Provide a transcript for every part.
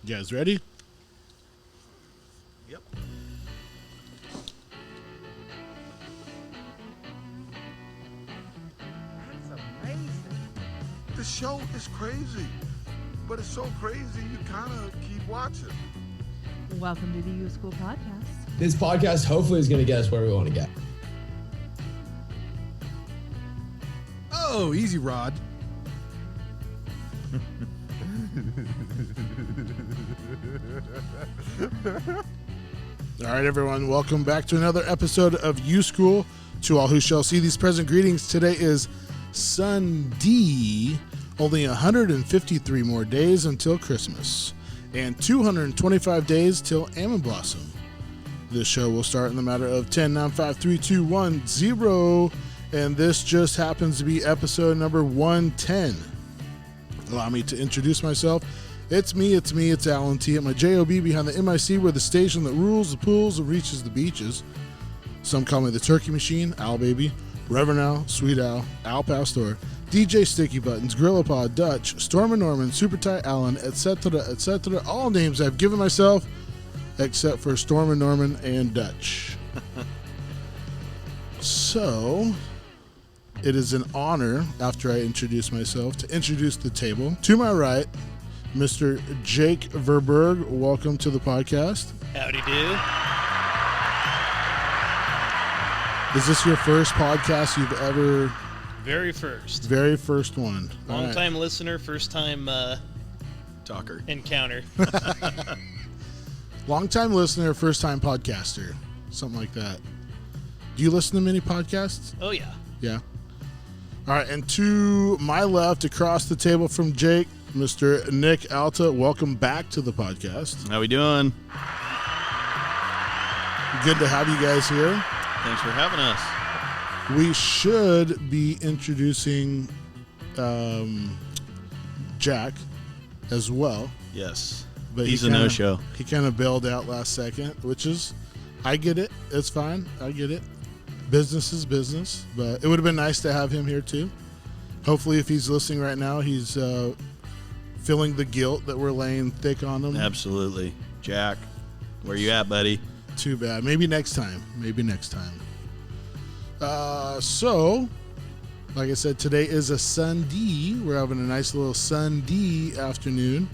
You guys ready? Yep. That's amazing. The show is crazy, but it's so crazy you kind of keep watching. Welcome to the YuSkool podcast. This podcast hopefully is going to get us where we want to get. Oh, easy, Rod. All right, everyone. Welcome back to another episode of YuSkool. To all who shall see these present greetings, today is Sunday. Only 153 more days until Christmas and 225 days till Almond Blossom. This show will start in the matter of 10, 9, 5, 3, 2, 1, 0. And this just happens to be episode number 110. Allow me to introduce myself. It's Alan T. at my JOB behind the MIC, where the station that rules the pools and reaches the beaches. Some call me the Turkey Machine, Al Baby, Reverend Al, Sweet Al, Al Pastor, DJ Sticky Buttons, Gorilla Pod, Dutch, Storm and Norman, Super Tight Allen, etc., etc. All names I've given myself except for Storm and Norman and Dutch. So, it is an honor, after I introduce myself, to introduce the table. To my right, Mr. Jake Verberg. Welcome to the podcast. Howdy do. Is this your first podcast you've ever... Very first one. Long time listener, first time Talker. encounter. Long time listener, first time podcaster. Something like that. Do you listen to many podcasts? Oh, yeah. Yeah. All right, and to my left, across the table from Jake, Mr. Nick Alta. Welcome back to the podcast. How we doing? Good to have you guys here. Thanks for having us. We should be introducing Jack as well. Yes. But He's a no-show. He kind of bailed out last second, which is, I get it. It's fine. I get it. Business is business. But it would have been nice to have him here too. Hopefully, if he's listening right now, he's feeling the guilt that we're laying thick on him. Absolutely. Jack, where you at, buddy? Too bad. Maybe next time. So, like I said, today is a Sunday. We're having a nice little Sunday afternoon.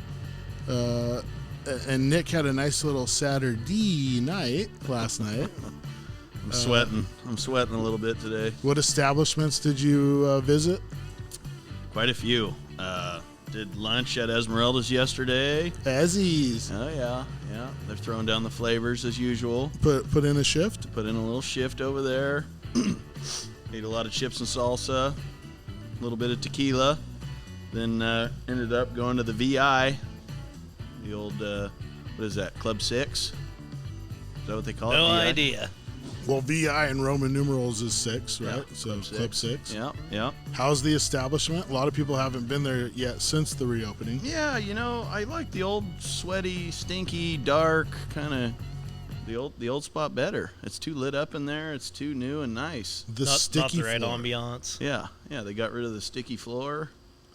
And Nick had a nice little Saturday night last night. I'm sweating. I'm sweating a little bit today. What establishments did you visit? Quite a few. Did lunch at Esmeralda's yesterday. Ezzy's. Oh, yeah. Yeah. They're throwing down the flavors as usual. Put in a shift? Put in a little shift over there. Ate a lot of chips and salsa. A little bit of tequila. Then ended up going to the VI. The old, what is that, Club 6? Is that what they call it? No VI? idea. Well, VI in Roman numerals is 6, right? Yeah, So Club 6. Yeah, yeah. How's the establishment? A lot of people haven't been there yet since the reopening. Yeah, you know, I like the old sweaty, stinky, dark kind of the old spot better. It's too lit up in there. It's too new and nice. The Not sticky the right floor. ambiance. Yeah, they got rid of the sticky floor.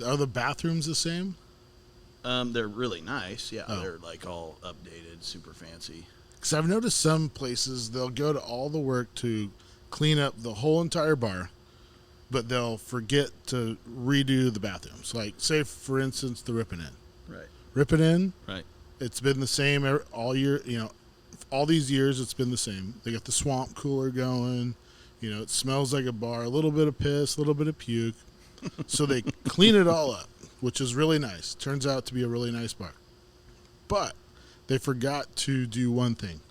Are the bathrooms the same? They're really nice. Yeah, Oh. they're like all updated, super fancy. Because I've noticed some places, they'll go to all the work to clean up the whole entire bar, but they'll forget to redo the bathrooms. Like, say, for instance, the Rippin' Inn. Right. Rippin' Inn, Right. it's been the same all year, all these years it's been the same. They got the swamp cooler going, it smells like a bar, a little bit of piss, a little bit of puke. So they clean it all up, which is really nice. Turns out to be a really nice bar. But they forgot to do one thing,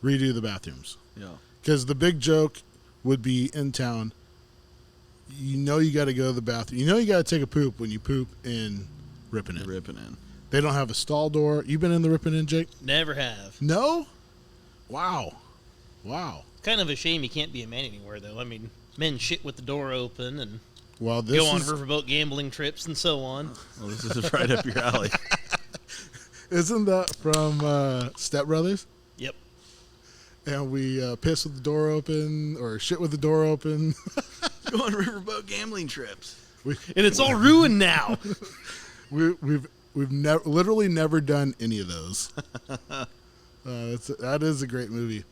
redo the bathrooms. Yeah. Because the big joke would be in town, you got to go to the bathroom. You got to take a poop when you poop in Rippin' Inn. Ripping in. They don't have a stall door. You been in the Rippin' Inn, Jake? Never have. No? Wow. Kind of a shame you can't be a man anywhere, though. I mean, men shit with the door open and Well, this go on is, riverboat gambling trips and so on. Well, this is right up your alley. isn't that from Step Brothers? Yep. And we piss with the door open or shit with the door open. Go on riverboat gambling trips. And it's all ruined now. We've We've literally never done any of those. That is a great movie.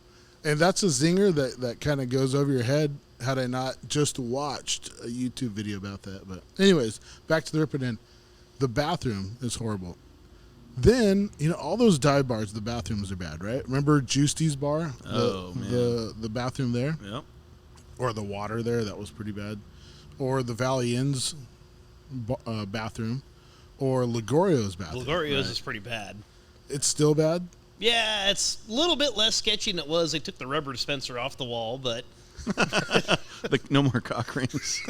And that's a zinger that kind of goes over your head had I not just watched a YouTube video about that. But anyways, back to the Rip It In. The bathroom is horrible. Then, all those dive bars, the bathrooms are bad, right? Remember Juicy's bar? The bathroom there? Yep. Or the water there, that was pretty bad. Or the Valley Inn's bathroom. Or Ligorio's bathroom. Ligorio's is pretty bad. It's still bad? Yeah, it's a little bit less sketchy than it was. They took the rubber dispenser off the wall, but... No more cock rings.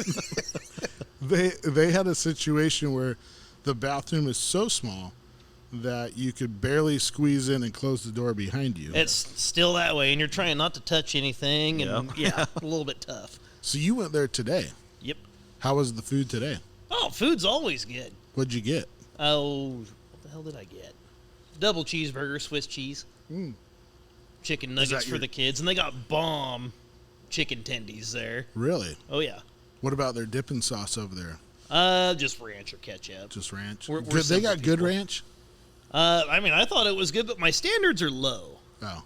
They had a situation where the bathroom is so small that you could barely squeeze in and close the door behind you. It's still that way, and you're trying not to touch anything, and yeah, a little bit tough. So you went there today. Yep. How was the food today? Oh, food's always good. What'd you get? Oh, what the hell did I get? Double cheeseburger, Swiss cheese. Chicken nuggets for the kids, and they got bomb chicken tendies there. Really? Oh, yeah. What about their dipping sauce over there? Just ranch or ketchup. Just ranch? We're They got good people. ranch? I thought it was good, but my standards are low. Oh.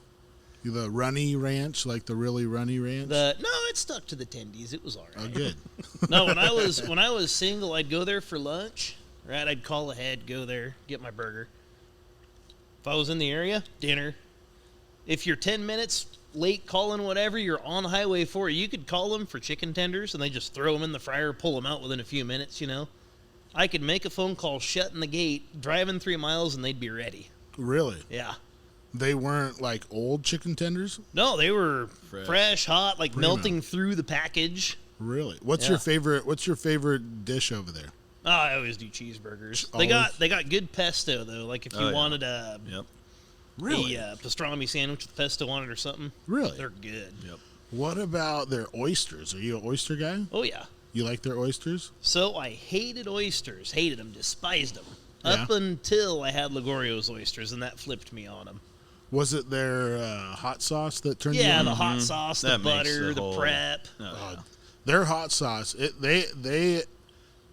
The runny ranch, like the really runny ranch? No, it stuck to the tendies. It was all right. Oh, good. No, when I was single, I'd go there for lunch. Right, I'd call ahead, go there, get my burger. If I was in the area, dinner. If you're 10 minutes late calling whatever, you're on Highway 4. You could call them for chicken tenders, and they just throw them in the fryer, pull them out within a few minutes. I could make a phone call, shutting the gate, driving 3 miles, and they'd be ready. Really? Yeah. They weren't like old chicken tenders? No, they were fresh hot, like Primo. melting through the package. Really? What's your favorite dish over there? Oh, I always do cheeseburgers. Always? They got good pesto though. Like if you wanted a Really? pastrami sandwich with pesto on it or something. Really? They're good. Yep. What about their oysters? Are you an oyster guy? Oh yeah. You like their oysters? So I hated oysters, hated them, despised them. Yeah. Up until I had Ligorio's oysters, and that flipped me on them. Was it their hot sauce that turned you Yeah, on? the hot sauce, the That makes butter, the whole- the prep. Their hot sauce,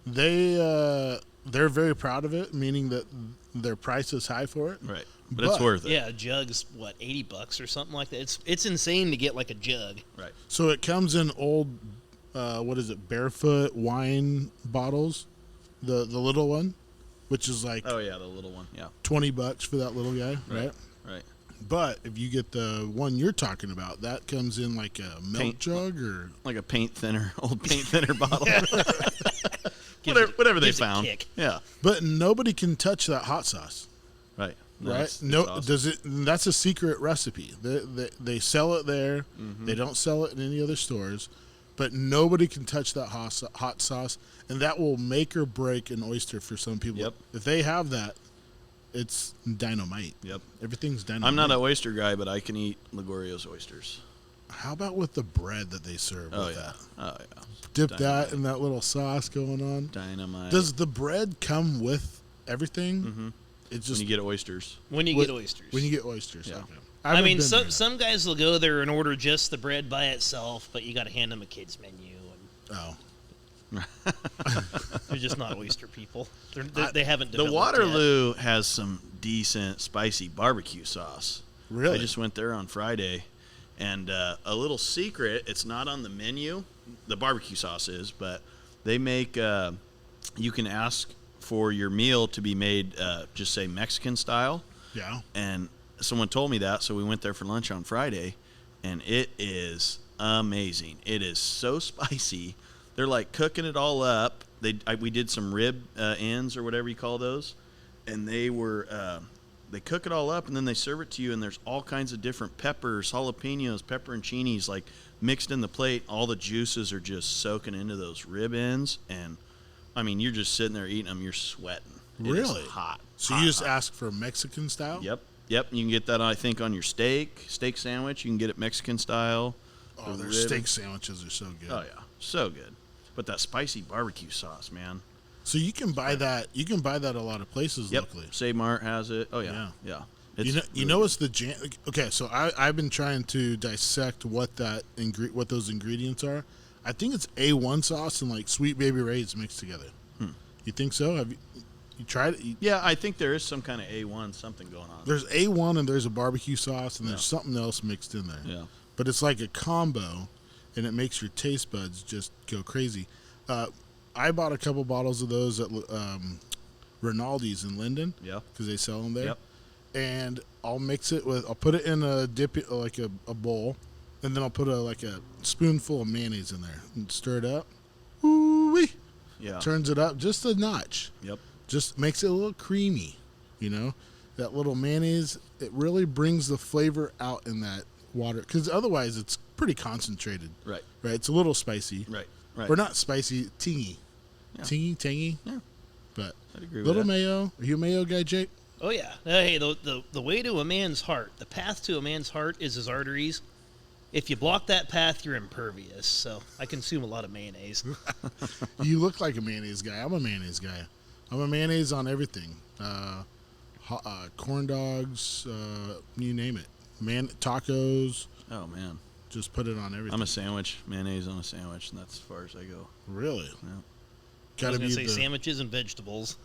they're very proud of it, meaning that their price is high for it. Right. But it's worth it. Yeah, a jug's what, $80 or something like that. It's insane to get like a jug. Right. So it comes in old, barefoot wine bottles, the little one, which is like Oh, yeah, the little one. Yeah. $20 for that little guy, right? Right. But if you get the one you're talking about, that comes in like a milk Paint- jug or Like a old paint thinner bottle. Gives whatever they gives a found. kick. Yeah. but nobody can touch that hot sauce. Right. Right? It's No, awesome. does it? That's a secret recipe. They sell it there. Mm-hmm. They don't sell it in any other stores, but nobody can touch that hot sauce, and that will make or break an oyster for some people. Yep. If they have that, it's dynamite. Yep. Everything's dynamite. I'm not an oyster guy, but I can eat Ligorio's oysters. How about with the bread that they serve? Oh, with yeah. that? Oh, yeah. Dip Dynamite. that in that little sauce going on. Dynamite. Does the bread come with everything? Mm-hmm. It's When just you get oysters. When you What- get oysters. when you get oysters. Yeah. Okay. I haven't mean, been there. some guys will go there and order just the bread by itself, but you got to hand them a kid's menu, and Oh. they're just not oyster people. They haven't The developed Waterloo has some decent spicy barbecue sauce. Really? I just went there on Friday, and a little secret, it's not on the menu. The barbecue sauce is, but they make, you can ask for your meal to be made, just say Mexican style. Yeah. And someone told me that, so we went there for lunch on Friday, and it is amazing. It is so spicy. They're like cooking it all up. We did some rib ends or whatever you call those, and they cook it all up, and then they serve it to you, and there's all kinds of different peppers, jalapenos, pepperoncinis, like mixed in the plate. All the juices are just soaking into those rib ends, and I mean, you're just sitting there eating them, you're sweating. It is Really? hot. So hot, you just hot. ask for Mexican style? Yep. You can get that, I think, on your steak sandwich. You can get it Mexican style. Oh, The their rib. steak sandwiches are so good. Oh yeah, so good. But that spicy barbecue sauce, man. So you can buy that. You can buy that at a lot of places Yep. locally. Save Mart has it. Oh yeah, yeah. It's You really know good. what's the jam? Okay, so I've been trying to dissect what what those ingredients are. I think it's A1 sauce and like Sweet Baby Ray's mixed together. You think so? You tried it? Yeah, I think there is some kind of A1 something going on. There's A1 and there's a barbecue sauce and there's something else mixed in there. Yeah. But it's like a combo, and it makes your taste buds just go crazy. I bought a couple bottles of those at Rinaldi's in Linden. Yeah. Because they sell them there. Yep. And I'll mix it with. I'll put it in a like a bowl, and then I'll put a spoonful of mayonnaise in there and stir it up. Ooh-wee. Yeah. Turns it up just a notch. Yep. Just makes it a little creamy. You know, that little mayonnaise, it really brings the flavor out in that water, because otherwise it's pretty concentrated. Right. Right. It's a little spicy. Right. Right. Or not spicy, tingy. Yeah. Tangy. Yeah. But I'd agree with little that. mayo. Are you a mayo guy, Jake? Oh yeah. Hey, the way to a man's heart, the path to a man's heart is his arteries. If you block that path, you're impervious. So I consume a lot of mayonnaise. You look like a mayonnaise guy. I'm a mayonnaise guy. I'm a mayonnaise on everything. Corn dogs, you name it. Tacos. Oh, man. Just put it on everything. I'm a sandwich. Mayonnaise on a sandwich, and that's as far as I go. Really? Yeah. I Got was to going be to say the sandwiches and vegetables.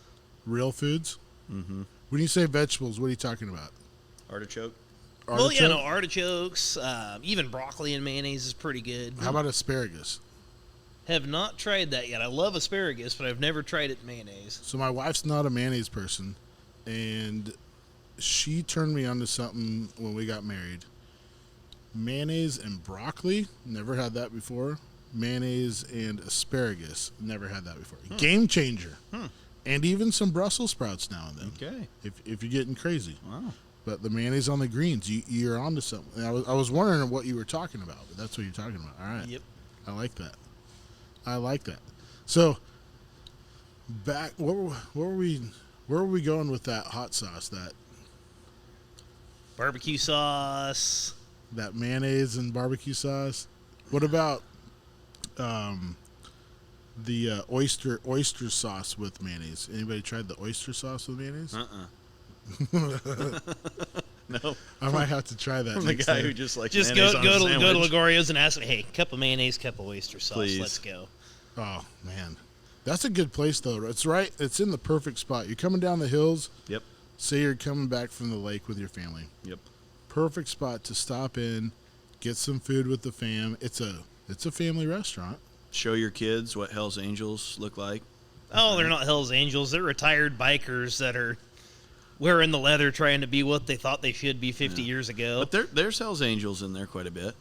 real foods? Mm-hmm. When you say vegetables, what are you talking about? Artichoke. Well, yeah, no, Artichoke? artichokes, even broccoli and mayonnaise is pretty good. How about asparagus? Have not tried that yet. I love asparagus, but I've never tried it in mayonnaise. So my wife's not a mayonnaise person, and she turned me onto something when we got married. Mayonnaise and broccoli, never had that before. Mayonnaise and asparagus, never had that before. Game changer. And even some Brussels sprouts now and then. Okay. If you're getting crazy. Wow. But the mayonnaise on the greens, you're onto something. I was wondering what you were talking about, but that's what you're talking about. All right. Yep. I like that. So, back, where were we going with that hot sauce? Barbecue sauce. That mayonnaise and barbecue sauce. What about the oyster sauce with mayonnaise? Anybody tried the oyster sauce with mayonnaise? No. I might have to try that. From the next guy time. who just likes Just mayonnaise go on a to sandwich. Ligorio's and ask, hey, cup of mayonnaise, cup of oyster sauce. Please. Let's go. Oh man, that's a good place though. It's right. It's in the perfect spot. You're coming down the hills. Yep. Say you're coming back from the lake with your family. Yep. Perfect spot to stop in, get some food with the fam. It's a family restaurant. Show your kids what Hell's Angels look like. Oh, they're not Hell's Angels. They're retired bikers that are wearing the leather trying to be what they thought they should be 50 years ago. But there's Hell's Angels in there quite a bit.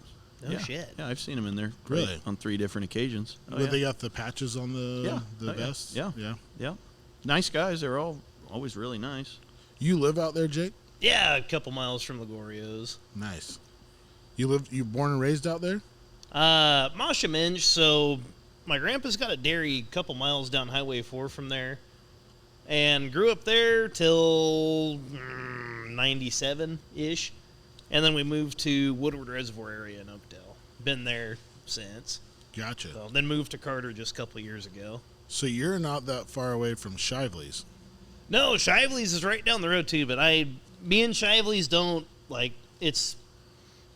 Oh, yeah. shit. Yeah, I've seen them in there. Really? On 3 different occasions. Oh, But yeah. they got the patches on the Yeah. Oh, yeah. vests. Yeah. Yeah. Yeah. Nice guys. They're all always really nice. You live out there, Jake? Yeah, a couple miles from Ligorio's. Nice. You born and raised out there? Masha Minch, so my grandpa's got a dairy a couple miles down Highway 4 from there. And grew up there till 97-ish. And then we moved to Woodward Reservoir area in Oakdale. Been there since. Gotcha. So then moved to Carter just a couple years ago. So you're not that far away from Shively's. No, Shively's is right down the road too, but me and Shively's don't, it's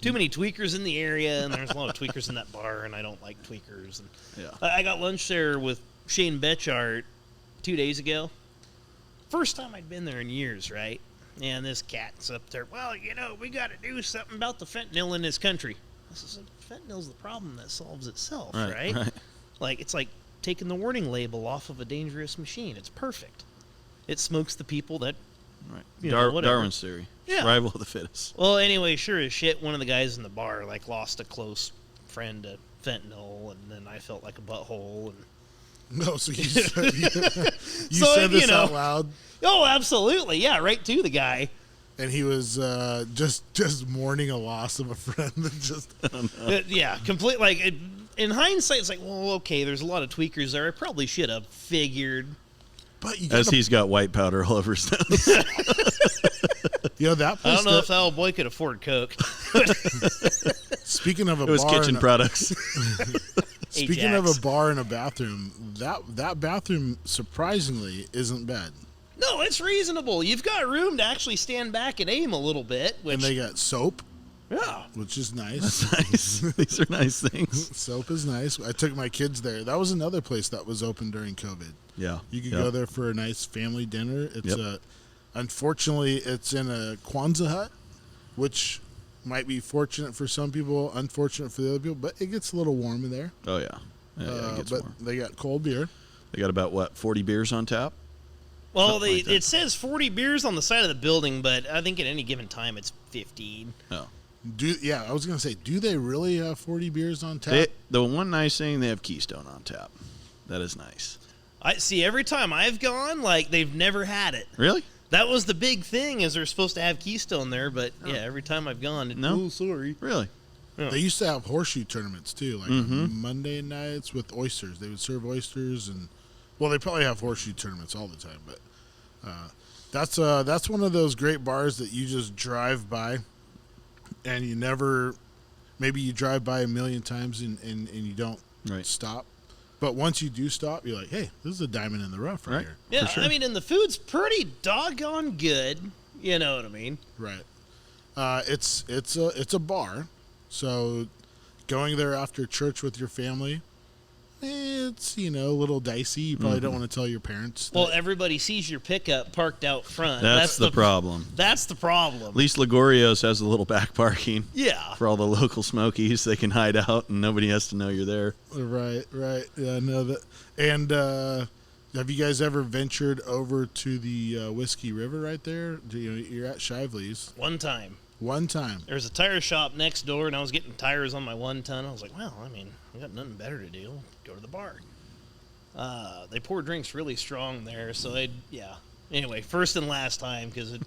too many tweakers in the area, and there's a lot of tweakers in that bar, and I don't like tweakers. And Yeah. I got lunch there with Shane Betchart 2 days ago. First time I'd been there in years, right? And this cat's up there, well, we got to do something about the fentanyl in this country. I said, fentanyl's the problem that solves itself, right? It's like taking the warning label off of a dangerous machine. It's perfect. It smokes the people that, Right. whatever. Darwin's theory. Yeah. Survival of the fittest. Well, anyway, sure as shit, one of the guys in the bar, lost a close friend to fentanyl, and then I felt like a butthole. And No, so you said, you So, said this out loud, oh, absolutely. Yeah, right to the guy. and he was just mourning a loss of a friend that just. Yeah, complete. In hindsight, it's like, well, okay, there's a lot of tweakers there. I probably should have figured. But you As got he's got white powder all over his nose. that I place. don't know if that old boy could afford Coke. Speaking of a It was bar, kitchen and products. speaking of a Ajax. bar and a bathroom, that bathroom surprisingly isn't bad, No, it's reasonable. You've got room to actually stand back and aim a little bit. Which, and they got soap. Yeah. which is nice. That's nice. These are nice things. Soap is nice. I took my kids there. That was another place that was open during COVID. Yeah. You could Yep. go there for a nice family dinner. It's Yep. unfortunately, it's in a Kwanzaa hut, which might be fortunate for some people, unfortunate for the other people, but it gets a little warm in there. Oh, yeah. Yeah, it gets but warm. they got cold beer. They got about, what, 40 beers on tap? Well, Something like that. it says 40 beers on the side of the building, but I think at any given time it's 15. Oh. I was gonna say, do they really have 40 beers on tap? The one nice thing, they have Keystone on tap. That is nice. I see. Every time I've gone, like they've never had it. Really? That was the big thing, is they're supposed to have Keystone there, but yeah, every time I've gone, No? oh, sorry. Really? They used to have horseshoe tournaments too, like on Monday nights with oysters. They would serve oysters, and well, they probably have horseshoe tournaments all the time. But that's one of those great bars that you just drive by, and you never. Maybe you drive by a million times and you don't Right. stop. But once you do stop, you're like, hey, this is a diamond in the rough right here. Yeah, For sure. I mean, and the food's pretty doggone good. You know what I mean? Right. It's a bar, so going there after church with your family, it's a little dicey. You probably don't want to tell your parents. Well, everybody sees your pickup parked out front. That's the problem. That's the problem. At least Ligorio's has a little back parking Yeah. for all the local smokies. They can hide out, and nobody has to know you're there. Right. Yeah, I know that. And have you guys ever ventured over to the Whiskey River right there? You're at Shively's. One time. One time. There's a tire shop next door, and I was getting tires on my 1-ton. I was like, well, I mean, I got nothing better to do. Go to the bar. They pour drinks really strong there, so yeah. Anyway, first and last time, because it...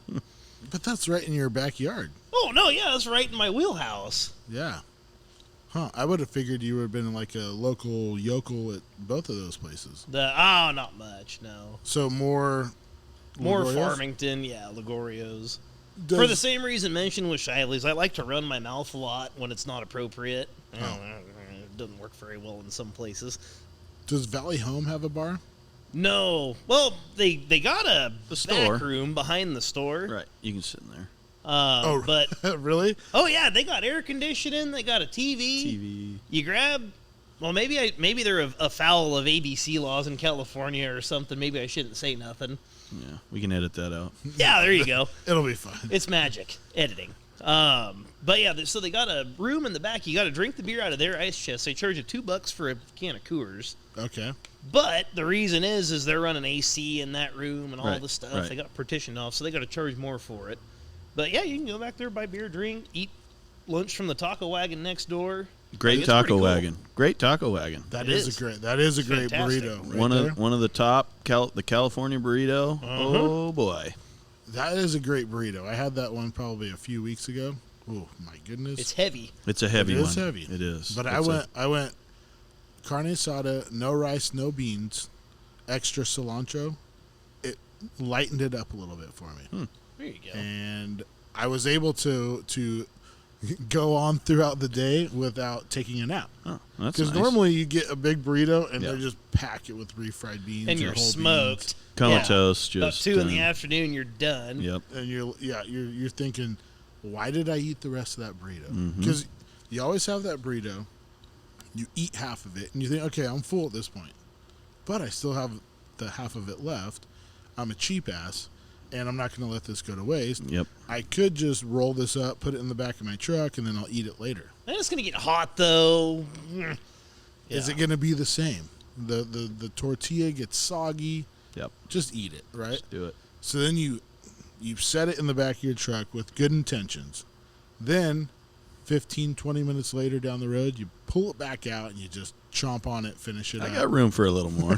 But that's right in your backyard. Oh, no, yeah, that's right in my wheelhouse. Yeah. Huh. I would have figured you would have been like a local yokel at both of those places. Not much, no. So more Ligorio's? Farmington, yeah, Ligorio's. For the same reason mentioned with Shively's, I like to run my mouth a lot when it's not appropriate. It doesn't work very well in some places. Does Valley Home have a bar? No. Well, they got a store. back room behind the store. Right. You can sit in there. But really? oh yeah, they got air conditioning. They got a TV. TV. You grab. Well, maybe they're afoul of ABC laws in California or something. Maybe I shouldn't say nothing. Yeah, we can edit that out. Yeah, there you go. It'll be fine. It's magic editing. But yeah, so they got a room in the back. You got to drink the beer out of their ice chest. They charge you $2 for a can of Coors. Okay. But the reason is they're running AC in that room and all Right, the stuff. right. They got partitioned off, so they got to charge more for it. But yeah, you can go back there, buy beer, drink, eat lunch from the taco wagon next door. Great It's pretty taco cool. wagon. Great taco wagon. That It is is. a great Fantastic. burrito. Right one there. of the top the California burrito. Oh boy. That is a great burrito. I had that one probably a few weeks ago. Oh my goodness. It's heavy. It's a heavy It one. is heavy. It is. But It's I went carne asada, no rice, no beans, extra cilantro. It lightened it up a little bit for me. There you go. And I was able to go on throughout the day without taking a nap. Oh, that's Because nice. normally you get a big burrito and Yeah. they just pack it with refried beans And or you're whole smoked. Comatose, About just 2 in the done. afternoon, you're done. Yep. beans. And you're thinking, why did I eat the rest of that burrito? Mm-hmm. Because you always have that burrito, you eat half of it, and you think, okay, I'm full at this point, but I still have the half of it left. I'm a cheap ass, and I'm not going to let this go to waste. Yep. I could just roll this up, put it in the back of my truck, and then I'll eat it later. And it's gonna get hot though. Is Yeah. it going to be the same? The tortilla gets soggy. Yep. Just eat it, right? Just do it. So then you set it in the back of your truck with good intentions. Then 15, 20 minutes later down the road, you pull it back out and you just chomp on it, finish it I up. got room for a little more.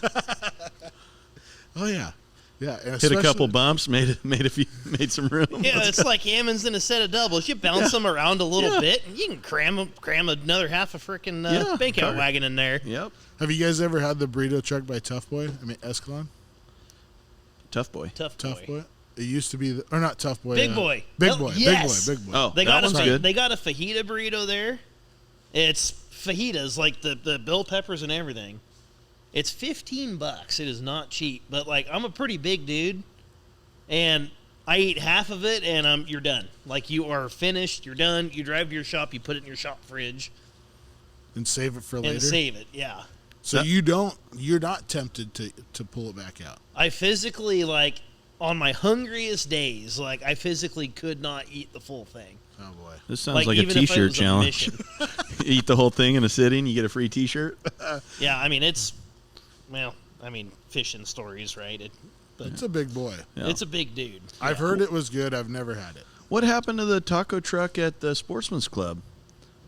Oh, yeah. Yeah. And Hit a couple especially- bumps, made some room. Yeah, it's like Hammond's in a set of doubles. You bounce them around a little Yeah. bit, and you can cram another half a freaking Yeah, bank out cart. wagon in there. Yep. Have you guys ever had the burrito truck by Tough Boy? I mean, Escalon? Tough boy. Tough Tough boy. Boy? It used to be, or not Tough Boy. Big Boy. Big Hell, Boy. yes. Big Boy. Oh, They that got one's a good. they got a fajita burrito there. It's fajitas, like the bell peppers and everything. It's $15. It is not cheap, but like I'm a pretty big dude, and I eat half of it, and you're done. Like, you are finished. You're done. You drive to your shop. You put it in your shop fridge. And save it for later? And save it, yeah. So you're not tempted to pull it back out? I physically, like, on my hungriest days, like, I physically could not eat the full thing. Oh, boy. This sounds like a even if it T-shirt was a challenge. mission. Eat the whole thing in a sitting, you get a free T-shirt. Yeah, I mean, fishing stories, right? It's a big boy. Yeah. It's a big dude. I've heard it was good. I've never had it. What happened to the taco truck at the Sportsman's Club?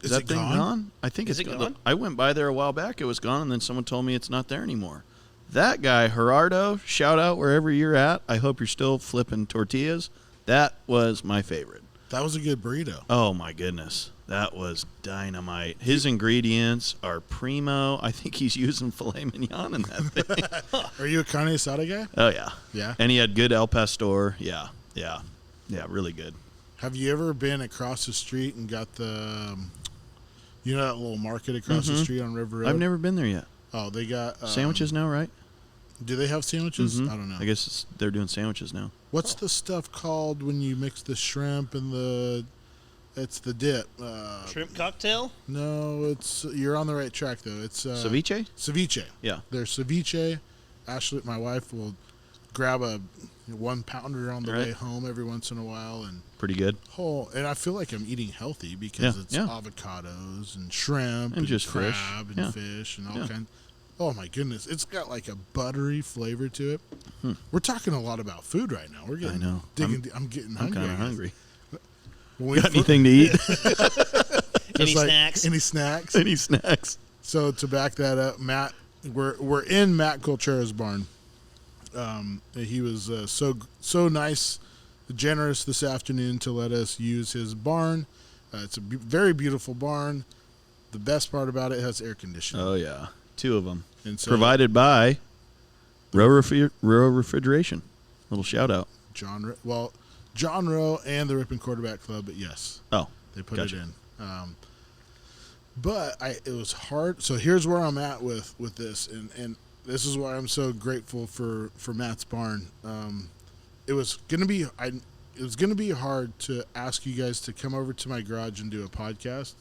Is that it thing gone? gone? I think Is it's it gone? I went by there a while back. It was gone, and then someone told me it's not there anymore. That guy, Gerardo, shout out wherever you're at. I hope you're still flipping tortillas. That was my favorite. That was a good burrito. Oh, my goodness. That was dynamite. His ingredients are primo. I think he's using filet mignon in that thing. Are you a carne asada guy? Oh, yeah. Yeah? And he had good El Pastor. Yeah, really good. Have you ever been across the street and got the, that little market across the street on River Road? I've never been there yet. Oh, they got... Sandwiches now, right? Do they have sandwiches? Mhm. I don't know. I guess they're doing sandwiches now. What's the stuff called when you mix the shrimp and it's the dip? Shrimp cocktail? No, you're on the right track, though. It's... Ceviche? Ceviche. Yeah. There's ceviche. Ashley, my wife, will grab a 1-pounder on the Right. way home every once in a while, and Pretty good. and I feel like I'm eating healthy because Yeah, it's yeah. avocados and shrimp And just fish. crab and Yeah. fish and all Yeah. kinds. Oh my goodness, it's got like a buttery flavor to it. We're talking a lot about food right now. We're getting I know. I'm getting I'm hungry. kind I of guess. hungry. When we Got anything to eat? Any Just like, snacks? Any snacks? Any snacks? So to back that up, Matt, we're in Matt Colchera's barn. He was so nice, generous this afternoon to let us use his barn. It's a very beautiful barn. The best part about it has air conditioning. Oh, yeah. 2 of them. And so Provided by Row Refrigeration. Little shout out. John Rowe and the Ripon Quarterback Club, but yes, Oh, they put gotcha. it in. But it was hard. So here's where I'm at with this, and this is why I'm so grateful for Matt's barn. It was gonna be hard to ask you guys to come over to my garage and do a podcast,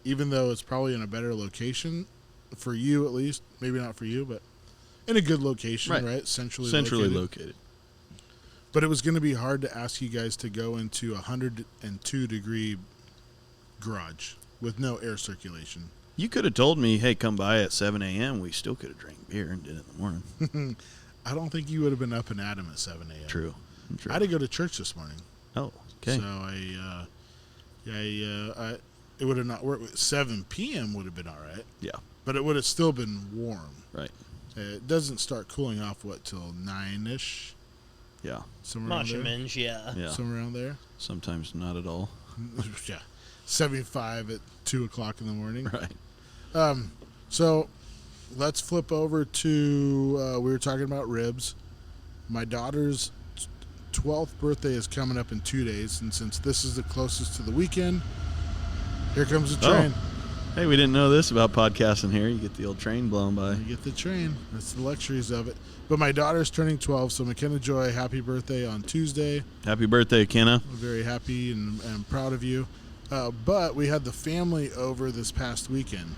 even though it's probably in a better location for you, at least. Maybe not for you, but in a good location, right? Centrally located. But it was going to be hard to ask you guys to go into a 102-degree garage with no air circulation. You could have told me, hey, come by at 7 a.m. We still could have drank beer and did it in the morning. I don't think you would have been up and at 'em at 7 a.m. True. I had to go to church this morning. Oh, okay. So it would have not worked. 7 p.m. would have been all right. Yeah. But it would have still been warm. Right. It doesn't start cooling off, till 9-ish? Yeah. Somewhere around there. Moshamins, yeah. Yeah. Somewhere around there. Sometimes not at all. Yeah. 75 at 2 o'clock in the morning. Right. So let's flip over to, we were talking about ribs. My daughter's 12th birthday is coming up in 2 days, and since this is the closest to the weekend, here comes the train. Hey, we didn't know this about podcasting here. You get the old train blown by. You get the train. That's the luxuries of it. But my daughter's turning 12, so McKenna Joy, happy birthday on Tuesday. Happy birthday, Kenna. I'm very happy and proud of you. But we had the family over this past weekend.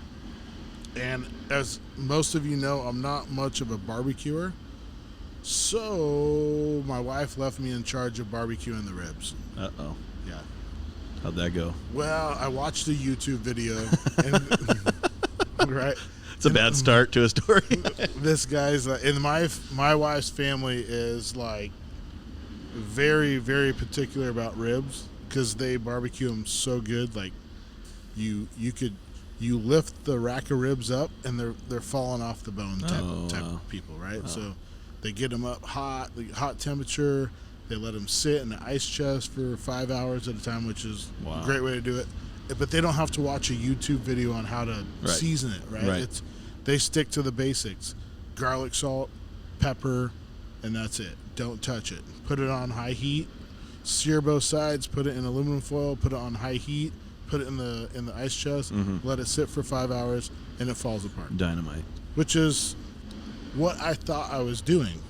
And as most of you know, I'm not much of a barbecuer. So my wife left me in charge of barbecuing the ribs. Uh-oh. Yeah. How'd that go? Well, I watched a YouTube video. And, right. It's a bad start to a story. This guy's and my wife's family is like very, very particular about ribs because they barbecue them so good. Like you lift the rack of ribs up and they're falling off the bone type wow. of people, right? So they get them up hot, the hot temperature. They let them sit in the ice chest for 5 hours at a time, which is a great way to do it. But they don't have to watch a YouTube video on how to season it, right? They stick to the basics. Garlic, salt, pepper, and that's it. Don't touch it. Put it on high heat. Sear both sides. Put it in aluminum foil. Put it on high heat. Put it in the ice chest. Let it sit for 5 hours, and it falls apart. Dynamite. Which is what I thought I was doing.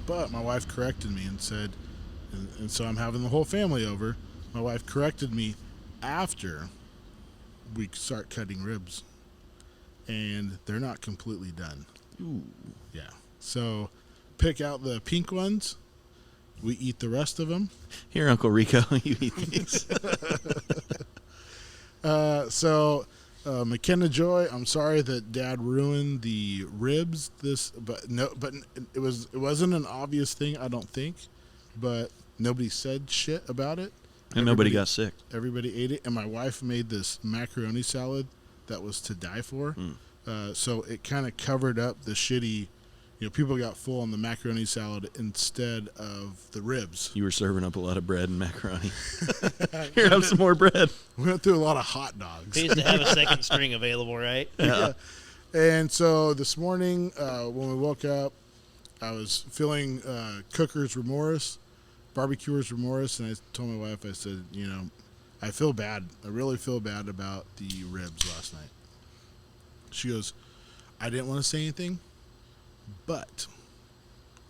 But my wife corrected me and said, And so I'm having the whole family over. My wife corrected me after we start cutting ribs, and they're not completely done. Ooh. Yeah. So pick out the pink ones. We eat the rest of them. Here, Uncle Rico, you eat these. McKenna Joy, I'm sorry that Dad ruined the ribs. But it wasn't an obvious thing, I don't think. But nobody said shit about it. And nobody got sick. Everybody ate it, and my wife made this macaroni salad that was to die for. So it kind of covered up the shitty. People got full on the macaroni salad instead of the ribs. You were serving up a lot of bread and macaroni. Here, have some more bread. We went through a lot of hot dogs. Pays to have a second string available, right? Yeah. And so this morning, when we woke up, I was feeling cooker's remorse, barbecuer's remorse, and I told my wife, I said, I feel bad. I really feel bad about the ribs last night. She goes, I didn't want to say anything, but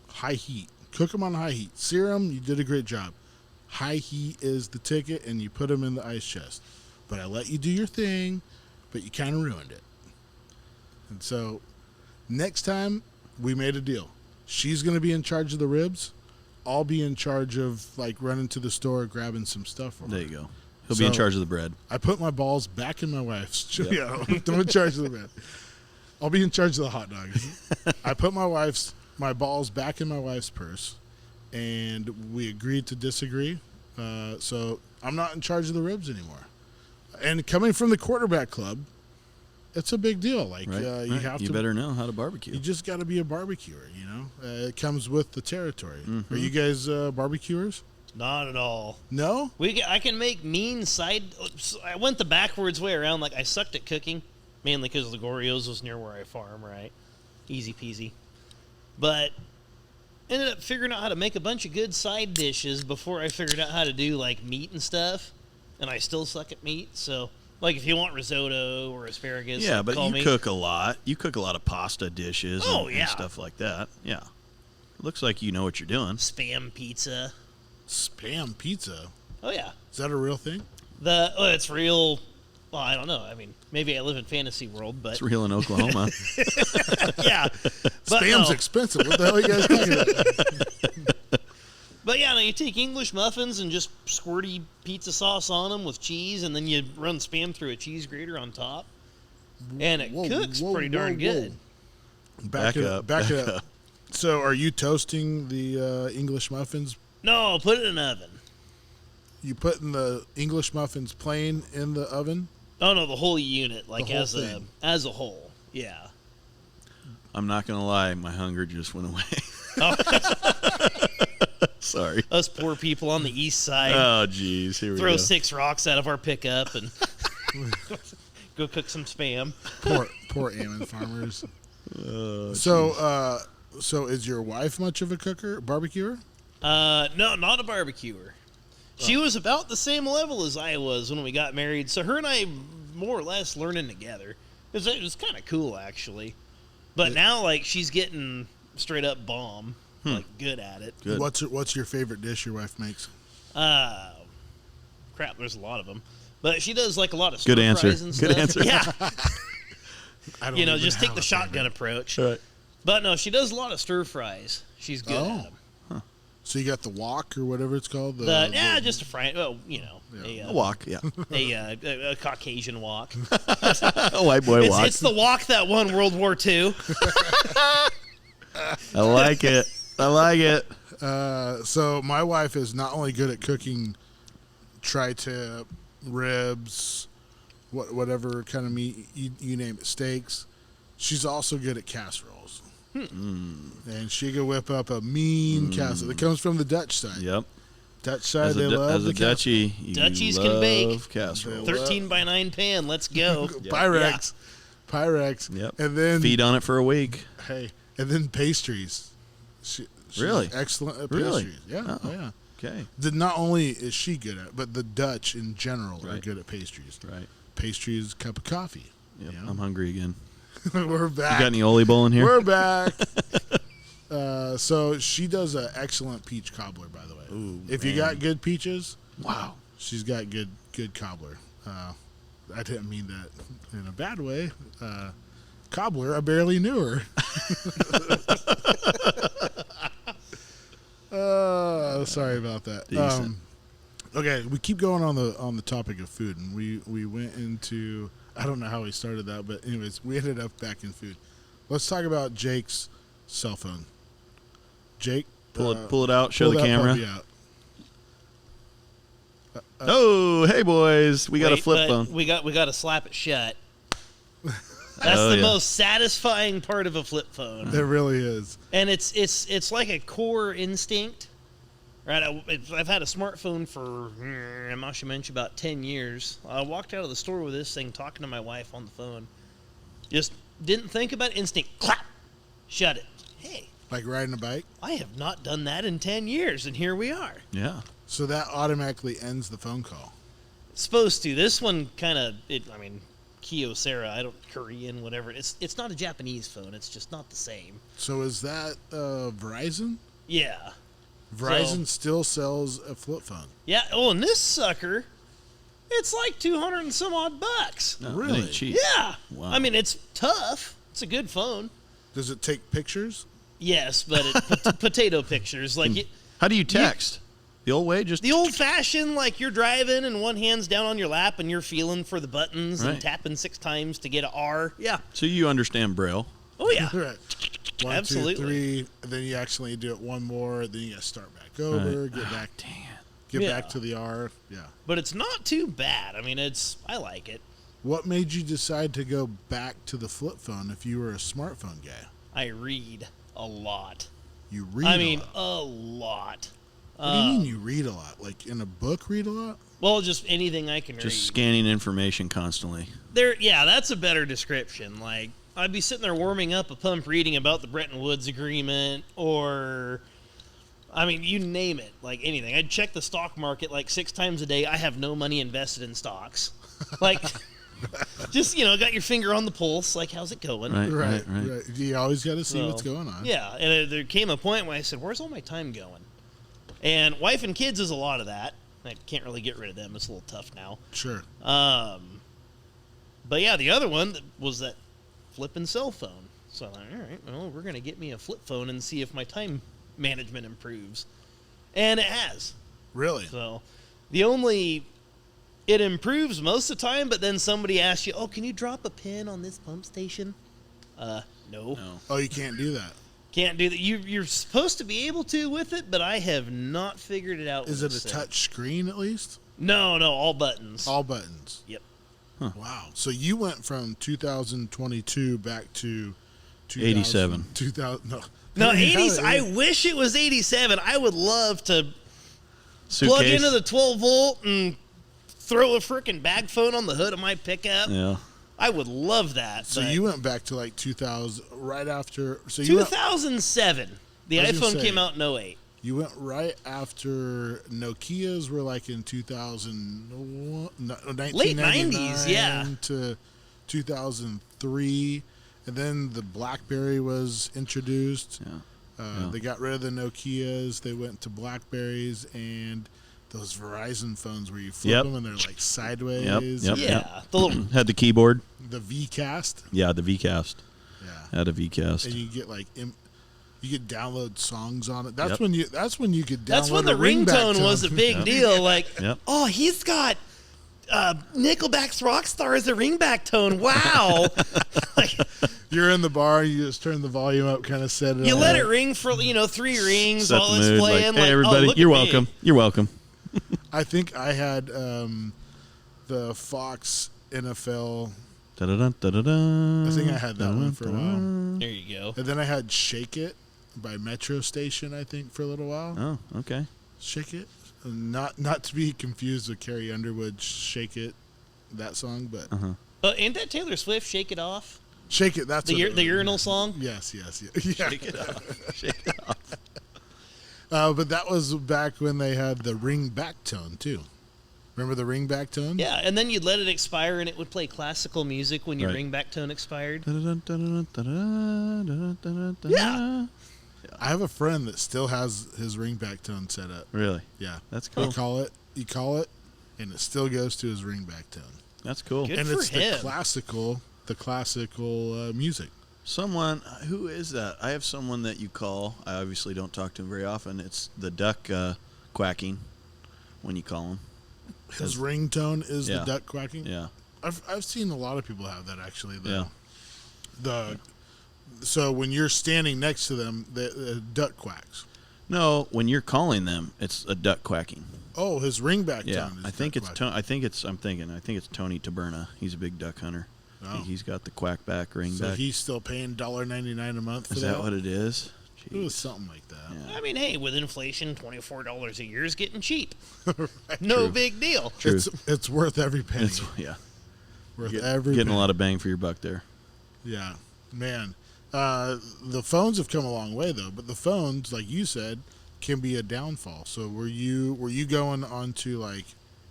high heat. Cook them on high heat. Sear them, you did a great job. High heat is the ticket, and you put them in the ice chest. But I let you do your thing, but you kind of ruined it. And so next time, we made a deal. She's going to be in charge of the ribs. I'll be in charge of, running to the store, grabbing some stuff for her. There you go. He'll be in charge of the bread. I put my balls back in my wife's. Yeah, I'm in charge of the bread. I'll be in charge of the hot dogs. I put my balls back in my wife's purse, and we agreed to disagree. So I'm not in charge of the ribs anymore. And coming from the quarterback club, it's a big deal. You better know how to barbecue. You just got to be a barbecuer. It comes with the territory. Mm-hmm. Are you guys barbecuers? Not at all. No? I can make mean side. I went the backwards way around. I sucked at cooking, mainly because Ligorio's was near where I farm, right? Easy peasy. But ended up figuring out how to make a bunch of good side dishes before I figured out how to do, meat and stuff. And I still suck at meat, so... if you want risotto or asparagus, yeah, but call you me. cook a lot. You cook a lot of pasta dishes and stuff like that. Yeah. Looks like you know what you're doing. Spam pizza. Spam pizza? Oh, yeah. Is that a real thing? It's real. Well, I don't know. I mean, maybe I live in fantasy world, but... It's real in Oklahoma. Yeah. Spam's expensive. What the hell are you guys talking about? But yeah, you take English muffins and just squirty pizza sauce on them with cheese, and then you run Spam through a cheese grater on top, and it cooks pretty darn good. Back it up. So, are you toasting the English muffins? No, put it in an oven. You putting the English muffins plain in the oven? Oh no, the whole unit, as a whole. Yeah. I'm not gonna lie, my hunger just went away. Oh. Sorry. Us poor people on the east side. Oh, geez. Here we go. Throw 6 rocks out of our pickup and go cook some Spam. Poor Ammon farmers. So is your wife much of a barbecuer? No, not a barbecuer. She was about the same level as I was when we got married, so her and I more or less learning together. It was kind of cool, actually. But now, she's getting straight up bomb. Good at it. Good. What's your favorite dish your wife makes? Crap, there's a lot of them. But she does a lot of good stir answer. fries and stuff. Good answer. Yeah. I don't just take the shotgun approach. Right. But no, she does a lot of stir fries. She's good at them. So you got the wok or whatever it's called? Just a fry. Oh, A wok, yeah. A Caucasian wok. A white boy wok. It's the wok that won World War II. I like it. So my wife is not only good at cooking tri-tip, ribs, whatever kind of meat, you name it, steaks. She's also good at casseroles. And she can whip up a mean casserole. It comes from the Dutch side. Yep. Dutch side, they love the Dutchie, Dutchies can bake. Casserole. 13x9 pan. Let's go. Pyrex. Yep. And then feed on it for a week. Hey, and then pastries. She's really excellent at pastries. Really? Yeah. Oh yeah. Okay. Not only is she good at it, but the Dutch in general are good at pastries. Right. Pastries, cup of coffee. Yep. I'm hungry again. We're back. You got any Oli bowl in here? We're back. So she does an excellent peach cobbler, by the way. Ooh, if you man. got good peaches, Wow. she's got good cobbler. I didn't mean that in a bad way. Cobbler, I barely knew her. Sorry about that. Decent. Okay, we keep going on the topic of food, and we went into, I don't know how we started that, but anyways, we ended up back in food. Let's talk about Jake's cell phone. Jake, Pull it out. Show pull the that camera. puppy out. Oh, hey boys, we got a Wait, flip but phone. We got to slap it shut. That's Oh, the yeah. most satisfying part of a flip phone. There really is. And it's like a core instinct, right? I've had a smartphone for I'm not sure mention about 10 years. I walked out of the store with this thing, talking to my wife on the phone. Just didn't think about it, instinct. Clap, shut it. Hey, Like riding a bike. I have not done that in 10 years, and here we are. Yeah. So that automatically ends the phone call. It's supposed to. This one kind of. I mean, Kyocera. I don't Korean, whatever. It's not a Japanese phone. It's just not the same. So is that Verizon? Yeah. Verizon still sells a flip phone. Yeah. Oh, and this sucker, it's like 200 and some odd bucks. No, Really? It ain't cheap. Yeah. Wow. I mean, it's tough. It's a good phone. Does it take pictures? Yes, but potato pictures. Like How do you text? The old way, just the old-fashioned, like you're driving and one hand's down on your lap and you're feeling for the buttons and Right. tapping 6 times to get an R. Yeah. So you understand Braille. Oh, yeah. Right. 1, Absolutely. 2, 3, and then you accidentally do it one more, then you got to start back over, get back, get Yeah. back to the R. Yeah. But it's not too bad. I mean, I like it. What made you decide to go back to the flip phone if you were a smartphone guy? I read a lot. You read I mean, a lot. a lot. What do you mean you read a lot? Like in a book, read a lot? Well, just anything I can Just read. scanning information constantly. Yeah, that's a better description. Like, I'd be sitting there warming up a pump reading about the Bretton Woods Agreement or, I mean, you name it, like anything. I'd check the stock market like 6 times a day. I have no money invested in stocks. Like, just, got your finger on the pulse. Like, how's it going? Right. Right. You always got to see what's So, going on. Yeah, and there came a point when I said, where's all my time going? And wife and kids is a lot of that. I can't really get rid of them. It's a little tough now. Sure. But yeah, the other one was that flipping cell phone. So I'm like, all right, well, we're going to get me a flip phone and see if my time management improves. And it has. Really? So it improves most of the time, but then somebody asks you, oh, can you drop a pin on this pump station? No. No. Oh, you can't do that. Can't do that. You're supposed to be able to with it, but I have not figured it out. Is with it a this thing. touch screen at least? No, all buttons. All buttons. Yep. Wow. So you went from 2022 back to 2000, 87. 2000. No, Yeah, 80s. yeah. I wish it was 87. I would love to Suitcase. plug into the 12 volt and throw a freaking bag phone on the hood of my pickup. Yeah. I would love that. So but you went back to like 2000, right after. So you went, 2007. The I was gonna iPhone say- came out in 08. you went right after Nokias were like in 2001, no, 1999 90s, yeah. to 2003, and then the BlackBerry was introduced. Yeah. They got rid of the Nokias. They went to Blackberries and those Verizon phones where you flip Yep. them and they're like sideways. Yep. Yeah. The little, Had the keyboard. The Vcast. Yeah, the Vcast. Yeah. Had a Vcast. And you get like you could download songs on it. That's Yep. when you could download that's when the a ringback ringtone was a tone. big Yep. deal. Like, Yep. oh, he's got Nickelback's Rockstar as a ringback tone. Wow. Like, You're in the bar, you just turn the volume up, kind of set it you on. let it ring for 3 rings Set while the it's mood. playing. Like, Like, hey, oh, everybody, look you're at me. welcome. You're welcome. I think I had the Fox NFL. Da-da-da, da-da-da. I think I had that one for a while. There you go. And then I had Shake It by Metro Station, I think, for a little while. Oh, okay. Shake It. Not to be confused with Carrie Underwood's Shake It, that song, but Ain't that Taylor Swift, Shake It Off? Shake It, that's what it The was. urinal song? Yes. Yeah. Shake it off. Shake it off. But that was back when they had the ring back tone, too. Remember the ring back tone? Yeah, and then you'd let it expire and it would play classical music when your Right. ringback tone expired. Da-da-da, da-da-da, da-da-da, da-da-da. Yeah. I have a friend that still has his ringback tone set up. Really? Yeah. That's cool. You call it, and it still goes to his ringback tone. That's cool. Good and for it's him. the classical music. Someone, who is that? I have someone that you call. I obviously don't talk to him very often. It's the duck quacking when you call him. His ringtone is Yeah. the duck quacking. Yeah. I've seen a lot of people have that actually. Yeah. So when you're standing next to them, the duck quacks. No, when you're calling them, it's a duck quacking. Oh, his ringback Yeah, tone is I think duck it's quacking. I think it's Tony Taberna. He's a big duck hunter. Oh. He's got the quack back, ring So back. he's still paying $1.99 a month for Is that what it is? It was Jeez. something like that. Yeah. I mean, hey, with inflation, $24 a year is getting cheap. Right. No True. big deal. True. It's worth every penny. Yeah. Worth every Getting penny. a lot of bang for your buck there. Yeah, man. The phones have come a long way though, but the phones, like you said, can be a downfall. So were you going onto like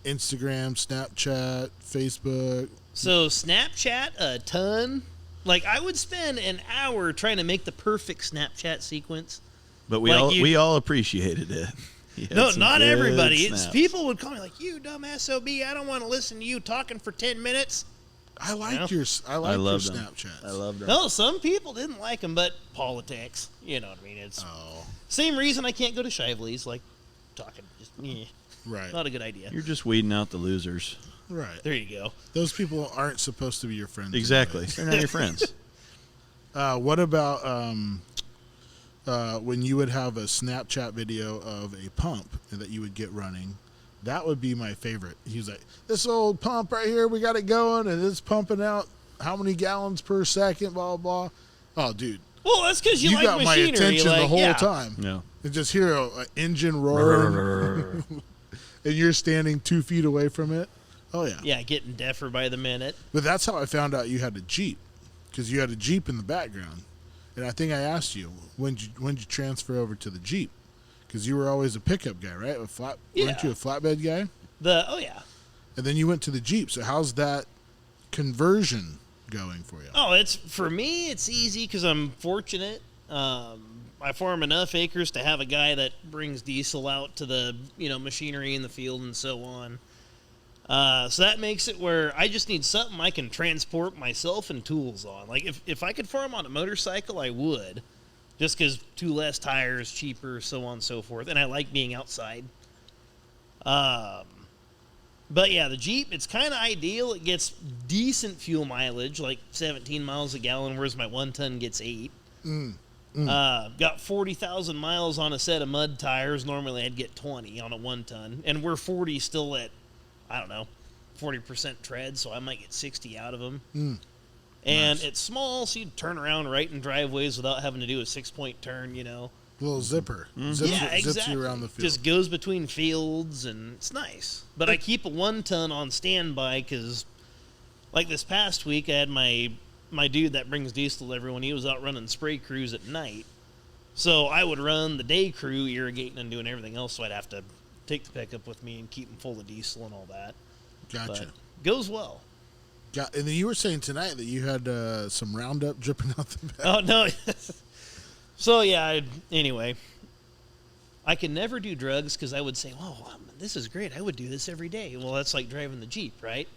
Instagram, Snapchat, Facebook? So Snapchat, a ton. Like, I would spend an hour trying to make the perfect Snapchat sequence. But Like we all appreciated it. He had No, some not good everybody. It's snaps. people would call me like, "You dumb SOB, I don't want to listen to you talking for 10 minutes." I liked Yeah. your I your loved them. Snapchats. I loved them. No, some people didn't like them, but politics. You know what I mean? It's Oh, same reason I can't go to Shively's. Like, talking, just right, not a good idea. You're just weeding out the losers. right. There you go. Those people aren't supposed to be your friends. Exactly. anyways. They're not your friends. What about when you would have a Snapchat video of a pump that you would get running? That would be my favorite. He was like, this old pump right here, we got it going, and it's pumping out how many gallons per second, blah, blah, blah. Oh, dude. Well, that's because you like got my machinery. attention like, the whole yeah. time. No. And just hear an engine roaring, and you're standing 2 feet away from it. Oh, yeah. Yeah, getting deafer by the minute. But that's how I found out you had a Jeep, because you had a Jeep in the background. And I think I asked you, when'd you transfer over to the Jeep? Because you were always a pickup guy, right? Weren't Yeah. you a flatbed guy? Oh yeah. And then you went to the Jeep. So how's that conversion going for you? Oh, it's for me. It's easy because I'm fortunate. I farm enough acres to have a guy that brings diesel out to the machinery in the field and so on. So that makes it where I just need something I can transport myself and tools on. Like if I could farm on a motorcycle, I would, just because 2 less tires, cheaper, so on and so forth. And I like being outside. But yeah, the Jeep, it's kind of ideal. It gets decent fuel mileage, like 17 miles a gallon, whereas my 1-ton gets 8. Got 40,000 miles on a set of mud tires. Normally I'd get 20 on a 1-ton. And we're 40 still at, I don't know, 40% tread, so I might get 60 out of them. And Nice. it's small, so you turn around right in driveways without having to do a 6-point turn, Little zipper. Zips you around the field. Just goes between fields, and it's nice. But I keep a 1-ton on standby because, like this past week, I had my dude that brings diesel to everyone. He was out running spray crews at night. So I would run the day crew, irrigating and doing everything else, so I'd have to take the pickup with me and keep them full of diesel and all that. Gotcha. But goes well. And then you were saying tonight that you had some Roundup dripping out the back. Oh, no. So, yeah, anyway, I can never do drugs because I would say, "Whoa, this is great. I would do this every day." Well, that's like driving the Jeep, right?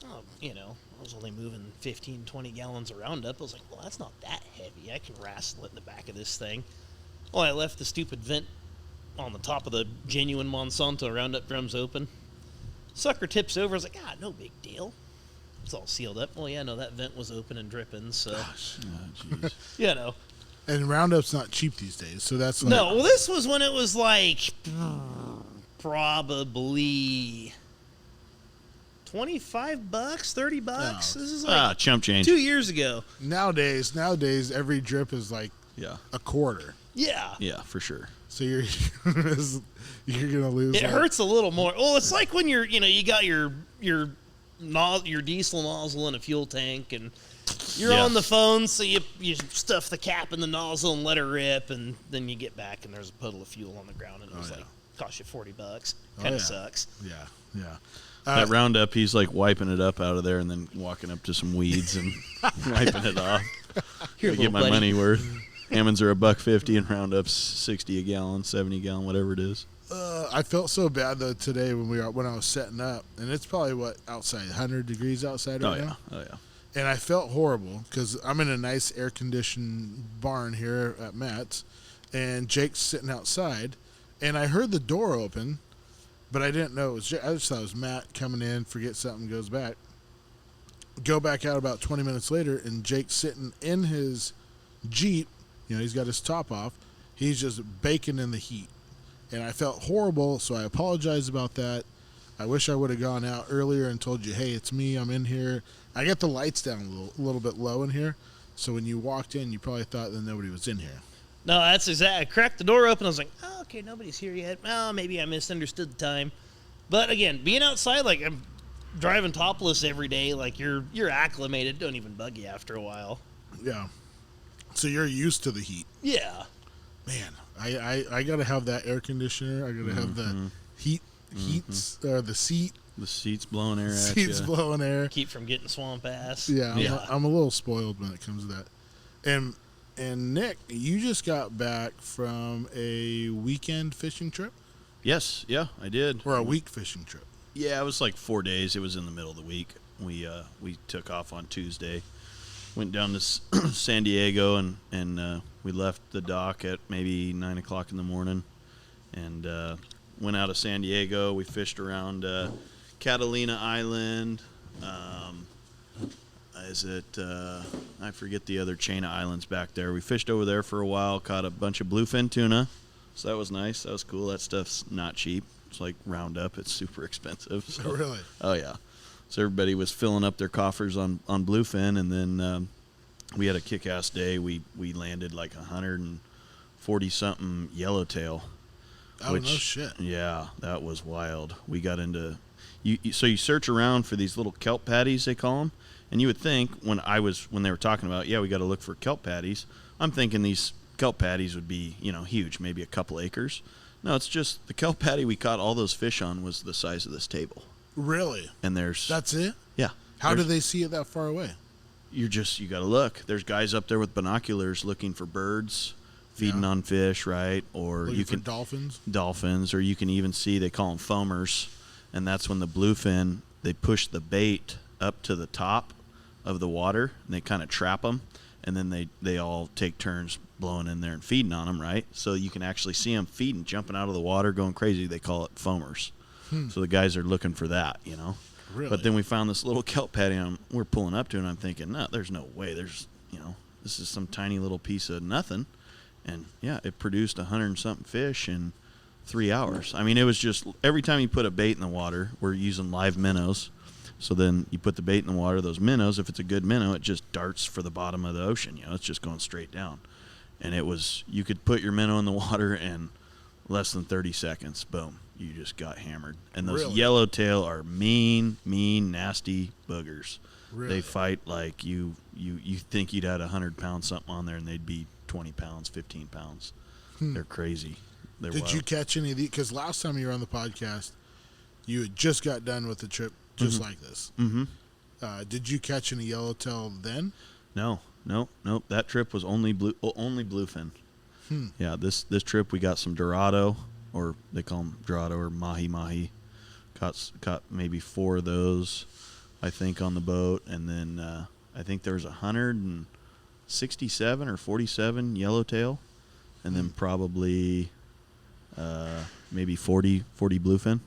Oh, I was only moving 15, 20 gallons of Roundup. I was like, well, that's not that heavy. I can wrestle it in the back of this thing. Well, I left the stupid vent on the top of the genuine Monsanto Roundup drums open. Sucker tips over. I was like, no big deal. It's all sealed up. Well, yeah, no, that vent was open and dripping, so, Oh, jeez. And Roundup's not cheap these days, so that's like, No, well, this was when it was like probably $25, $30. No. This is like Chump change. 2 years ago. nowadays every drip is like Yeah. a quarter. Yeah. Yeah, for sure. So you're gonna lose. It hurts a little more. Well, it's like when you got your diesel nozzle in a fuel tank and you're Yeah. on the phone, so you stuff the cap in the nozzle and let it rip, and then you get back and there's a puddle of fuel on the ground, and it was yeah. like cost you $40. Kind of yeah. sucks. Yeah. That Roundup, he's like wiping it up out of there and then walking up to some weeds and wiping it off. Here, I get little my buddy. money worth. Hammond's are $1.50 and Roundup's 60 a gallon, 70 a gallon, whatever it is. I felt so bad though today when I was setting up, and it's probably outside 100 degrees outside right now. Oh yeah. And I felt horrible because I'm in a nice air conditioned barn here at Matt's, and Jake's sitting outside, and I heard the door open, but I didn't know it was Jake. I just thought it was Matt coming in, forget something, goes back. Go back out about 20 minutes later, and Jake's sitting in his Jeep. He's got his top off. He's just baking in the heat. And I felt horrible, so I apologize about that. I wish I would have gone out earlier and told you, hey, it's me, I'm in here. I got the lights down a little bit low in here, so when you walked in, you probably thought that nobody was in here. No, that's exactly. I cracked the door open. I was like, oh, okay, nobody's here yet. Oh, maybe I misunderstood the time. But again, being outside, like I'm driving topless every day, like you're acclimated. Don't even bug you after a while. Yeah. So you're used to the heat. Yeah. Man, I got to have that air conditioner. I got to have the heats or the seat. The seat's blowing air at Seat's you. blowing air. Keep from getting swamp ass. Yeah, I'm a little spoiled when it comes to that. And Nick, you just got back from a weekend fishing trip? Yes, yeah, I did. Or a week fishing trip? Yeah, it was like 4 days. It was in the middle of the week. We took off on Tuesday, went down to San Diego, and we left the dock at maybe 9 o'clock in the morning, and went out of San Diego. We fished around Catalina Island. I forget the other chain of islands back there. We fished over there for a while, caught a bunch of bluefin tuna, so that was nice. That was cool. That stuff's not cheap. It's like Roundup. It's super expensive. So. Really? Oh, yeah. So everybody was filling up their coffers on bluefin, and then we had a kick-ass day. We landed like 140-something yellowtail. Oh, no shit. Yeah, that was wild. We got into so you search around for these little kelp patties, they call them, and you would think when they were talking about, we got to look for kelp patties, I'm thinking these kelp patties would be, huge, maybe a couple acres. No, it's just the kelp patty we caught all those fish on was the size of this table. Really? And that's it? Yeah. How do they see it that far away? You got to look. There's guys up there with binoculars looking for birds, feeding on fish, right? Or looking for dolphins, or you can even see, they call them foamers, and that's when the bluefin, they push the bait up to the top of the water, and they kind of trap them, and then they all take turns blowing in there and feeding on them, right? So you can actually see them feeding, jumping out of the water, going crazy. They call it foamers. So the guys are looking for that, Really? But then we found this little kelp patty, and we're pulling up to it, and I'm thinking, no, there's no way. There's, this is some tiny little piece of nothing. And, yeah, it produced 100-something fish in 3 hours. I mean, it was just every time you put a bait in the water, we're using live minnows. So then you put the bait in the water, those minnows, if it's a good minnow, it just darts for the bottom of the ocean. It's just going straight down. And you could put your minnow in the water in less than 30 seconds. Boom. You just got hammered. And those yellowtail are mean, nasty boogers. Really? They fight like you think you'd had 100 pounds something on there, and they'd be 20 pounds, 15 pounds. They're crazy. They're Did wild. you catch any of these? Because last time you were on the podcast, you had just got done with the trip just like this. Mm-hmm. Did you catch any yellowtail then? No. That trip was only bluefin. Yeah, this trip we got some Dorado, or they call them Dorado or mahi. Caught maybe 4 of those, I think, on the boat, and then I think there was 167 or 47 yellowtail, and then probably maybe 40 bluefin.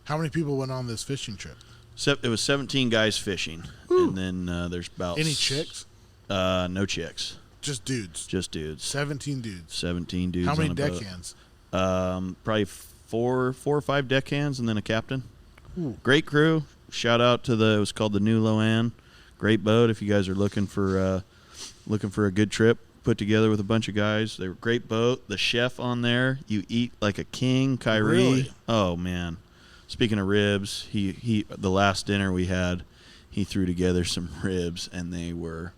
How many people went on this fishing trip? It was 17 guys fishing. Woo. And then there's about... Any chicks? No chicks. Just dudes? Just dudes. 17 dudes? 17 dudes. How many on a deckhands? Probably four or five deckhands and then a captain. Ooh. Great crew. Shout out to it was called the New Loan. Great boat if you guys are looking for a good trip put together with a bunch of guys. They were great boat. The chef on there, you eat like a king, Kyrie. Really? Oh man. Speaking of ribs, he the last dinner we had, he threw together some ribs and they were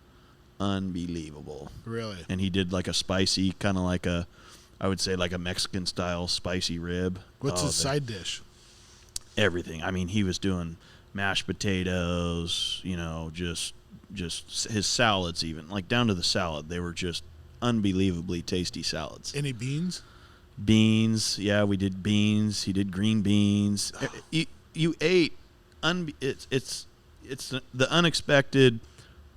unbelievable. Really? And he did like a spicy, kind of like I would say like a Mexican style spicy rib. What's his side dish? Everything. I mean, he was doing mashed potatoes, just his salads even, like down to the salad. They were just unbelievably tasty salads. Any beans? Beans, yeah, we did beans. He did green beans. You ate. It's the unexpected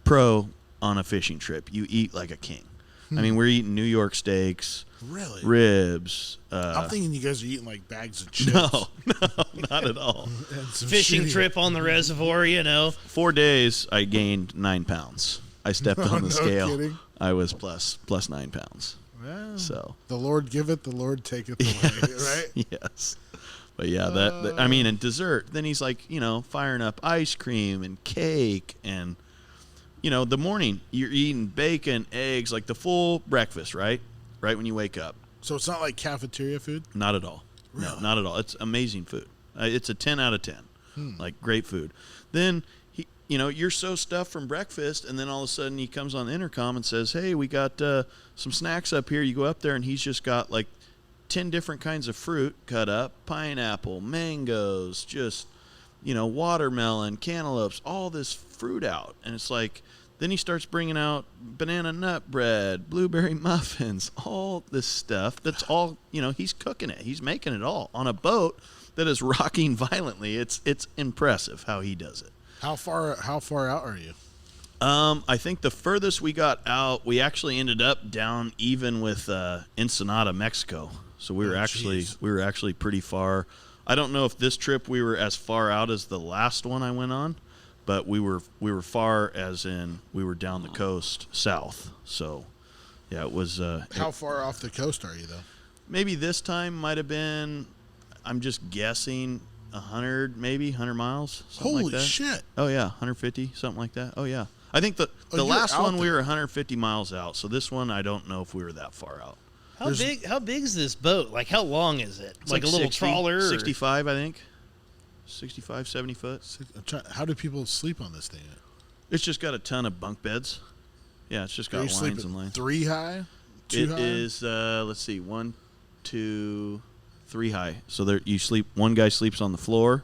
pro on a fishing trip. You eat like a king. I mean, we're eating New York steaks, Really? ribs. I'm thinking you guys are eating like bags of chips. No, not at all. And some Fishing shitty- trip on the reservoir, 4 days, I gained 9 pounds. I stepped on the no scale. kidding. I was plus 9 pounds. Well, So the Lord giveth, the Lord taketh away, right? Yes. But yeah, that I mean, and dessert. Then he's like, firing up ice cream and cake, and the morning you're eating bacon, eggs, like the full breakfast, right? Right when you wake up. So it's not like cafeteria food? Not at all. No, Really? not at all. It's amazing food. It's a 10 out of 10. Like great food. Then you're so stuffed from breakfast, and then all of a sudden he comes on the intercom and says, "Hey, we got some snacks up here." You go up there, and he's just got like 10 different kinds of fruit cut up: pineapple, mangoes, just watermelon, cantaloupes, all this fruit out. And it's like, then he starts bringing out banana nut bread, blueberry muffins, all this stuff. That's all he's cooking it. He's making it all on a boat that is rocking violently. It's impressive how he does it. How far out are you? I think the furthest we got out, we actually ended up down even with Ensenada, Mexico. So we were actually pretty far. I don't know if this trip we were as far out as the last one I went on, but we were far, as in we were down the coast south. So yeah, it was. How far off the coast are you, though? Maybe this time might have been, I'm just guessing, 100 miles. Something Holy like that. shit! Oh yeah, 150, something like that. Oh yeah. I think the you're last out one we there. were 150 miles out. So this one I don't know if we were that far out. How big is this boat? Like, how long is it? It's like a little 60, trawler? Or? 65, I think. 65, 70 foot. How do people sleep on this thing? It's just got a ton of bunk beds. Yeah, it's just Are got you lines sleeping and lines. 3 high? 2 It high? is, let's see, 1, 2, 3 high. So there, you sleep. One guy sleeps on the floor.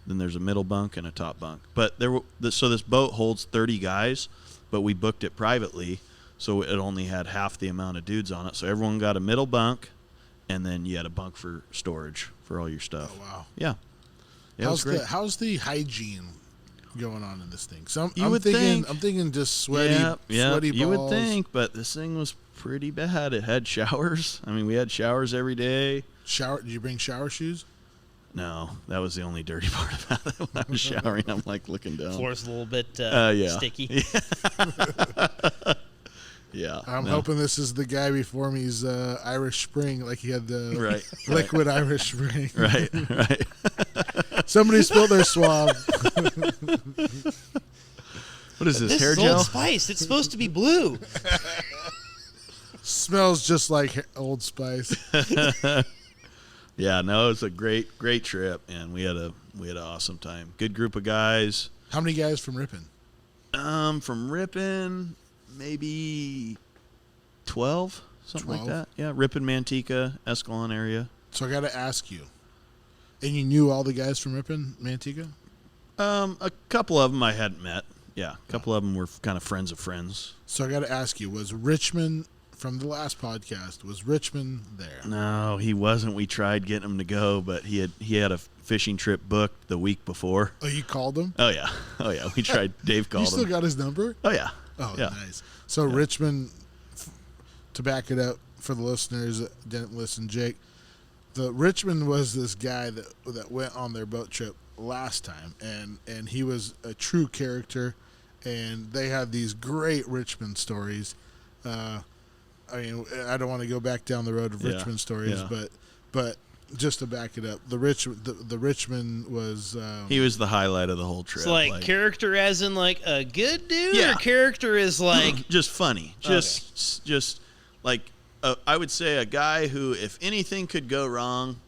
Then there's a middle bunk and a top bunk. But so this boat holds 30 guys, but we booked it privately, so it only had half the amount of dudes on it. So everyone got a middle bunk, and then you had a bunk for storage for all your stuff. Oh, wow. Yeah. Yeah, it was great. How's the hygiene going on in this thing? You would think. I'm thinking just sweaty balls. You would think, but this thing was pretty bad. It had showers. I mean, we had showers every day. Did you bring shower shoes? No, that was the only dirty part about it. When I was showering, I'm like looking down. Floor's a little bit yeah. sticky. Yeah. I'm hoping this is the guy before me's Irish Spring, like he had the Right. liquid Irish Spring. Right. Somebody spilled their swab. What is this, This hair is gel? Old Spice. It's supposed to be blue. Smells just like Old Spice. Yeah, no, it was a great trip, and we had an awesome time. Good group of guys. How many guys from Ripon? From Ripon, maybe 12, something 12? like that. Yeah, Ripon, Manteca, Escalon area. So I got to ask you. And you knew all the guys from Ripon, Manteca? A couple of them I hadn't met. Yeah, a couple of them were kind of friends of friends. So I got to ask you, was Richmond, from the last podcast, was Richmond there? No, he wasn't. We tried getting him to go, but he had a fishing trip booked the week before. Oh, you called him? Oh yeah. We tried. Dave You called still him. got his number? Oh yeah. Oh, Yeah. nice. So Richmond, to back it up for the listeners that didn't listen, Jake, the Richmond was this guy that went on their boat trip last time, and he was a true character, and they had these great Richmond stories. I mean, I don't want to go back down the road of Yeah, Richmond stories, yeah. but just to back it up, the Richmond was He was the highlight of the whole trip. It's like character as in like a good dude, Yeah. or character is like just funny. Just like I would say a guy who, if anything could go wrong,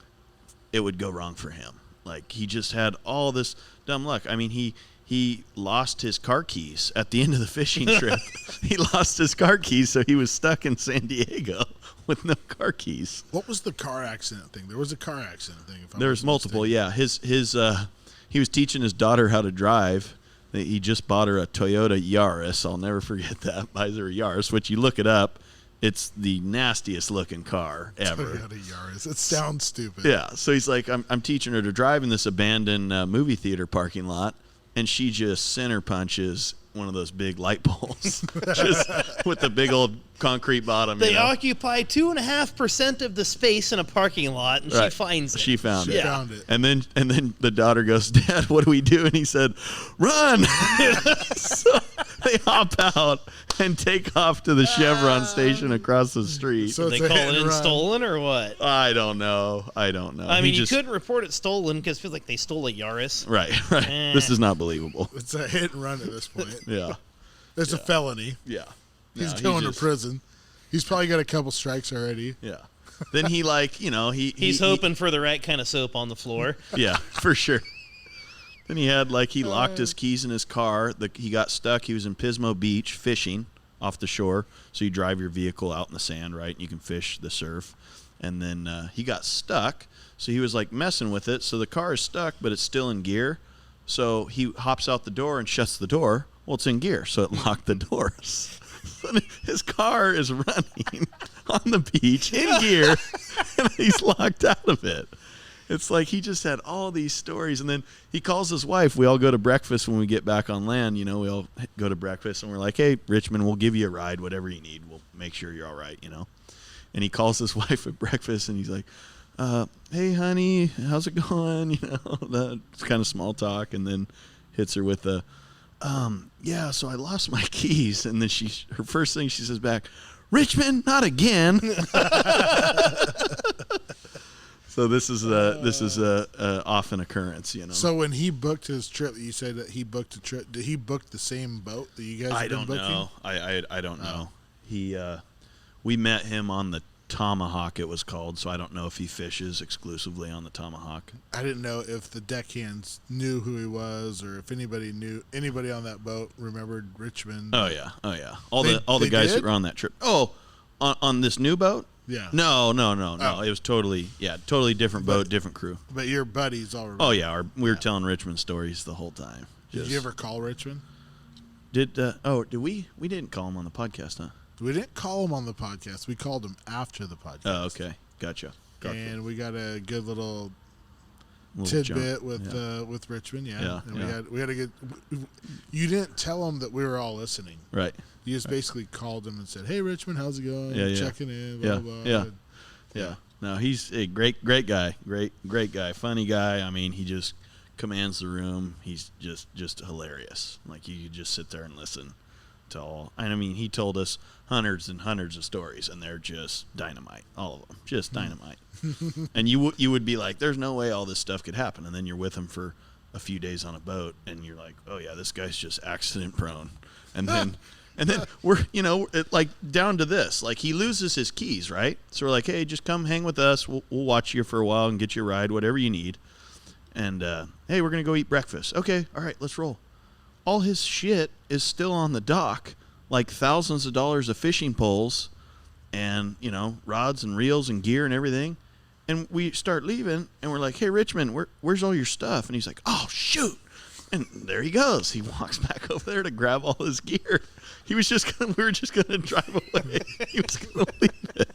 it would go wrong for him. Like he just had all this dumb luck. I mean, he lost his car keys at the end of the fishing trip. He lost his car keys, so he was stuck in San Diego with no car keys. what was the car accident thing? There was a car accident thing. If I'm There's not multiple, mistaken. yeah. He was teaching his daughter how to drive. He just bought her a Toyota Yaris. I'll never forget that. Buys her a Yaris, which you look it up, It's the nastiest looking car ever. Toyota Yaris. It sounds stupid. Yeah. So he's like, I'm teaching her to drive in this abandoned movie theater parking lot, and she just center punches one of those big light poles, just with the big old concrete bottom. They occupy 2.5% of the space in a parking lot, and she finds it. She found She it. found it. And then the daughter goes, "Dad, what do we do?" And he said, "Run!" So they hop out and take off to the Chevron station across the street. So They it's a call hit it and in run. stolen or what? I don't know. I He mean, just, you couldn't report it stolen because it feels like they stole a Yaris. Right. This is not believable. It's a hit and run at this point. Yeah. It's a felony. Yeah. He's No, going to prison. He's probably got a couple strikes already. Yeah. Then he He's hoping for the right kind of soap on the floor. Yeah, for sure. Then he had he locked his keys in his car. He got stuck. He was in Pismo Beach fishing off the shore. So you drive your vehicle out in the sand, right? And you can fish the surf. And then he got stuck. So he was messing with it. So the car is stuck, but it's still in gear. So he hops out the door and shuts the door. Well, it's in gear, so it locked the doors. So his car is running on the beach in gear, and he's locked out of it. It's like he just had all these stories, and then he calls his wife. We all go to breakfast when we get back on land. We all go to breakfast, and we're like, "Hey, Richmond, we'll give you a ride, whatever you need. We'll make sure you're all right." And he calls his wife at breakfast, and he's like, "Hey, honey, how's it going?" It's kind of small talk, and then hits her with a, "Yeah, so I lost my keys." And then her first thing she says back, "Richmond, not again." So this is a often occurrence, So when he booked his trip, you said that he booked a trip. Did he book the same boat that you guys I have been don't booking? know. I don't know. We met him on the Tomahawk, it was called, so I don't know if he fishes exclusively on the Tomahawk. I didn't know if the deckhands knew who he was, or if anybody on that boat remembered Richmond. Oh yeah. All the They guys did? that were on that trip. Oh, on this new boat? Yeah. No. Oh. It was totally different boat, different crew. But your buddies all remember. Oh yeah, we were telling Richmond stories the whole time. Did you ever call Richmond? Did we? We didn't call him on the podcast, huh? We didn't call him on the podcast. We called him after the podcast. Oh, okay, gotcha. And we got a good little jump. tidbit with Richmond. Yeah. And we had a good. You didn't tell him that we were all listening. Right. You just basically called him and said, "Hey, Richmond, how's it going? Yeah. Checking in." Blah, blah. Yeah. No, he's a great guy. Great guy. Funny guy. I mean, he just commands the room. He's just hilarious. You could just sit there and listen to all. And I mean, he told us hundreds and hundreds of stories, and they're just dynamite. All of them, just dynamite. And you would be like, "There's no way all this stuff could happen." And then you're with him for a few days on a boat, and you're like, "Oh yeah, this guy's just accident prone." And then. And then we're, down to this. He loses his keys, right? So we're like, "Hey, just come hang with us. We'll watch you for a while and get you a ride, whatever you need." And, "Hey, we're going to go eat breakfast." "Okay, all right, let's roll." All his shit is still on the dock, thousands of dollars of fishing poles and, rods and reels and gear and everything. And we start leaving, and we're like, "Hey, Richmond, where's all your stuff?" And he's like, "Oh, shoot." And there he goes. He walks back over there to grab all his gear. We were just gonna drive away. He was gonna leave it.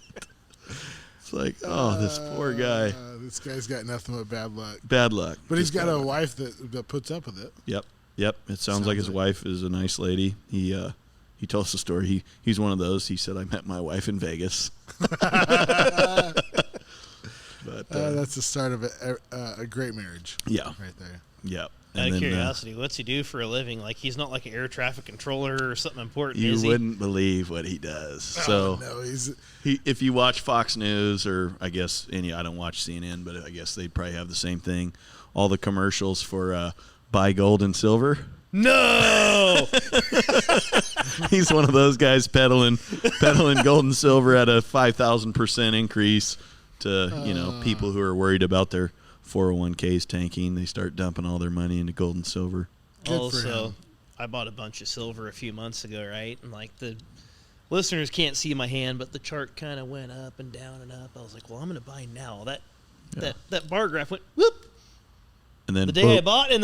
It's like, oh, this poor guy. This guy's got nothing but bad luck. Bad luck. But he's Just got bad a luck. wife that puts up with it. Yep. It sounds like his wife is a nice lady. He told us a story. He's one of those. He said, "I met my wife in Vegas." But That's the start of a great marriage. Yeah. Right there. Yep. Out of curiosity, what's he do for a living? He's not an air traffic controller or something important, is he? You wouldn't believe what he does. So no, if you watch Fox News, or I guess I don't watch CNN, but I guess they'd probably have the same thing. All the commercials for buy gold and silver. No. He's one of those guys peddling gold and silver at a 5,000% increase to people who are worried about their 401ks tanking. They start dumping all their money into gold and silver. Also, I bought a bunch of silver a few months ago, right? And the listeners can't see my hand, but the chart kind of went up and down and up. I was like, "Well, I'm going to buy now." That bar graph went whoop. And then the day I bought, and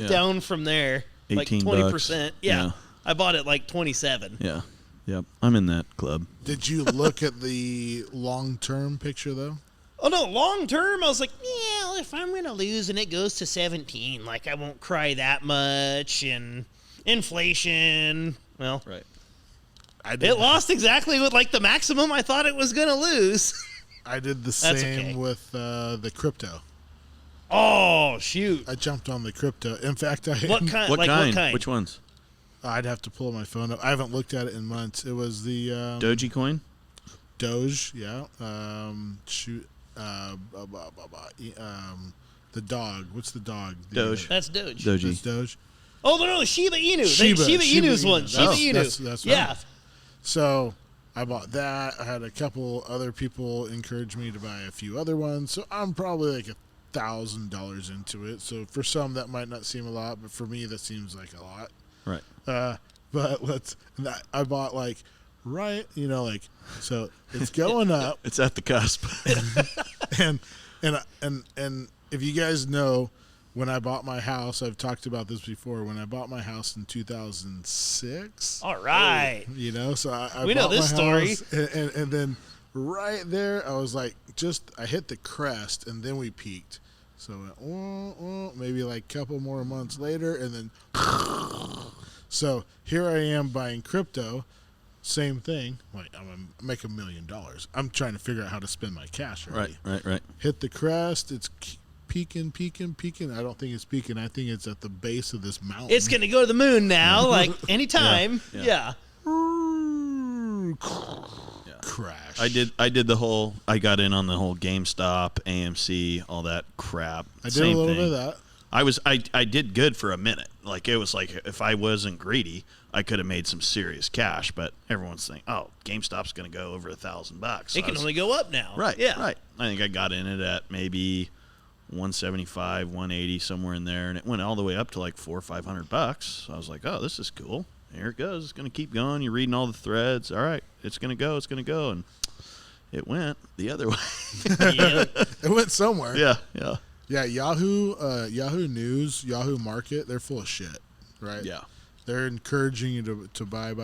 down from there, 18 20%. Yeah. I bought it 27. Yeah. Yep, I'm in that club. Did you look at the long-term picture, though? Oh, no, long term, I was like, yeah, if I'm going to lose and it goes to 17, like, I won't cry that much. And inflation, well, Right. it lost exactly what, like, the maximum I thought it was going to lose. I did the That's same okay. with the crypto. Oh, shoot. I jumped on the crypto. In fact, What kind? What like, kind? what kind? Which ones? I'd have to pull my phone up. I haven't looked at it in months. It was the Dogecoin? Doge, yeah. The dog. What's the dog? Doge. That's Doge. Doge. That's Doge. Oh, no, Shiba Inu. Shiba Inu's Inu. one. Shiba Inu. That's yeah. right. So I bought that. I had a couple other people encourage me to buy a few other ones. So I'm probably like $1,000 into it. So for some that might not seem a lot, but for me that seems like a lot. Right. But I bought like so it's going up. It's at the cusp. and if you guys know, when I bought my house, I've talked about this before. When I bought my house in 2006, All right. so I We know bought this my story. house, and then right there, I was like, I hit the crest, and then we peaked. So it went, maybe like a couple more months later, and then so here I am buying crypto. Same thing. Like I'm gonna make $1 million. I'm trying to figure out how to spend my cash already. Right. Hit the crest. It's peaking. I don't think it's peaking. I think it's at the base of this mountain. It's going to go to the moon now, like, anytime. Yeah. Crash. I did the whole. I got in on the whole GameStop, AMC, all that crap. I did Same a little thing. bit of that. I did good for a minute. Like it was like if I wasn't greedy, I could have made some serious cash. But everyone's thinking, oh, GameStop's going to go over $1,000. It can only go up now. Right. Yeah. Right. I think I got in it at maybe 175, 180, somewhere in there, and it went all the way up to like $400 or $500. So I was like, oh, this is cool. Here it goes. It's going to keep going. You're reading all the threads. All right, it's going to go. It's going to go, and it went the other way. Yeah. It went somewhere. Yeah. Yeah, Yahoo News, Yahoo Market, they're full of shit, right? Yeah. They're encouraging you to buy.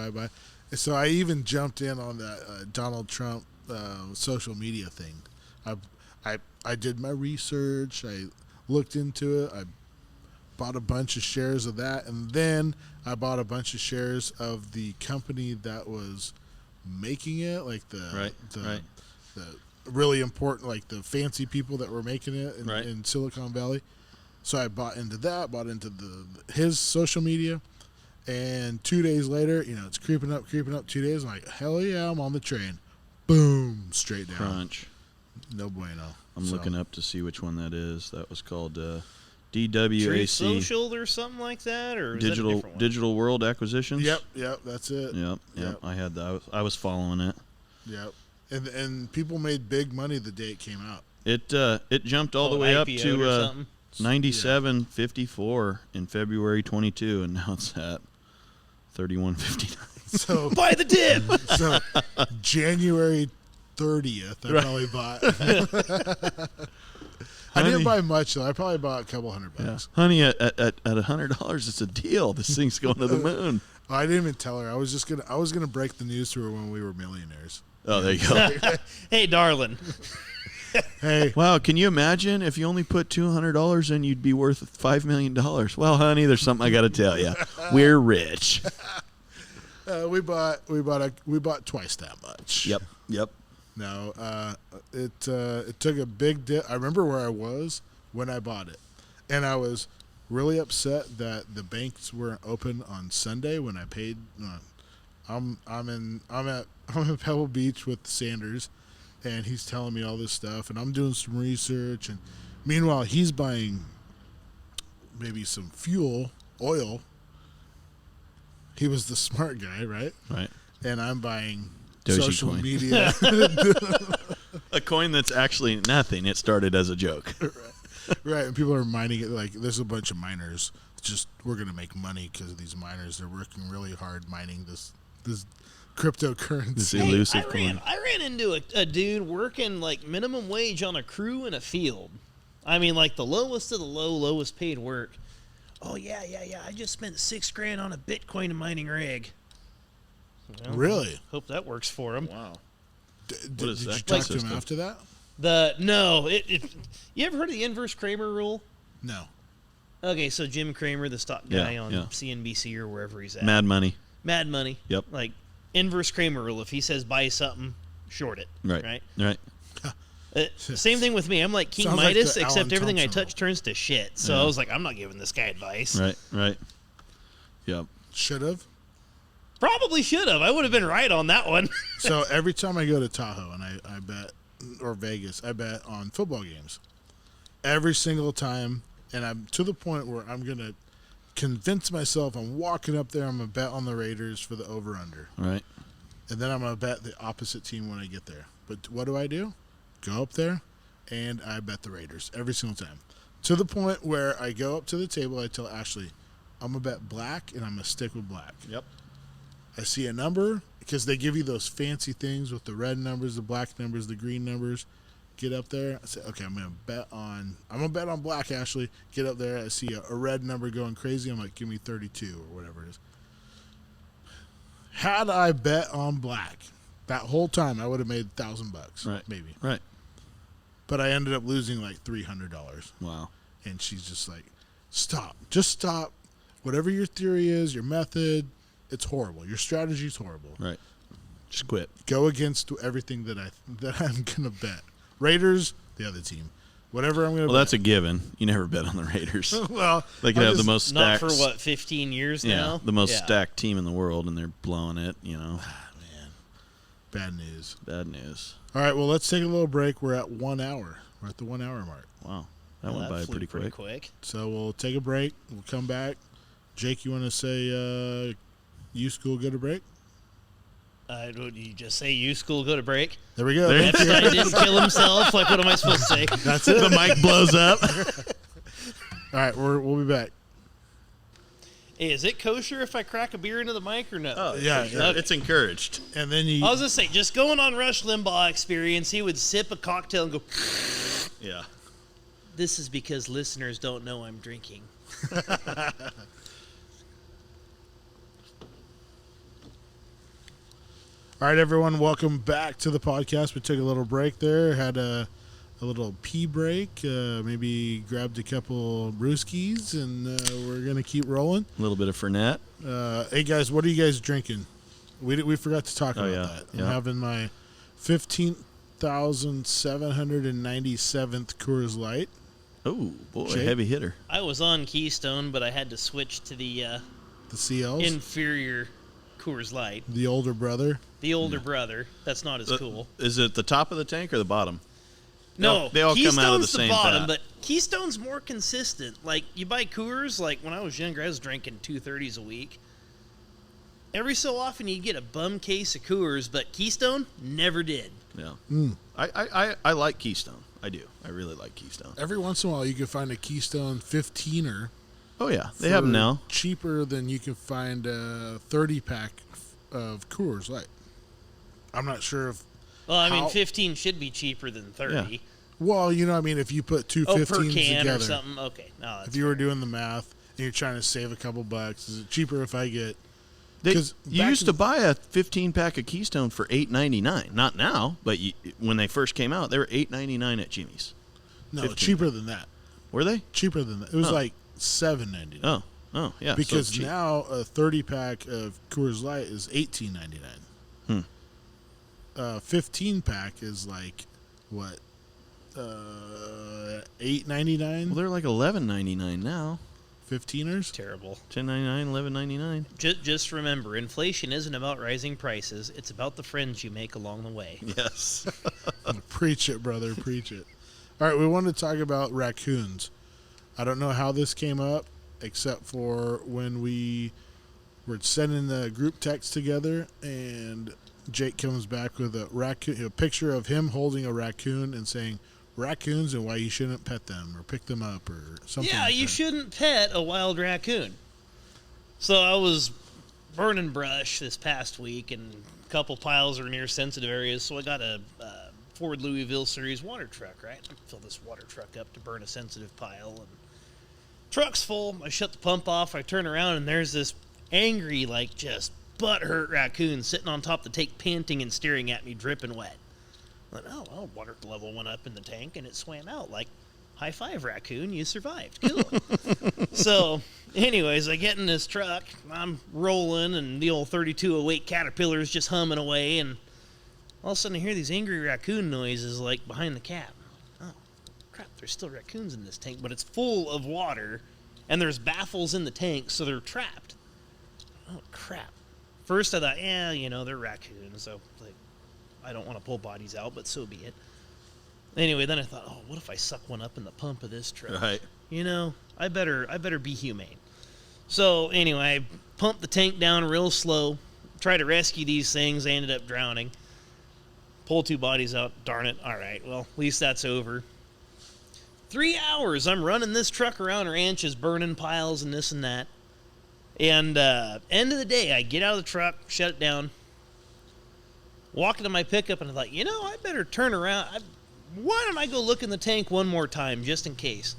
So I even jumped in on that Donald Trump social media thing. I did my research. I looked into it. I bought a bunch of shares of that, and then I bought a bunch of shares of the company that was making it, like the really important, like the fancy people that were making it in Silicon Valley. So I bought into that, bought into his social media, and 2 days later, it's creeping up. 2 days, I'm like, hell yeah, I'm on the train. Boom, straight down. Crunch. No bueno. I'm looking up to see which one that is. That was called Truth DWAC. Social or something like that, or is that a different one? Digital World Acquisitions. Yep, that's it. Yep. I had that. I was following it. Yep. And people made big money the day it came out. It jumped all the way up to 97.54 in February 22, and now it's at 31.59. So Buy the dip. So January 30th, I probably bought. I didn't buy much though. I probably bought a couple $100. Yeah. Honey, at $100, it's a deal. This thing's going to the moon. I didn't even tell her. I was gonna break the news to her when we were millionaires. Oh, there you go. Hey, darling. Hey, Wow, can you imagine if you only put $200 in, you'd be worth $5 million? Well, honey, there's something I got to tell you. We're rich. we bought twice that much. Yep. No, it took a big dip. I remember where I was when I bought it, and I was really upset that the banks weren't open on Sunday when I paid. I'm in Pebble Beach with Sanders, and he's telling me all this stuff, and I'm doing some research, and meanwhile he's buying maybe some oil. He was the smart guy, right? Right. And I'm buying Dogecoin. social media. A coin that's actually nothing. It started as a joke. Right, and people are mining it. Like, there's a bunch of miners. We're going to make money because of these miners. They're working really hard mining this cryptocurrency. This elusive I coin. ran into a dude working like minimum wage on a crew in a field. I mean, like the lowest of the lowest paid work. Oh yeah. I just spent $6,000 on a Bitcoin mining rig. Well, Really? Hope that works for him. Wow. Did is you that talk to system? him after that? You ever heard of the inverse Kramer rule? No. Okay, so Jim Kramer, the stock Yeah, guy on yeah. CNBC or wherever he's at. Mad money. Mad Money. Yep. Like inverse Kramer rule. If he says buy something, short it. Right. Right. Same thing with me. I'm like King Sounds like Midas, the except Alan everything I Thompson touch turns to shit. So Yeah. I was like, I'm not giving this guy advice. Right. Yep. Should have. Probably should have. I would have been right on that one. So every time I go to Tahoe and I bet, or Vegas, I bet on football games. Every single time, and I'm to the point where I'm going to convince myself I'm walking up there, I'm going to bet on the Raiders for the over-under. Right. And then I'm going to bet the opposite team when I get there. But what do? Go up there, and I bet the Raiders every single time. To the point where I go up to the table, I tell Ashley, I'm going to bet black, and I'm going to stick with black. Yep. I see a number, because they give you those fancy things with the red numbers, the black numbers, the green numbers. Get up there. I say, okay, I'm gonna bet on black, Ashley. Get up there. I see a red number going crazy. I'm like, give me 32 or whatever it is. Had I bet on black that whole time, I would have made $1,000, Right. maybe. Right. But I ended up losing like $300. Wow. And she's just like, stop. Just stop. Whatever your theory is, your method, it's horrible. Your strategy's horrible. Right. Just quit. Go against everything that I'm gonna bet. Raiders, the other team. Whatever I'm gonna Well, bet. that's a given. You never bet on the Raiders. Well, They could I have the just- most Not stacked. for 15 years now? the most Yeah. stacked team in the world, and they're blowing it. Man, bad news. Bad news. All right, well, let's take a little break. We're at 1 hour. We're at the 1 hour mark. Wow. That Well, went by flew pretty quick. So we'll take a break. We'll come back. Jake, you want to say YuSkool go to break? Would you just say YuSkool go to break? There we go. There- Thank you. Epstein didn't kill himself. Like, what am I supposed to say? That's it. The mic blows up. All right, we'll be back. Hey, is it kosher if I crack a beer into the mic or no? Oh, Yeah, for sure. yeah. It's encouraged. And then you I was going to say, just going on Rush Limbaugh experience, he would sip a cocktail and go, Yeah. this is because listeners don't know I'm drinking. All right, everyone, welcome back to the podcast. We took a little break there, had a little pee break, maybe grabbed a couple brewskis, and we're going to keep rolling. A little bit of Fernet. Hey, guys, what are you guys drinking? We forgot to talk about yeah, that. I'm yeah. having my 15,797th Coors Light. Oh, boy. Jake? Heavy hitter. I was on Keystone, but I had to switch to the The CLs, inferior Coors Light. the older brother. The older brother. That's not as cool. Is it the top of the tank or the bottom? No, They all come Keystone's out of the same bottom, vat. but Keystone's more consistent. Like, you buy Coors, like when I was younger, I was drinking 230s a week. Every so often you get a bum case of Coors, but Keystone never did. Yeah. Mm. I like Keystone. I do. I really like Keystone. Every once in a while, you can find a Keystone 15er. Oh, yeah. They have them for now. cheaper than you can find a 30-pack of Coors Light. I'm not sure if... Well, I mean, How- 15 should be cheaper than 30. Yeah. Well, you know, I mean, if you put two Oh, 15s per can together, or something. Okay, no, that's if you were doing the math and you're trying to save a couple bucks, is it cheaper if I get... You 'cause used back to buy a 15-pack of Keystone for $8.99. Not now, but when they first came out, they were $8.99 at Jimmy's. No, 15 cheaper than that. Were they? Cheaper than that. It was Oh. like $7.99. Oh, yeah. so Because it's cheap. now a 30-pack of Coors Light is $18.99. 15-pack is like, what, $8.99? Well, they're like $11.99 now. 15ers? terrible. $10.99, $11.99. Just remember, inflation isn't about rising prices. It's about the friends you make along the way. Yes. Preach it, brother. Preach it. All right, we wanted to talk about raccoons. I don't know how this came up, except for when we were sending the group text together, and Jake comes back with a raccoon, a picture of him holding a raccoon and saying raccoons and why you shouldn't pet them or pick them up or something. Yeah, like you that. shouldn't pet a wild raccoon. So I was burning brush this past week, and a couple piles are near sensitive areas, so I got a Ford Louisville Series water truck, right? I fill this water truck up to burn a sensitive pile, and truck's full. I shut the pump off. I turn around, and there's this angry, like, just butthurt raccoon sitting on top of the tank, panting and staring at me, dripping wet. I thought, oh, well, water level went up in the tank, and it swam out. Like, high five, raccoon, you survived. Cool. So, anyways, I get in this truck. I'm rolling, and the old 3208 Caterpillar's just humming away, and all of a sudden I hear these angry raccoon noises, like, behind the cab. Oh, crap, there's still raccoons in this tank, but it's full of water, and there's baffles in the tank, so they're trapped. Oh, crap. First I thought, yeah, they're raccoons, so, like, I don't want to pull bodies out, but so be it. Anyway, then I thought, oh, what if I suck one up in the pump of this truck? Right. I better be humane. So, anyway, I pumped the tank down real slow, tried to rescue these things, I ended up drowning. Pull 2 bodies out, darn it. All right, well, at least that's over. 3 hours I'm running this truck around ranches, burning piles and this and that. And end of the day, I get out of the truck, shut it down, walk into my pickup, and I thought, I better turn around. Why don't I go look in the tank one more time, just in case?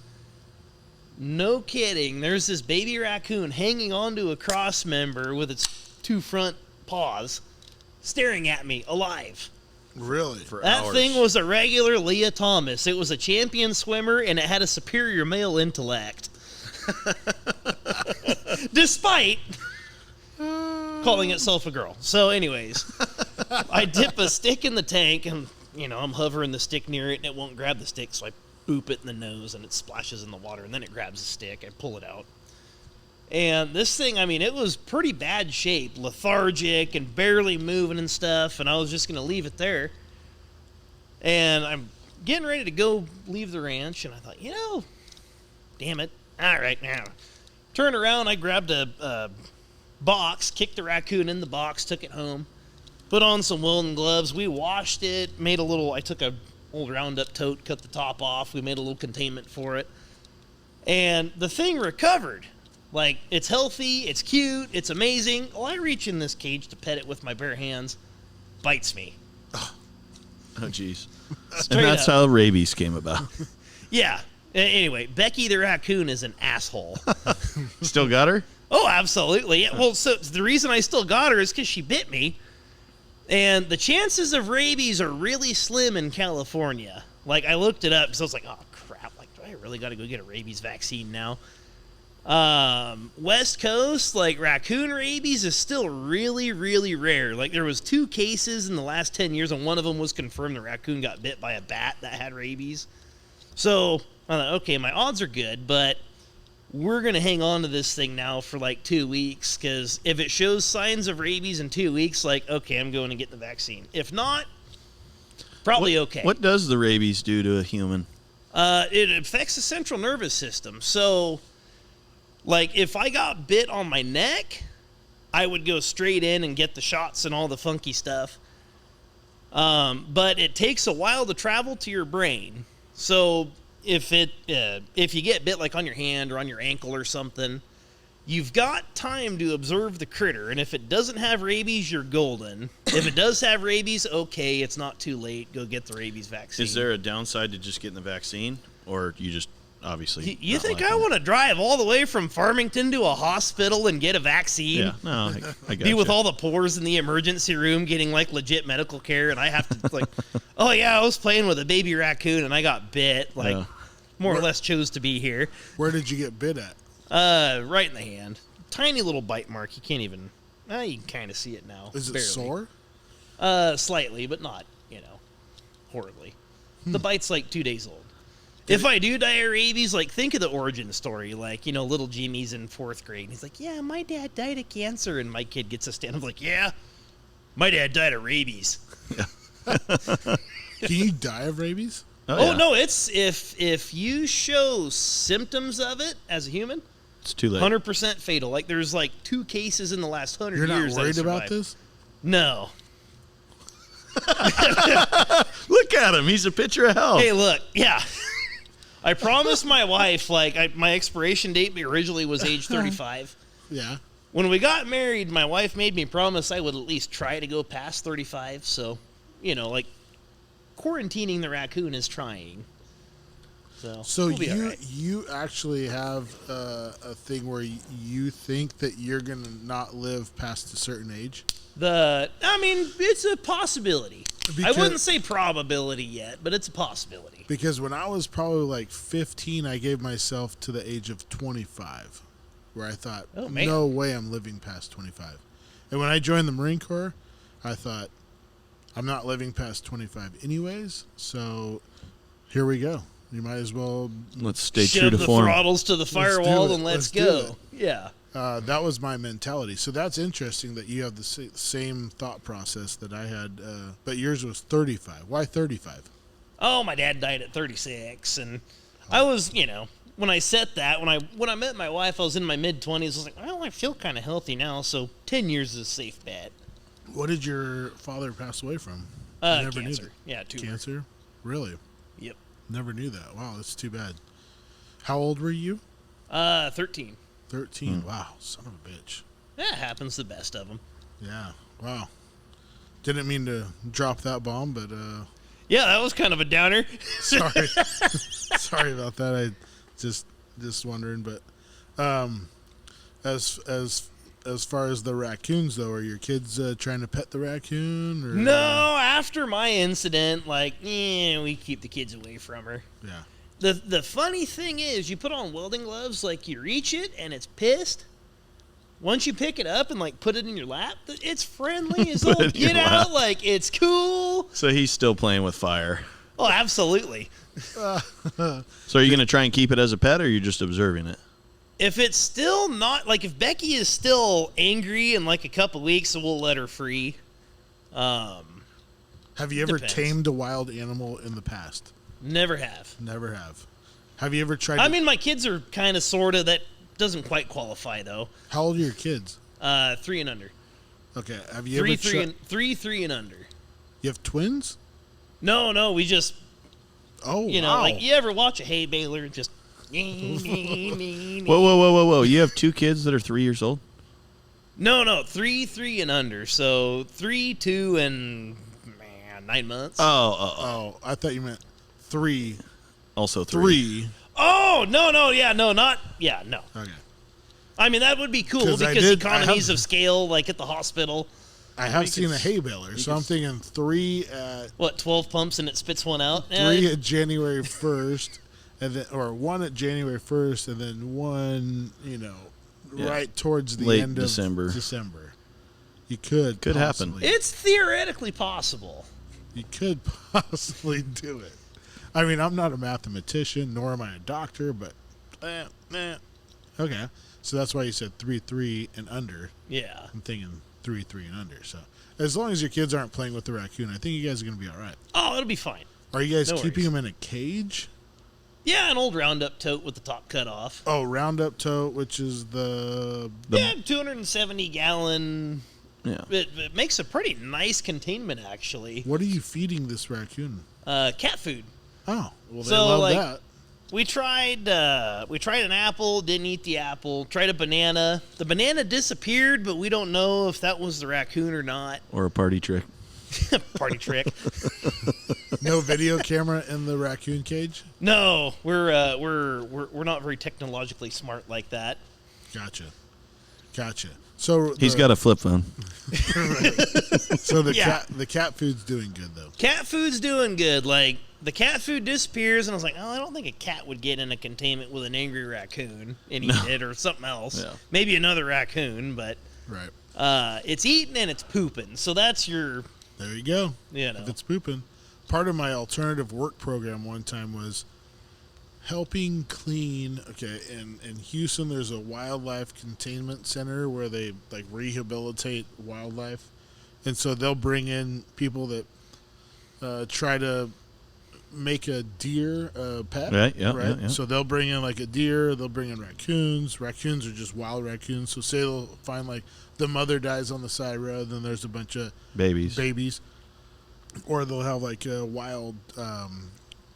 No kidding. There's this baby raccoon hanging onto a cross member with its 2 front paws, staring at me, alive. Really? For That hours. thing was a regular Leah Thomas. It was a champion swimmer, and it had a superior male intellect. Despite calling itself a girl. So anyways, I dip a stick in the tank, and, I'm hovering the stick near it, and it won't grab the stick, so I boop it in the nose, and it splashes in the water, and then it grabs the stick. I pull it out. And this thing, it was pretty bad shape, lethargic and barely moving and stuff, and I was just going to leave it there. And I'm getting ready to go leave the ranch, and I thought, damn it. All right, now. Turned around, I grabbed a box, kicked the raccoon in the box, took it home, put on some woolen gloves. We washed it, I took a old Roundup tote, cut the top off. We made a little containment for it. And the thing recovered. Like, it's healthy, it's cute, it's amazing. Oh, I reach in this cage to pet it with my bare hands. Bites me. Oh, jeez. Straight And that's up. how rabies came about. Yeah. Anyway, Becky the raccoon is an asshole. Still got her? Oh, absolutely. Yeah. Well, so the reason I still got her is because she bit me. And the chances of rabies are really slim in California. Like, I looked it up because I was like, oh, crap. Like, do I really got to go get a rabies vaccine now? West Coast, like, raccoon rabies is still really, really rare. Like, there was 2 cases in the last 10 years, and one of them was confirmed the raccoon got bit by a bat that had rabies. So, I thought, okay, my odds are good, but we're going to hang on to this thing now for like 2 weeks, because if it shows signs of rabies in 2 weeks, like, okay, I'm going to get the vaccine. If not, probably okay. What does the rabies do to a human? It affects the central nervous system. So, like, if I got bit on my neck, I would go straight in and get the shots and all the funky stuff. But it takes a while to travel to your brain. So if you get bit, like, on your hand or on your ankle or something, you've got time to observe the critter. And if it doesn't have rabies, you're golden. If it does have rabies, okay, it's not too late. Go get the rabies vaccine. Is there a downside to just getting the vaccine? Or you just obviously... You not think like I it? want to drive all the way from Farmington to a hospital and get a vaccine? Yeah, no, I got Be with all the pores in the emergency room getting, like, legit medical care, and I have to, like, oh, yeah, I was playing with a baby raccoon, and I got bit. Like, Yeah. more or less chose to be here. Where did you get bit at? Right in the hand. Tiny little bite mark. You can't even... you can kind of see it now. Is it barely. sore? Slightly, but not, horribly. The bite's, like, 2 days old. If I do die of rabies, like, think of the origin story. Like, little Jimmy's in 4th grade. And he's like, yeah, my dad died of cancer. And my kid gets a stand. I'm like, yeah, my dad died of rabies. Can you die of rabies? Oh, yeah. no, it's if you show symptoms of it as a human, It's too late. 100% fatal. Like, there's, like, 2 cases in the last 100 You're years not worried that about survived. this? No. Look at him. He's a picture of health. Hey, look, yeah. I promised my wife, like, my expiration date originally was age 35. Yeah. When we got married, my wife made me promise I would at least try to go past 35. So, like, quarantining the raccoon is trying. So we'll be you all right. you actually have a thing where you think that you're gonna not live past a certain age? It's a possibility. I Because- wouldn't say probability yet, but it's a possibility. Because when I was probably like 15, I gave myself to the age of 25, where I thought, Oh, man. no way I'm living past 25. And when I joined the Marine Corps, I thought, I'm not living past 25 anyways, so here we go. You might as well. Let's stay Shove true to the form. throttles to the Let's do firewall it. and let's Let's do go. it. Yeah. That was my mentality. So that's interesting that you have the same thought process that I had, but yours was 35. Why 35? Oh, my dad died at 36, and I was, when I set that, when I met my wife, I was in my mid-20s. I was like, well, I feel kind of healthy now, so 10 years is a safe bet. What did your father pass away from? I never knew Cancer. that. Yeah, tumor. Cancer? Really? Yep. Never knew that. Wow, that's too bad. How old were you? 13. 13. Wow, son of a bitch. That happens to the best of them. Yeah. Wow. Didn't mean to drop that bomb, but Yeah, that was kind of a downer. sorry. Sorry about that. I just wondering, but as far as the raccoons though, are your kids trying to pet the raccoon or No, after my incident, we keep the kids away from her. Yeah. The funny thing is, you put on welding gloves, you reach it, and it's pissed. Once you pick it up and, put it in your lap, it's friendly as Put all it in your get out. lap. It's cool. So he's still playing with fire. Oh, absolutely. So are you going to try and keep it as a pet, or are you just observing it? If it's still not, if Becky is still angry in, a couple weeks, we'll let her free. Have you ever Depends. tamed a wild animal in the past? Never have. Never have. Have you ever tried to, My kids are kind of, sort of, that doesn't quite qualify, though. How old are your kids? 3 and under. Okay. Have you ever tried? Three and under. You have twins? No, we just, Oh, wow. wow. You ever watch a hay baler and just... Whoa. You have 2 kids that are 3 years old? No, 3 and under. So 3, 2, and 9 months. Oh, I thought you meant 3. Also 3. 3. Oh, no, no. Okay. That would be cool 'Cause I because did- economies of scale, at the hospital. I have seen a hay baler, so I'm thinking 3 at 12 pumps and it spits one out? 3 at January 1st, and then 1 at January 1st, and then 1, right towards the Late end December. of December. You could happen. possibly- It's theoretically possible. You could possibly do it. I'm not a mathematician, nor am I a doctor, but okay. So that's why you said 3 and under. Yeah. I'm thinking 3 and under. So as long as your kids aren't playing with the raccoon, I think you guys are going to be all right. Oh, it'll be fine. Are you guys No keeping worries. them in a cage? Yeah, an old Roundup tote with the top cut off. Oh, Roundup tote, which is the 270-gallon. Yeah. It makes a pretty nice containment, actually. what are you feeding this raccoon? Cat food. Oh, well, they So, love that. We tried an apple, didn't eat the apple. Tried a banana. The banana disappeared, but we don't know if that was the raccoon or not. Or a party trick. Party trick. No video camera in the raccoon cage? No, we're not very technologically smart like that. Gotcha. So He's got a flip phone. So Yeah. the cat food's doing good though. Cat food's doing good. The cat food disappears, and I was like, I don't think a cat would get in a containment with an angry raccoon and eat it or something else. Yeah. Maybe another raccoon, but Right. it's eating and it's pooping. So that's your, There you go. you know. If it's pooping. Part of my alternative work program one time was helping clean. Okay, in Houston, there's a wildlife containment center where they rehabilitate wildlife, and so they'll bring in people that try to make a deer a pet. Right, yeah. So they'll bring in a deer. They'll bring in raccoons. Raccoons are just wild raccoons. So say they'll find the mother dies on the side road, then there's a bunch of babies. Or they'll have a wild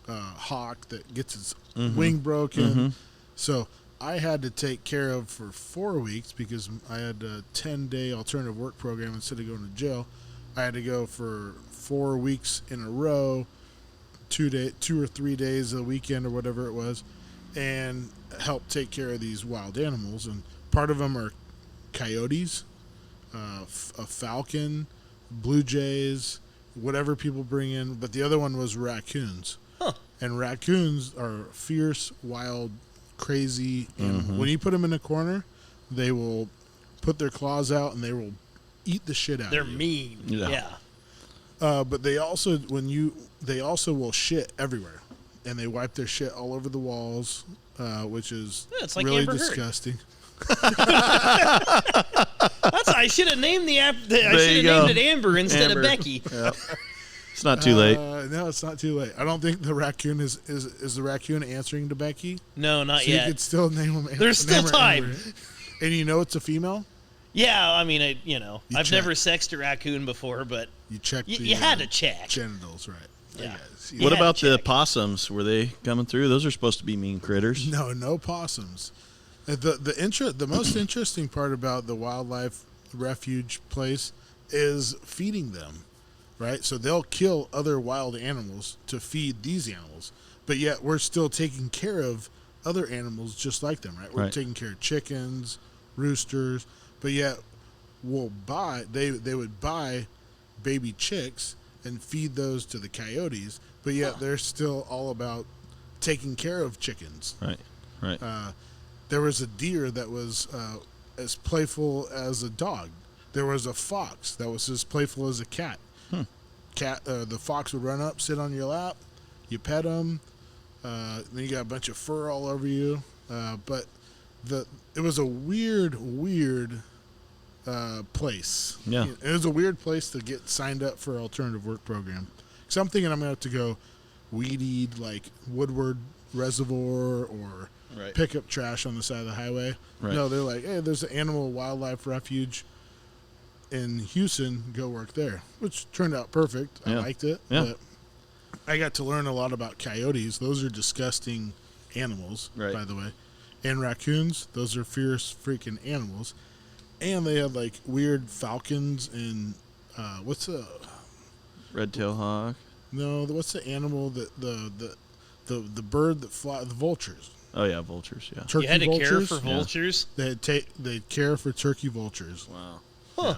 hawk that gets its wing broken. Mm-hmm. So I had to take care of for 4 weeks because I had a 10-day alternative work program instead of going to jail. I had to go for 4 weeks in a row, 2 or 3 days a weekend or whatever it was, and help take care of these wild animals. And part of them are coyotes, a falcon, blue jays, whatever people bring in. But the other one was raccoons. Huh. And raccoons are fierce, wild, crazy. And when you put them in a corner, they will put their claws out and they will eat the shit out They're of you. mean. Yeah. Yeah. But they also they also will shit everywhere, and they wipe their shit all over the walls, which is Yeah, it's like really Amber Heard. disgusting. I should have named the app. I There should you have go. named it Amber instead Amber. of Becky. Yep. It's not too late. No, it's not too late. I don't think the raccoon is the raccoon answering to Becky. No, not So you yet. could still name him. There's still name her time. Amber. And you know it's a female. Yeah, I mean, You I've check. never sexed a raccoon before, but You check. you had to check. genitals, right? Yeah. Guess. What had about to the check. possums? Were they coming through? Those are supposed to be mean critters. No possums. The most interesting part about the wildlife refuge place is feeding them, right? So they'll kill other wild animals to feed these animals, but yet we're still taking care of other animals just like them, right? We're Right. taking care of chickens, roosters, but yet they would buy baby chicks and feed those to the coyotes, but yet they're still all about taking care of chickens. Right. There was a deer that was as playful as a dog. There was a fox that was as playful as a cat. The fox would run up, sit on your lap, you pet him, then you got a bunch of fur all over you. But it was a weird place. Yeah. It was a weird place to get signed up for alternative work program. So I'm thinking I'm gonna have to go weed eat like Woodward Reservoir or Right. pick up trash on the side of the highway. Right. No, they're like, hey, there's an animal wildlife refuge in Houston. Go work there, which turned out perfect. I Yeah. liked it. Yeah. But I got to learn a lot about coyotes. Those are disgusting animals, Right. by the way. And raccoons, those are fierce freaking animals. And they had like weird falcons and what's the Red-tailed hawk. what's the animal that the bird that fly, the vultures. Oh yeah, vultures. Yeah. Turkey You had to care vultures. for vultures. They'd care for turkey vultures Wow. Huh.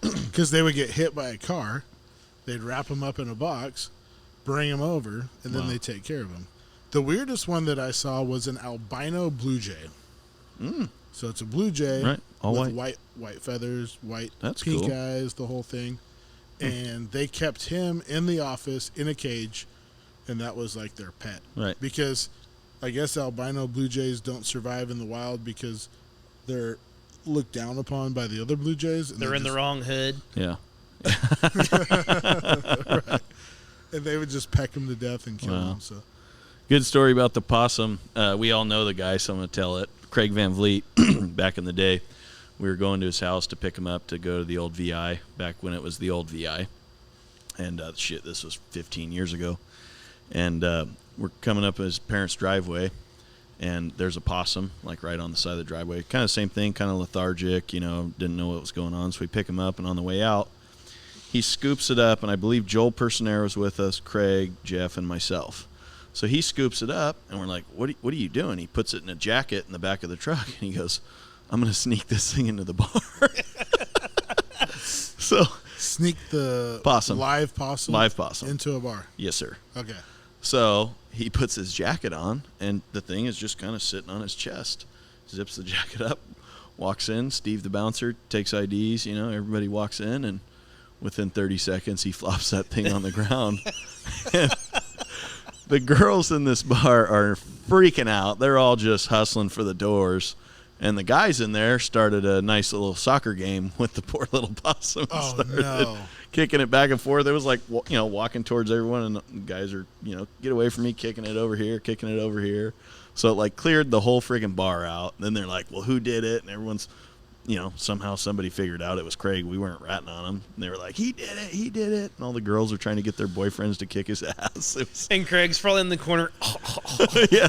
because they would get hit by a car. They'd wrap them up in a box, bring them over, and then Wow. they take care of them. The weirdest one that I saw was an albino blue jay. So it's a blue jay, Right, all with white. white feathers, white That's pink cool. eyes, the whole thing. And they kept him in the office in a cage, and that was like their pet. Right. Because I guess albino blue jays don't survive in the wild because they're looked down upon by the other blue jays. And They're they in the wrong hood. Yeah. and they would just peck them to death and kill Wow. them. So Good story about the possum. We all know the guy, so I'm going to tell it. Craig Van Vliet, back in the day, we were going to his house to pick him up to go to the old VI, back when it was the old VI. And this was 15 years ago. And we're coming up his parents' driveway, and there's a possum, like right on the side of the driveway. Kind of same thing, kind of lethargic, didn't know what was going on. So we pick him up, and on the way out, he scoops it up, and I believe Joel Personer was with us, Craig, Jeff, and myself. So he scoops it up, and we're like, what are you doing? He puts it in a jacket in the back of the truck, and he goes, I'm going to sneak this thing into the bar. So, sneak the Possum. live possum into a bar. yes, sir. Okay. So he puts his jacket on, and the thing is just kind of sitting on his chest. Zips the jacket up, walks in. Steve, the bouncer, takes IDs. Everybody walks in, and within 30 seconds, he flops that thing on the ground. And the girls in this bar are freaking out. They're all just hustling for the doors. And the guys in there started a nice little soccer game with the poor little possum. Oh, Started no. Kicking it back and forth. It was like, walking towards everyone, and the guys are, get away from me, kicking it over here, kicking it over here. So it, like, cleared the whole friggin' bar out. And then they're like, well, who did it? And everyone's, somehow somebody figured out it was Craig. We weren't ratting on him. And they were like, he did it. And all the girls are trying to get their boyfriends to kick his ass. It was, And Craig's probably in the corner. yeah.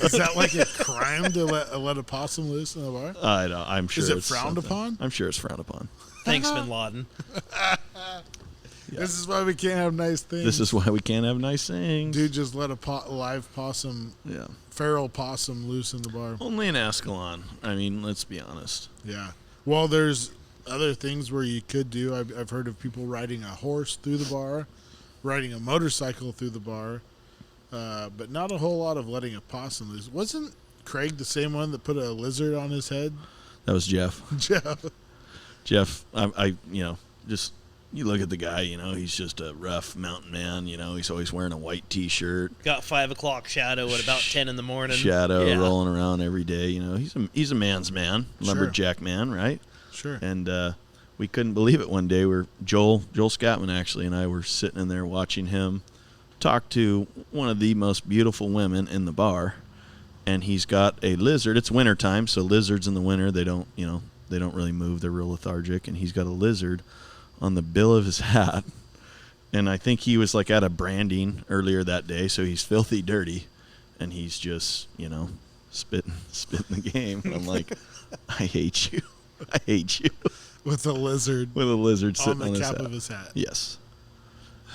Is that like a crime to let a possum loose in a bar? I know. I'm sure Is it it's frowned something. upon? I'm sure it's frowned upon. Thanks, Bin Laden. This is why we can't have nice things. This is why we can't have nice things. Dude just let a live possum, feral possum, loose in the bar. Only in Ascalon. I mean, let's be honest. Yeah. Well, there's other things where you could do. I've heard of people riding a horse through the bar, riding a motorcycle through the bar, but not a whole lot of letting a possum loose. Wasn't Craig the same one that put a lizard on his head? That was Jeff. Jeff, I just you look at the guy, he's just a rough mountain man. He's always wearing a white T-shirt. Got 5 o'clock shadow at about 10 in the morning. Shadow rolling around every day. He's a man's man, lumberjack man, right? Sure. And we couldn't believe it one day. Joel Scatman actually and I were sitting in there watching him talk to one of the most beautiful women in the bar, and he's got a lizard. It's wintertime, so lizards in the winter they don't really move. They're real lethargic, and he's got a lizard on the bill of his hat. And I think he was like at a branding earlier that day, so he's filthy dirty, and he's just spitting the game. And I'm like, I hate you. I hate you. With a lizard. With a lizard sitting on the his cap hat. of his hat. Yes.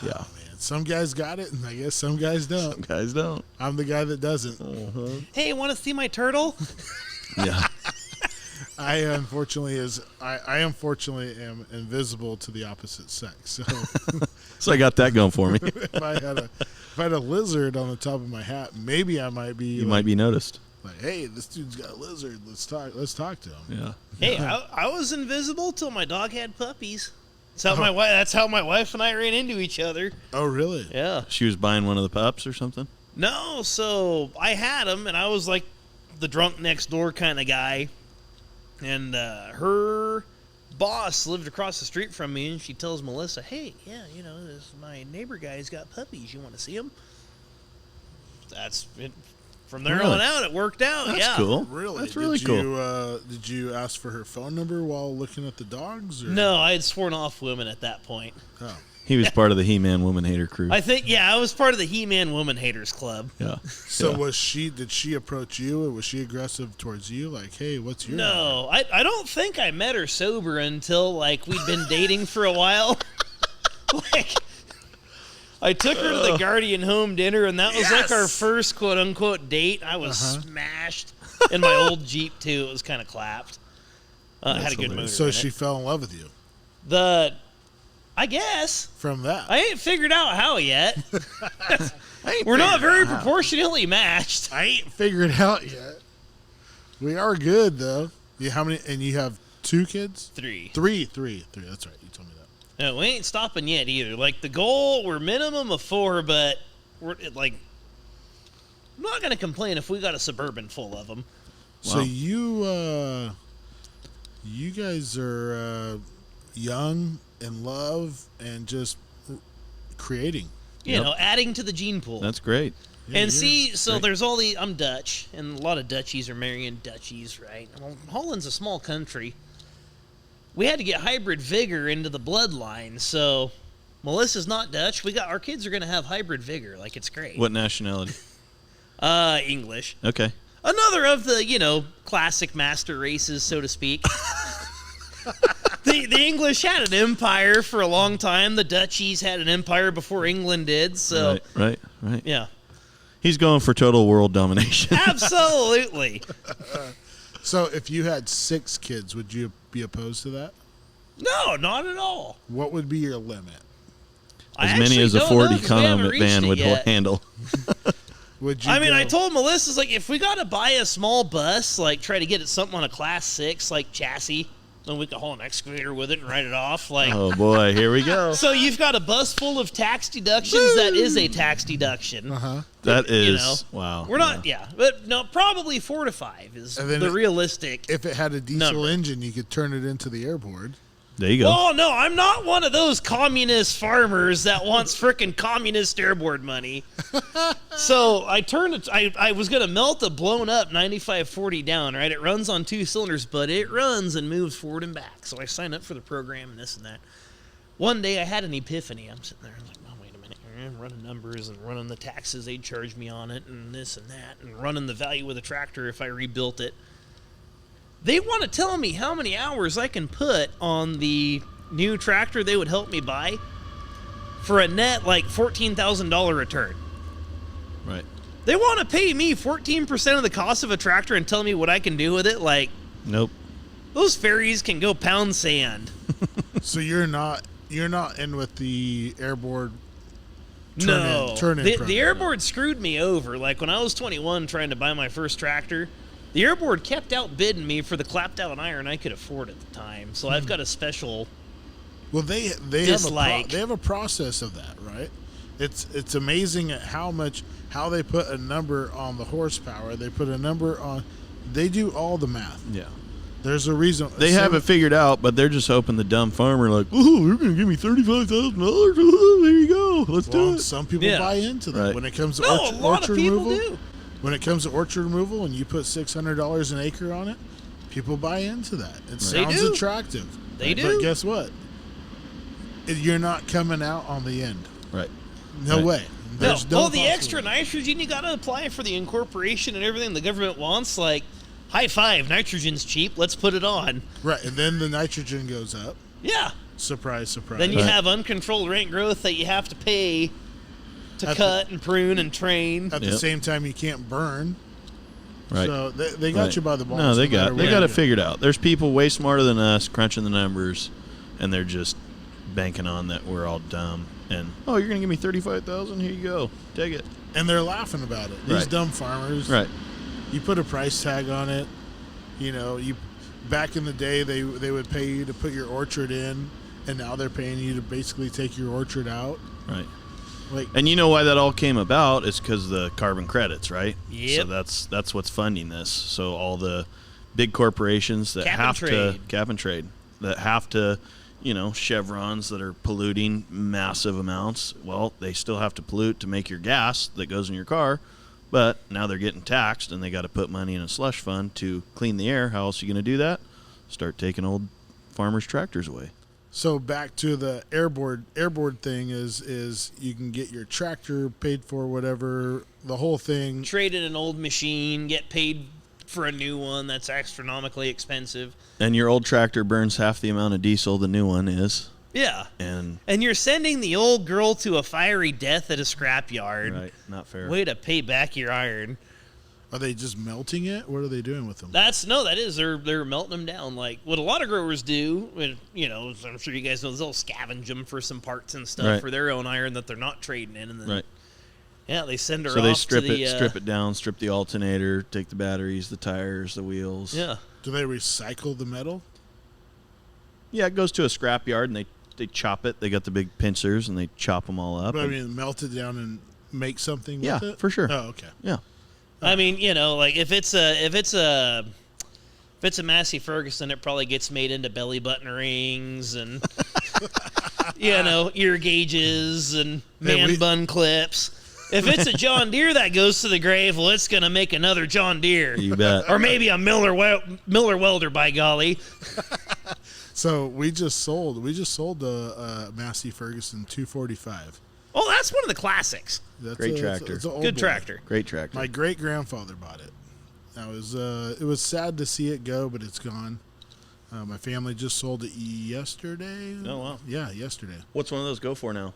Yeah. Oh, man. Some guys got it, and I guess some guys don't. Some guys don't. I'm the guy that doesn't. Hey, want to see my turtle? Yeah. I unfortunately am invisible to the opposite sex. So, So I got that going for me. if I had a lizard on the top of my hat, maybe I might be. You might be noticed. Like, hey, this dude's got a lizard. Let's talk to him. Yeah. Hey, I was invisible till my dog had puppies. That's how my wife and I ran into each other. Oh, really? Yeah. She was buying one of the pups or something? No, so I had them, and I was like the drunk next door kind of guy. And her boss lived across the street from me, and she tells Melissa, hey, my neighbor guy's got puppies. You want to see them? That's it. From there on out, it worked out. That's cool. Really? That's really cool. Did you ask for her phone number while looking at the dogs? Or? No, I had sworn off women at that point. Oh. He was part of the He-Man Woman Hater crew. I think, I was part of the He-Man Woman Haters Club. Yeah. So did she approach you, or was she aggressive towards you? Like, hey, what's your No, I don't think I met her sober until, we'd been dating for a while. I took her to the Guardian home dinner, and that was our first quote-unquote date. I was smashed in my old Jeep, too. It was kind of clapped. Had a good motor. So she fell in love with you? I guess. From that. I ain't figured out how yet. We're not very proportionately matched. I ain't figured it out yet. We are good, though. How many? And you have 2 kids? 3. 3. That's right. You told me that. No, we ain't stopping yet either. The goal, we're minimum of 4, but we're I'm not gonna complain if we got a Suburban full of them. So you guys are young, in love, and just creating. Adding to the gene pool. That's great. Yeah, And so there's all the. I'm Dutch, and a lot of Dutchies are marrying Dutchies, right? Well, Holland's a small country. We had to get hybrid vigor into the bloodline, so Melissa's not Dutch. Our kids are going to have hybrid vigor, it's great. What nationality? English. Okay. Another of the, classic master races, so to speak. The English had an empire for a long time. The Dutchies had an empire before England did, so... Right. Yeah. He's going for total world domination. Absolutely. So if you had 6 kids, would you be opposed to that? No, not at all. What would be your limit? As many as a Ford Economy van would handle. Would you? I told Melissa, if we got to buy a small bus, try to get it something on a Class 6, chassis, then we could haul an excavator with it and write it off. Oh, boy, here we go. So you've got a bus full of tax deductions. That is a tax deduction. That is, wow. We're not, but no, probably 4 to 5 is the realistic. If it had a diesel number. engine, you could turn it into the airboard. There you go. Oh, no, I'm not one of those communist farmers that wants frickin' communist airboard money. So I was going to melt a blown up 9540 down, right? It runs on 2 cylinders, but it runs and moves forward and back. So I signed up for the program and this and that. One day I had an epiphany. I'm sitting there like, oh, wait a minute. I'm running numbers and running the taxes they'd charge me on it and this and that and running the value of the tractor if I rebuilt it. They want to tell me how many hours I can put on the new tractor they would help me buy. for a net like $14,000 return. Right. They want to pay me 14% of the cost of a tractor and tell me what I can do with it. Like, Nope. those ferries can go pound sand. So you're not in with the airboard. No, turn in the program. airboard screwed me over. Like when I was 21 trying to buy my first tractor, the airboard kept outbidding me for the clapped out iron I could afford at the time. So I've got a special. Well, they dislike. have a process of that, right? It's amazing at how they put a number on the horsepower. They put a number on. They do all the math. Yeah. There's a reason. They have it figured out, but they're just hoping the dumb farmer like, oh, you're going to give me $35,000. Oh, there you go. Let's do it. Some people Yeah. buy into that Right. when it comes to No, a lot orchard of people removal. do. When it comes to orchard removal, and you put $600 an acre on it, people buy into that. It They sounds do. attractive. They But do. guess what? You're not coming out on the end. Right. No Right. way. No, There's all the possibility. extra nitrogen you got to apply for the incorporation and everything the government wants, like, high five, nitrogen's cheap, let's put it on. Right, and then the nitrogen goes up. Yeah. Surprise, surprise. Then you Right. have uncontrolled rank growth that you have to pay to At cut and prune and train. At the Yep. same time, you can't burn. Right. So they got Right. you by the balls. No, they matter got what it you do. figured out. There's people way smarter than us crunching the numbers, and they're just banking on that we're all dumb. And oh, you're gonna give me $35,000? Here you go, take it. And they're laughing about it. These Right. dumb farmers. Right. You put a price tag on it. You know, back in the day they would pay you to put your orchard in, and now they're paying you to basically take your orchard out. Right. Like, And you know why that all came about? It's because of the carbon credits, right? Yep. So that's what's funding this. So all the big corporations that Cap and have to trade. cap and trade, that have to, chevrons that are polluting massive amounts. Well, they still have to pollute to make your gas that goes in your car, but now they're getting taxed and they got to put money in a slush fund to clean the air. How else are you going to do that? Start taking old farmers' tractors away. so back to the airboard thing is you can get your tractor paid for, whatever, the whole thing. Trade in an old machine, get paid for a new one that's astronomically expensive. And your old tractor burns half the amount of diesel the new one is. Yeah. And And you're sending the old girl to a fiery death at a scrapyard. right, not fair. Way to pay back your iron. Are they just melting it? What are they doing with them? They're melting them down. Like what a lot of growers do, and, I'm sure you guys know, they'll scavenge them for some parts and stuff Right. for their own iron that they're not trading in, and then Right. yeah, they send her So off they strip to the, it down, strip the alternator, take the batteries, the tires, the wheels. Yeah. Do they recycle the metal? Yeah, it goes to a scrap yard and they chop it. They got the big pincers and they chop them all up. But I and- mean, melt it down and make something Yeah, with it? for sure. Oh, okay. yeah. I mean, like if it's a Massey Ferguson, it probably gets made into belly button rings and ear gauges and man bun clips. If it's a John Deere that goes to the grave, well, it's gonna make another John Deere, You bet. or maybe a Miller welder. By golly, So we just sold the Massey Ferguson 245. oh, that's one of the classics. That's Great a- tractor. it's an old Good boy. tractor. Great tractor. My great grandfather bought it. It was sad to see it go, but it's gone. My family just sold it yesterday. Oh, wow. Yeah, yesterday. What's one of those go for now?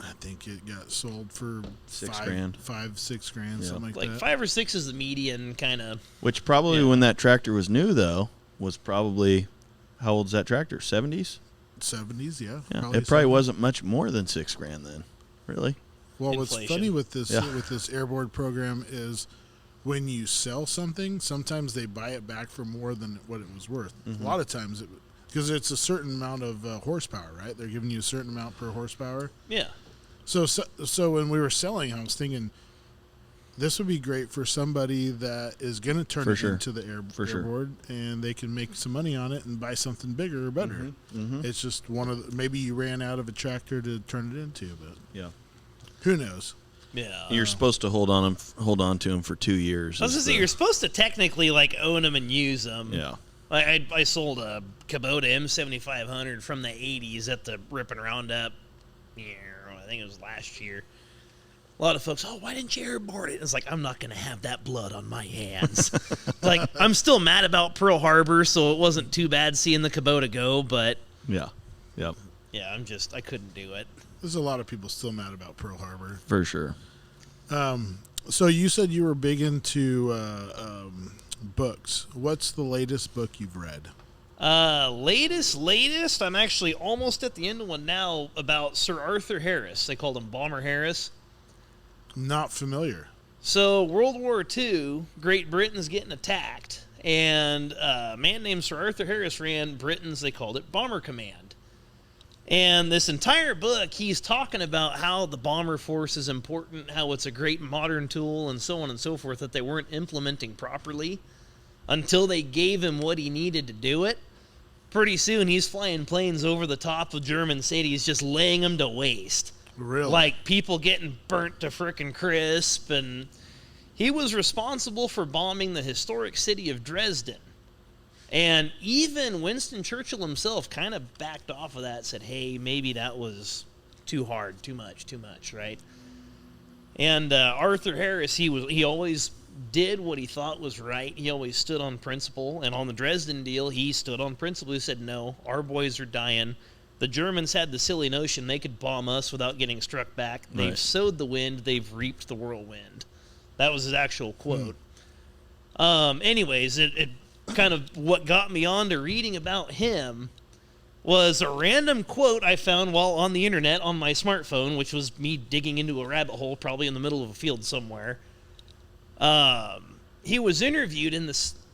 I think it got sold for $6 grand. 5-6 grand, Yeah. something like Like that. 5 or 6 is the median kind of. Which probably Yeah. when that tractor was new though was probably how old's that tractor? 70s. 70s, yeah. Yeah. It probably 70s. wasn't much more than $6 grand then. Really? Well, what's Inflation. funny with this Yeah. with this airboard program is when you sell something, sometimes they buy it back for more than what it was worth. Mm-hmm. A lot of times, because it's a certain amount of horsepower, right? They're giving you a certain amount per horsepower. Yeah. So when we were selling, I was thinking this would be great for somebody that is going to turn For it sure. into the For sure. airboard, and they can make some money on it and buy something bigger or better. Mm-hmm. It's just maybe you ran out of a tractor to turn it into, but Yeah. who knows? Yeah. You're supposed to hold on to them for 2 years. I was gonna is say the- you're supposed to technically like own them and use them. Yeah. I sold a Kubota M7500 from the 80s at the Rippin' Roundup. I think it was last year. A lot of folks, oh, why didn't you airboard it? It's like, I'm not going to have that blood on my hands. Like, I'm still mad about Pearl Harbor, so it wasn't too bad seeing the Kubota go, but Yeah. Yep. yeah, I couldn't do it. There's a lot of people still mad about Pearl Harbor. For sure. So you said you were big into books. What's the latest book you've read? Latest. I'm actually almost at the end of one now about Sir Arthur Harris. They called him Bomber Harris. Not familiar. So World War II, Great Britain's getting attacked, and a man named Sir Arthur Harris ran Britain's, they called it, Bomber Command. And this entire book, he's talking about how the bomber force is important, how it's a great modern tool, and so on and so forth, that they weren't implementing properly until they gave him what he needed to do it. Pretty soon, he's flying planes over the top of German cities, just laying them to waste. Really? Like people getting burnt to frickin' crisp, and he was responsible for bombing the historic city of Dresden. And even Winston Churchill himself kind of backed off of that, said, hey, maybe that was too hard, too much, right? And Arthur Harris, he always did what he thought was right. He always stood on principle. And on the Dresden deal, he stood on principle. He said, no, our boys are dying. The Germans had the silly notion they could bomb us without getting struck back. They've Right. sowed the wind. They've reaped the whirlwind. That was his actual quote. Anyways, it kind of what got me on to reading about him was a random quote I found while on the internet on my smartphone, which was me digging into a rabbit hole probably in the middle of a field somewhere. He was interviewed in the,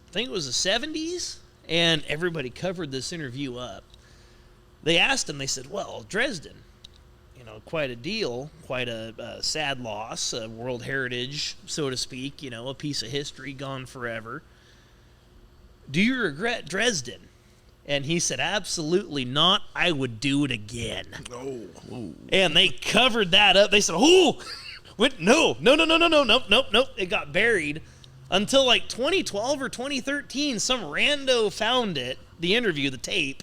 I think it was the 70s, and everybody covered this interview up. They asked him, they said, well, Dresden, quite a deal, quite a sad loss, a world heritage, so to speak, a piece of history gone forever. Do you regret Dresden? And he said, absolutely not. I would do it again. Oh. And they covered that up. They said, no. It got buried until like 2012 or 2013. Some rando found it, the interview, the tape,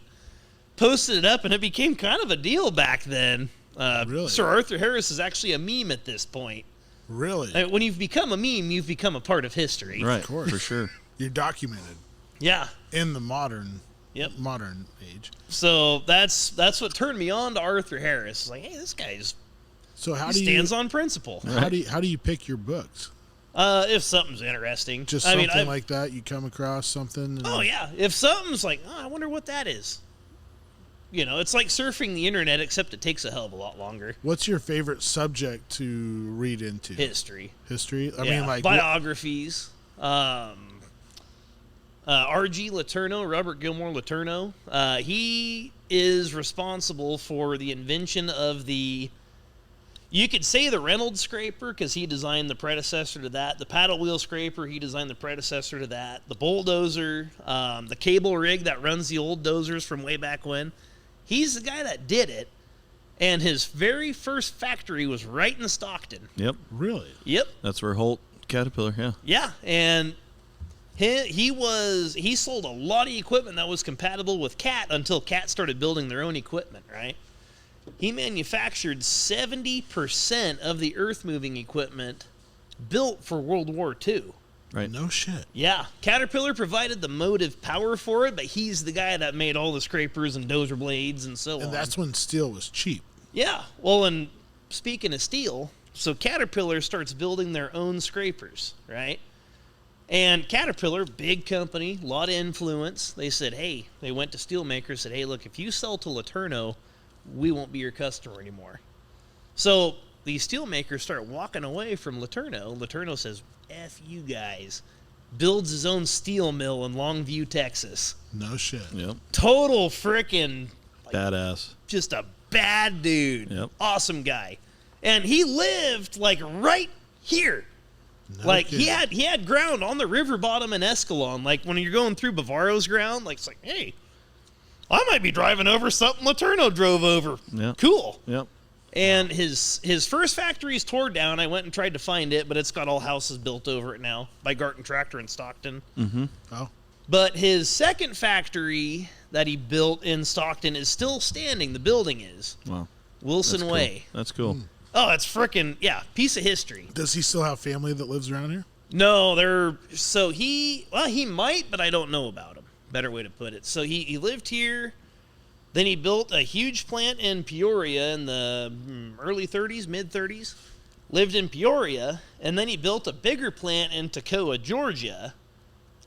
posted it up, and it became kind of a deal back then. Really? Sir Arthur Harris is actually a meme at this point. Really? When you've become a meme, you've become a part of history. Right, Of course. for sure. You're documented Yeah. in the modern age. So that's what turned me on to Arthur Harris. It's like, hey, this guy's So how he do stands you on principle. how do you pick your books? If something's interesting, Just I something mean, like that. You come across something. And oh yeah, if something's like, oh, I wonder what that is. It's like surfing the internet, except it takes a hell of a lot longer. What's your favorite subject to read into? History. History. I Yeah, mean, like biographies. R.G. Letourneau, Robert Gilmore Letourneau. He is responsible for the invention of the, you could say the Reynolds scraper, because he designed the predecessor to that. The paddle wheel scraper, he designed the predecessor to that. The bulldozer, the cable rig that runs the old dozers from way back when. He's the guy that did it. And his very first factory was right in Stockton. Yep. really. Yep. That's where Holt Caterpillar, yeah. Yeah, and he sold a lot of equipment that was compatible with Cat until Cat started building their own equipment, right? He manufactured 70% of the earth-moving equipment built for World War II. Right. No shit. Yeah, Caterpillar provided the motive power for it, but he's the guy that made all the scrapers and dozer blades and so on. And that's when steel was cheap. Yeah, well, and speaking of steel, so Caterpillar starts building their own scrapers, right? And Caterpillar, big company, a lot of influence. They said, hey, they went to steelmakers, said, hey, look, if you sell to Letourneau, we won't be your customer anymore. So these steelmakers start walking away from Letourneau. Letourneau says, F you guys. Builds his own steel mill in Longview, Texas. No shit. Yep. Total frickin' Badass. just a bad dude. Yep. Awesome guy. And he lived like right here. No Like kidding. he had ground on the river bottom in Escalon. Like when you're going through Bavaro's ground, like it's like, hey, I might be driving over something Letourneau drove over. Yeah. Cool. Yep. And his first factory's tore down. I went and tried to find it, but it's got all houses built over it now by Garton Tractor in Stockton. Mm-hmm. Oh. But his second factory that he built in Stockton is still standing. The building is. Wow. Wilson That's Way. Cool. That's cool. Oh, it's frickin', yeah, piece of history. Does he still have family that lives around here? No, he might, but I don't know about him. Better way to put it. So he lived here. Then he built a huge plant in Peoria in the early 30s, mid-30s. Lived in Peoria, and then he built a bigger plant in Toccoa, Georgia.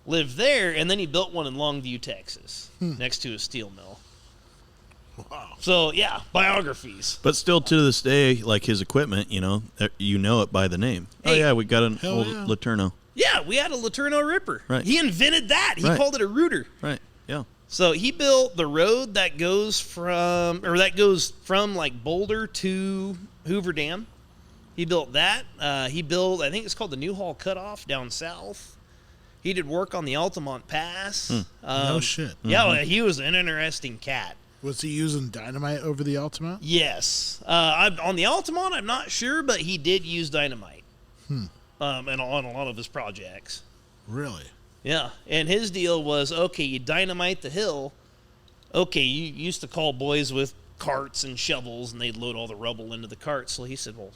Lived there, and then he built one in Longview, Texas, next to a steel mill. Wow. So, yeah, biographies. But still, to this day, like his equipment, you know it by the name. Hey, oh, yeah, we got an hell old yeah. Laterno. Yeah, we had a Laterno Ripper. Right. He invented that. He Right. called it a rooter. Right, yeah. So he built the road that goes from like Boulder to Hoover Dam. He built that. He built, I think it's called the Newhall Cutoff down south. He did work on the Altamont Pass. No shit. Yeah, well, he was an interesting cat. Was he using dynamite over the Altamont? Yes. On the Altamont, I'm not sure, but he did use dynamite. And on a lot of his projects. Really? Yeah. And his deal was, okay, you dynamite the hill. Okay, you used to call boys with carts and shovels, and they'd load all the rubble into the carts. So he said, well,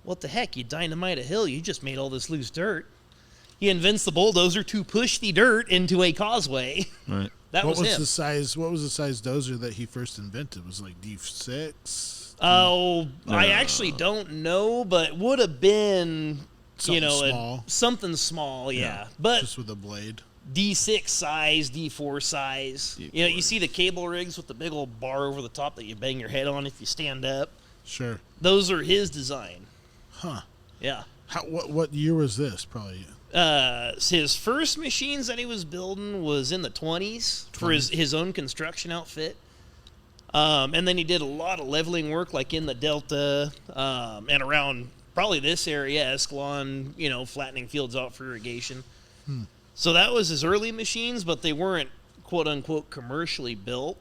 what the heck? You dynamite a hill. You just made all this loose dirt. He invents the bulldozer to push the dirt into a causeway. Right. That What was him. the size? What was the size dozer that he first invented? Was it like D6? Oh, I actually don't know, but would have been, Something small. Something small, yeah. But Just with a blade. D6 size, D4 size. D4. You know, you see the cable rigs with the big old bar over the top that you bang your head on if you stand up. Sure. Those are his design. Huh. Yeah. What year was this? Probably. His first machines that he was building was in the 20s for his own construction outfit. And then he did a lot of leveling work like in the Delta and around probably this area, Escalon, flattening fields out for irrigation. So that was his early machines, but they weren't quote-unquote commercially built.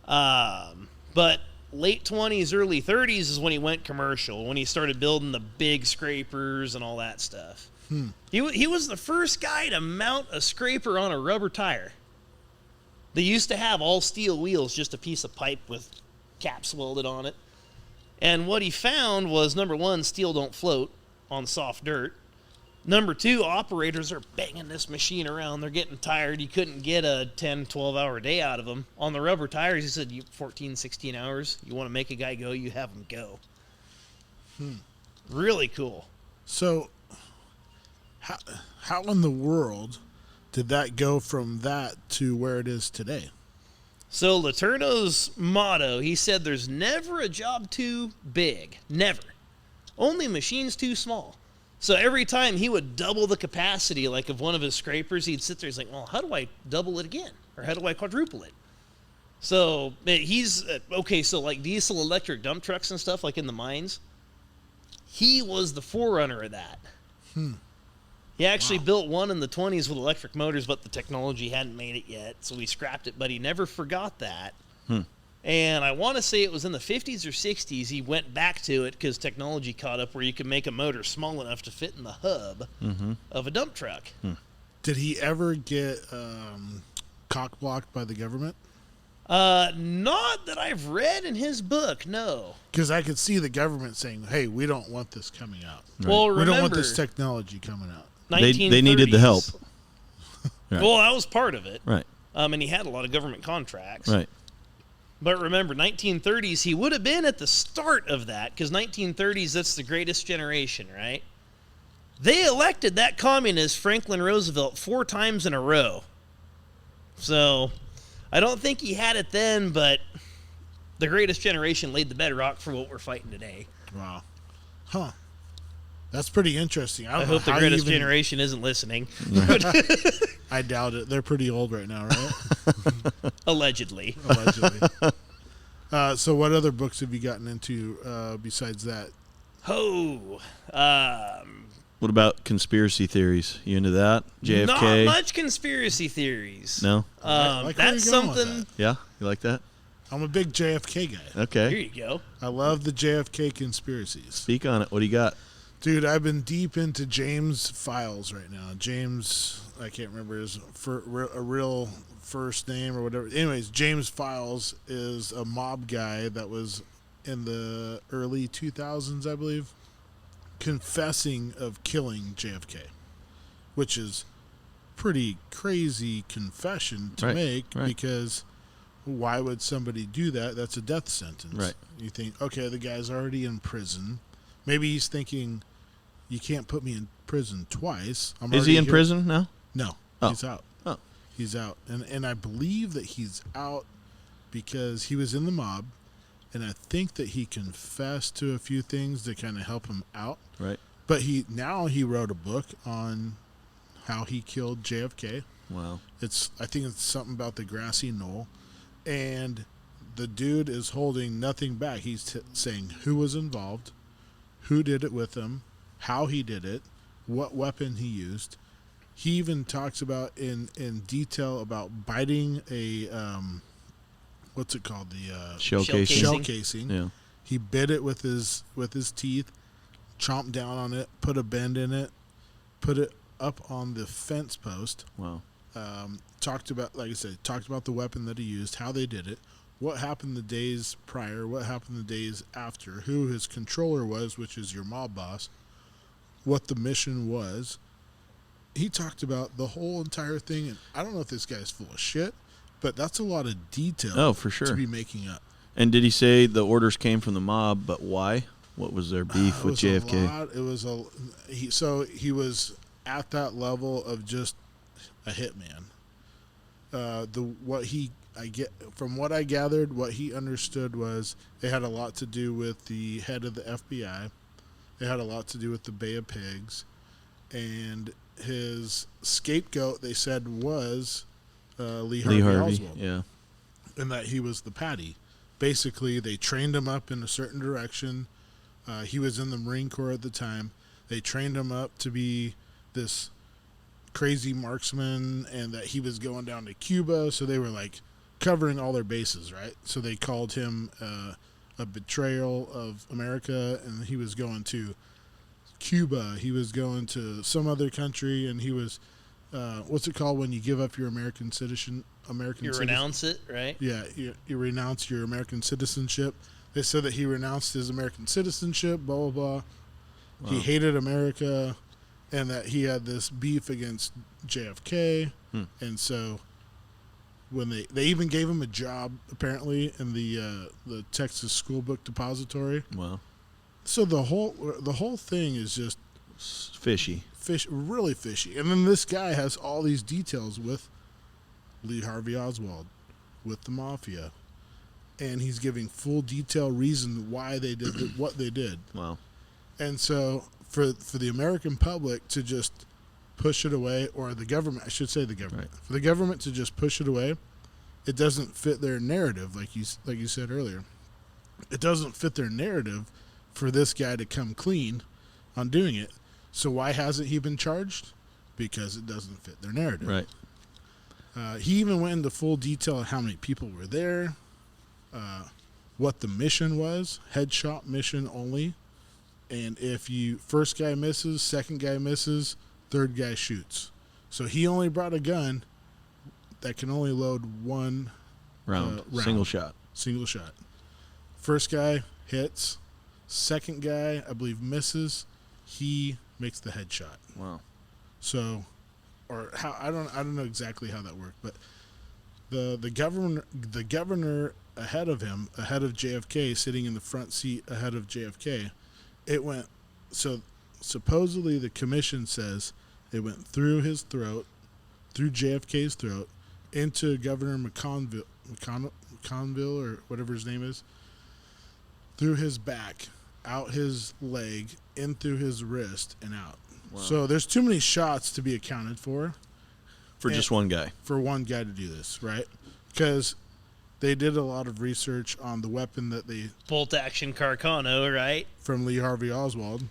But late 20s, early 30s is when he went commercial, when he started building the big scrapers and all that stuff. He was the first guy to mount a scraper on a rubber tire. They used to have all steel wheels, just a piece of pipe with caps welded on it. And what he found was, number one, steel don't float on soft dirt. Number two, operators are banging this machine around. They're getting tired. You couldn't get a 10, 12-hour day out of them. On the rubber tires, he said, 14, 16 hours. You want to make a guy go, you have him go. Really cool. So, how in the world did that go from that to where it is today? So Laterno's motto, he said, there's never a job too big. Never. Only machines too small. So every time he would double the capacity, like of one of his scrapers, he'd sit there, he's like, well, how do I double it again? Or how do I quadruple it? So he's, so like diesel electric dump trucks and stuff, like in the mines, he was the forerunner of that. He actually built one in the 20s with electric motors, but the technology hadn't made it yet, so he scrapped it, but he never forgot that. And I want to say it was in the 50s or 60s he went back to it because technology caught up where you could make a motor small enough to fit in the hub of a dump truck. Did he ever get cock-blocked by the government? Not that I've read in his book, no. Because I could see the government saying, hey, we don't want this coming out. Well, We remember, don't want this technology coming out. They needed the help. 1930s. Right. Well, that was part of it. Right. And he had a lot of government contracts. Right. But remember, 1930s, he would have been at the start of that, because 1930s, that's the greatest generation, right? They elected that communist, Franklin Roosevelt, 4 times in a row. So, I don't think he had it then, but the greatest generation laid the bedrock for what we're fighting today. Wow. Huh. That's pretty interesting. I hope the greatest generation isn't listening. I doubt it. They're pretty old right now, right? Allegedly. Allegedly. So what other books have you gotten into besides that? What about conspiracy theories? You into that? JFK? Not much conspiracy theories. No? Like where That's you're going with something. that. Yeah? You like that? I'm a big JFK guy. Okay. Here you go. I love the JFK conspiricies. Speak on it. What do you got? Dude, I've been deep into James Files right now. James, I can't remember his a real first name or whatever. Anyways, James Files is a mob guy that was in the early 2000s, I believe, confessing of killing JFK, which is pretty crazy confession to Right, make right. because why would somebody do that? That's a death sentence. Right. You think, okay, the guy's already in prison. Maybe he's thinking, you can't put me in prison twice. Is he in prison now? No, Oh. he's out. Oh. He's out. And I believe that he's out because he was in the mob, and I think that he confessed to a few things to kind of help him out. Right. But he wrote a book on how he killed JFK. Wow. I think it's something about the grassy knoll, and the dude is holding nothing back. He's saying who was involved, who did it with him, how he did it, what weapon he used. He even talks about in detail about biting a what's it called, the Shell casing. shell casing. Yeah. He bit it with his teeth, chomped down on it, put a bend in it, put it up on the fence post. Wow. Talked about, like I said, talked about the weapon that he used, how they did it, what happened the days prior, what happened the days after, who his controller was, which is your mob boss, what the mission was. He talked about the whole entire thing, and I don't know if this guy's full of shit, but that's a lot of detail. Oh, for sure. To be making up. And did he say the orders came from the mob, but why? What was their beef with JFK? It was he was at that level of just a hitman. From what I gathered, what he understood was it had a lot to do with the head of the FBI. It had a lot to do with the Bay of Pigs, and his scapegoat, they said, was Lee Harvey Oswald. Yeah. And that he was the Patty. Basically, they trained him up in a certain direction. He was in the Marine Corps at the time. They trained him up to be this crazy marksman, and that he was going down to Cuba. So they were like covering all their bases, right? So they called him a betrayal of America, and he was going to Cuba. He was going to some other country, and he was what's it called when you give up your American citizenship? Renounce it, right? Yeah, you renounce your American citizenship. They said that he renounced his American citizenship, blah, blah, blah. Wow. He hated America, and that he had this beef against JFK. And so when they even gave him a job, apparently, in the Texas School Book Depository. Wow. So the whole thing is just fishy. Really fishy. And then this guy has all these details with Lee Harvey Oswald, with the mafia, and he's giving full detail reason why they did what they did. Wow. And so for the American public to just push it away, or the government, I should say the government, right. For the government to just push it away, it doesn't fit their narrative, like you said earlier. It doesn't fit their narrative for this guy to come clean on doing it. So why hasn't he been charged? Because it doesn't fit their narrative. Right. He even went into full detail on how many people were there, what the mission was, headshot mission only, and if first guy misses, second guy misses, third guy shoots. So he only brought a gun that can only load one round. Single shot. First guy hits, second guy I believe misses, he makes the headshot. Wow. So, or how I don't know exactly how that worked, but the governor ahead of him, ahead of JFK, sitting in the front seat ahead of JFK, it went. So supposedly the commission says it went through his throat, through JFK's throat, into Governor McConville or whatever his name is, through his back, out his leg, in through his wrist, and out. Wow. So there's too many shots to be accounted for. For just one guy. For one guy to do this, right? Because they did a lot of research on the weapon that they... Bolt-action Carcano, right? From Lee Harvey Oswald.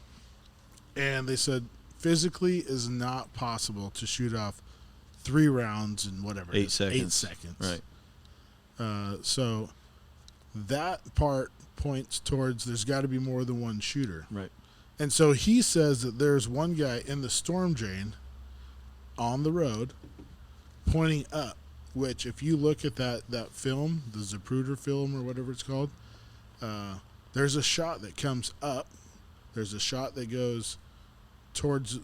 And they said physically is not possible to shoot off 3 rounds in whatever. 8 seconds. 8 seconds. Right. So that part points towards there's got to be more than one shooter. Right. And so he says that there's one guy in the storm drain on the road pointing up, which if you look at that film, the Zapruder film or whatever it's called, there's a shot that comes up. There's a shot that goes towards,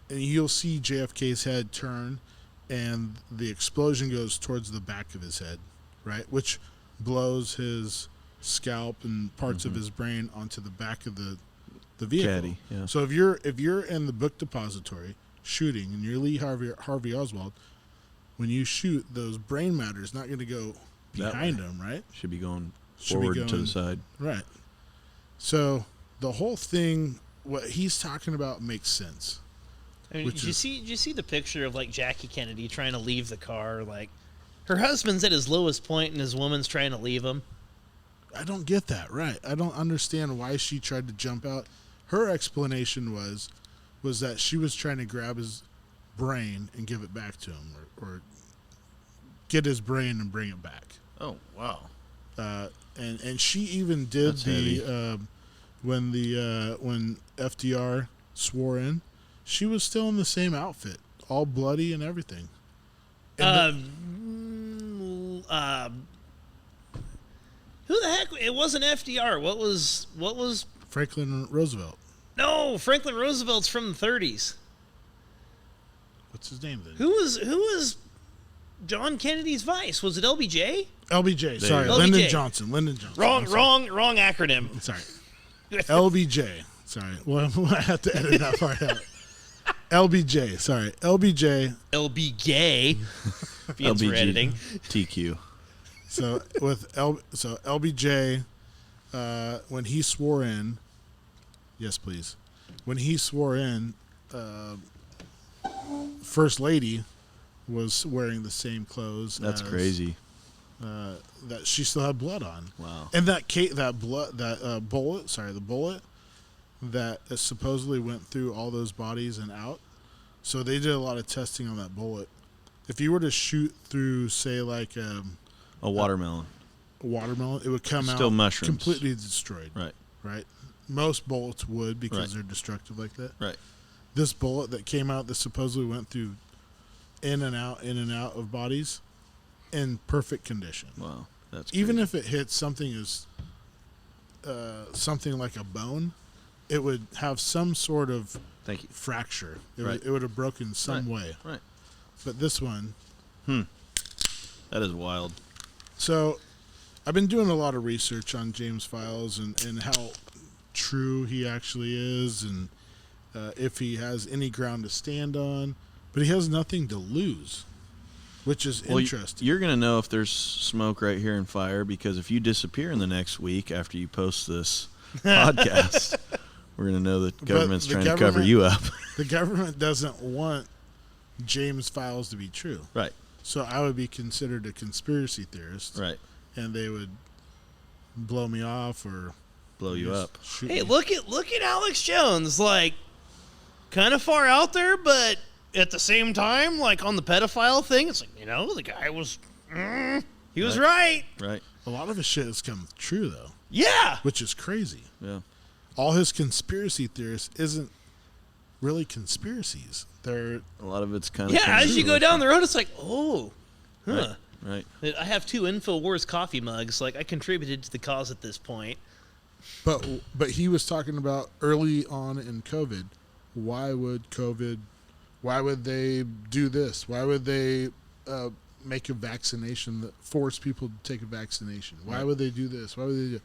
and you'll see JFK's head turn, and the explosion goes towards the back of his head. right? Which blows his scalp and parts of his brain onto the back of the vehicle. Caddy, yeah. So if you're in the book depository shooting and you're Lee Harvey Oswald, when you shoot, those brain matter is not going to go behind him, right? Should be going Should be forward to going- the side. Right. So the whole thing, what he's talking about, makes sense. I mean, Which did you see the picture of like Jackie Kennedy trying to leave the car? Like, her husband's at his lowest point and his woman's trying to leave him. I don't get that, right? I don't understand why she tried to jump out. Her explanation was that she was trying to grab his brain and give it back to him, or get his brain and bring it back. Oh, wow. And she even did That's when FDR swore in, she was still in the same outfit, all bloody and everything. Who the heck? It wasn't FDR. What was? Franklin Roosevelt. No, Franklin Roosevelt's from the 30s. What's his name then? Who was John Kennedy's vice? Was it LBJ? LBJ. Sorry, LBJ. Lyndon Johnson. Lyndon Johnson. Wrong, I'm sorry. wrong acronym. Sorry. LBJ. Sorry. Well, I have to edit that part out. LBJ. Sorry. LBJ. LB gay. Fiends for editing. TQ. So LBJ, when he swore in, yes, please. When he swore in, First Lady was wearing the same clothes. That's as, crazy. That she still had blood on. Wow. And the bullet that supposedly went through all those bodies and out. So they did a lot of testing on that bullet. If you were to shoot through, say, like A watermelon. a watermelon, it would come Still out mushrooms. completely destroyed. Right. Right. Most bullets would because Right. they're destructive like that. Right. This bullet that came out that supposedly went through in and out of bodies in perfect condition. Wow. That's Even crazy. if it hit something as something like a bone, it would have some sort of Thank you. fracture. Right. It would have broken some way. Right. But this one. That is wild. So I've been doing a lot of research on James Files and how true he actually is, and if he has any ground to stand on. But he has nothing to lose, which is interesting. You're going to know if there's smoke right here and fire, because if you disappear in the next week after you post this podcast, we're going to know that government's the trying to cover you up. The government doesn't want James Files to be true. Right. So I would be considered a conspiracy theorist. Right. And they would blow me off or Blow you just up. shoot Hey, me. look at Alex Jones. Like, kind of far out there, but at the same time, like on the pedophile thing, it's like, the guy was, he was right. Right. A lot of his shit has come true though, Yeah. which is crazy. Yeah. All his conspiracy theorists isn't really conspiracies. They're A lot of it's kind of. Yeah, as you go down the road, it's like, oh, huh. Right. I have 2 InfoWars coffee mugs. Like, I contributed to the cause at this point. but he was talking about early on in COVID. Why would they do this? Why would they make a vaccination that force people to take a vaccination? Why would they do this? Why would they do?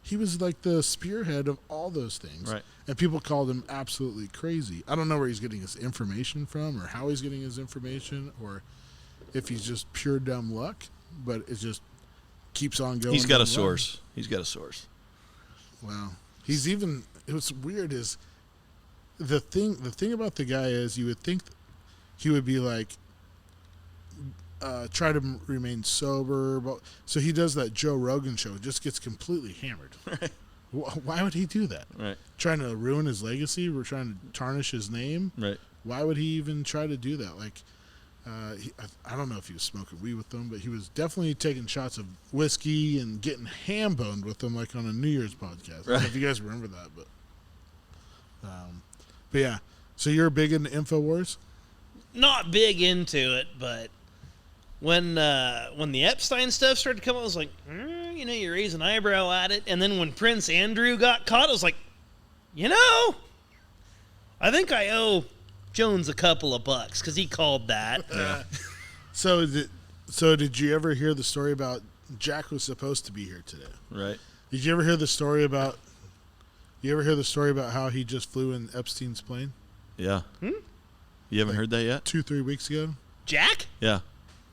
He was like the spearhead of all those things. Right. And people called him absolutely crazy. I don't know where he's getting his information from or how he's getting his information or if he's just pure dumb luck, but it just keeps on going. He's got a and going. source. He's got a source. Wow. He's even, what's weird is the thing about the guy is you would think he would be like, try to remain sober. But, so he does that Joe Rogan show. Just gets completely hammered. Right. Why would he do that? Right. Trying to ruin his legacy? We're trying to tarnish his name? Right. Why would he even try to do that? Like, I don't know if he was smoking weed with them, but he was definitely taking shots of whiskey and getting ham-boned with them, like on a New Year's podcast. I don't know if you guys remember that, but yeah. So you're big into InfoWars? Not big into it, but when the Epstein stuff started to come out, I was like, you raise an eyebrow at it. And then when Prince Andrew got caught, I was like, I think I owe Jones a couple of bucks because he called that. Yeah. So So did you ever hear the story about Jack was supposed to be here today? Right. Did you ever hear the story about? You ever hear the story about how he just flew in Epstein's plane? Yeah. You haven't heard that yet? 2-3 weeks ago. Jack? Yeah.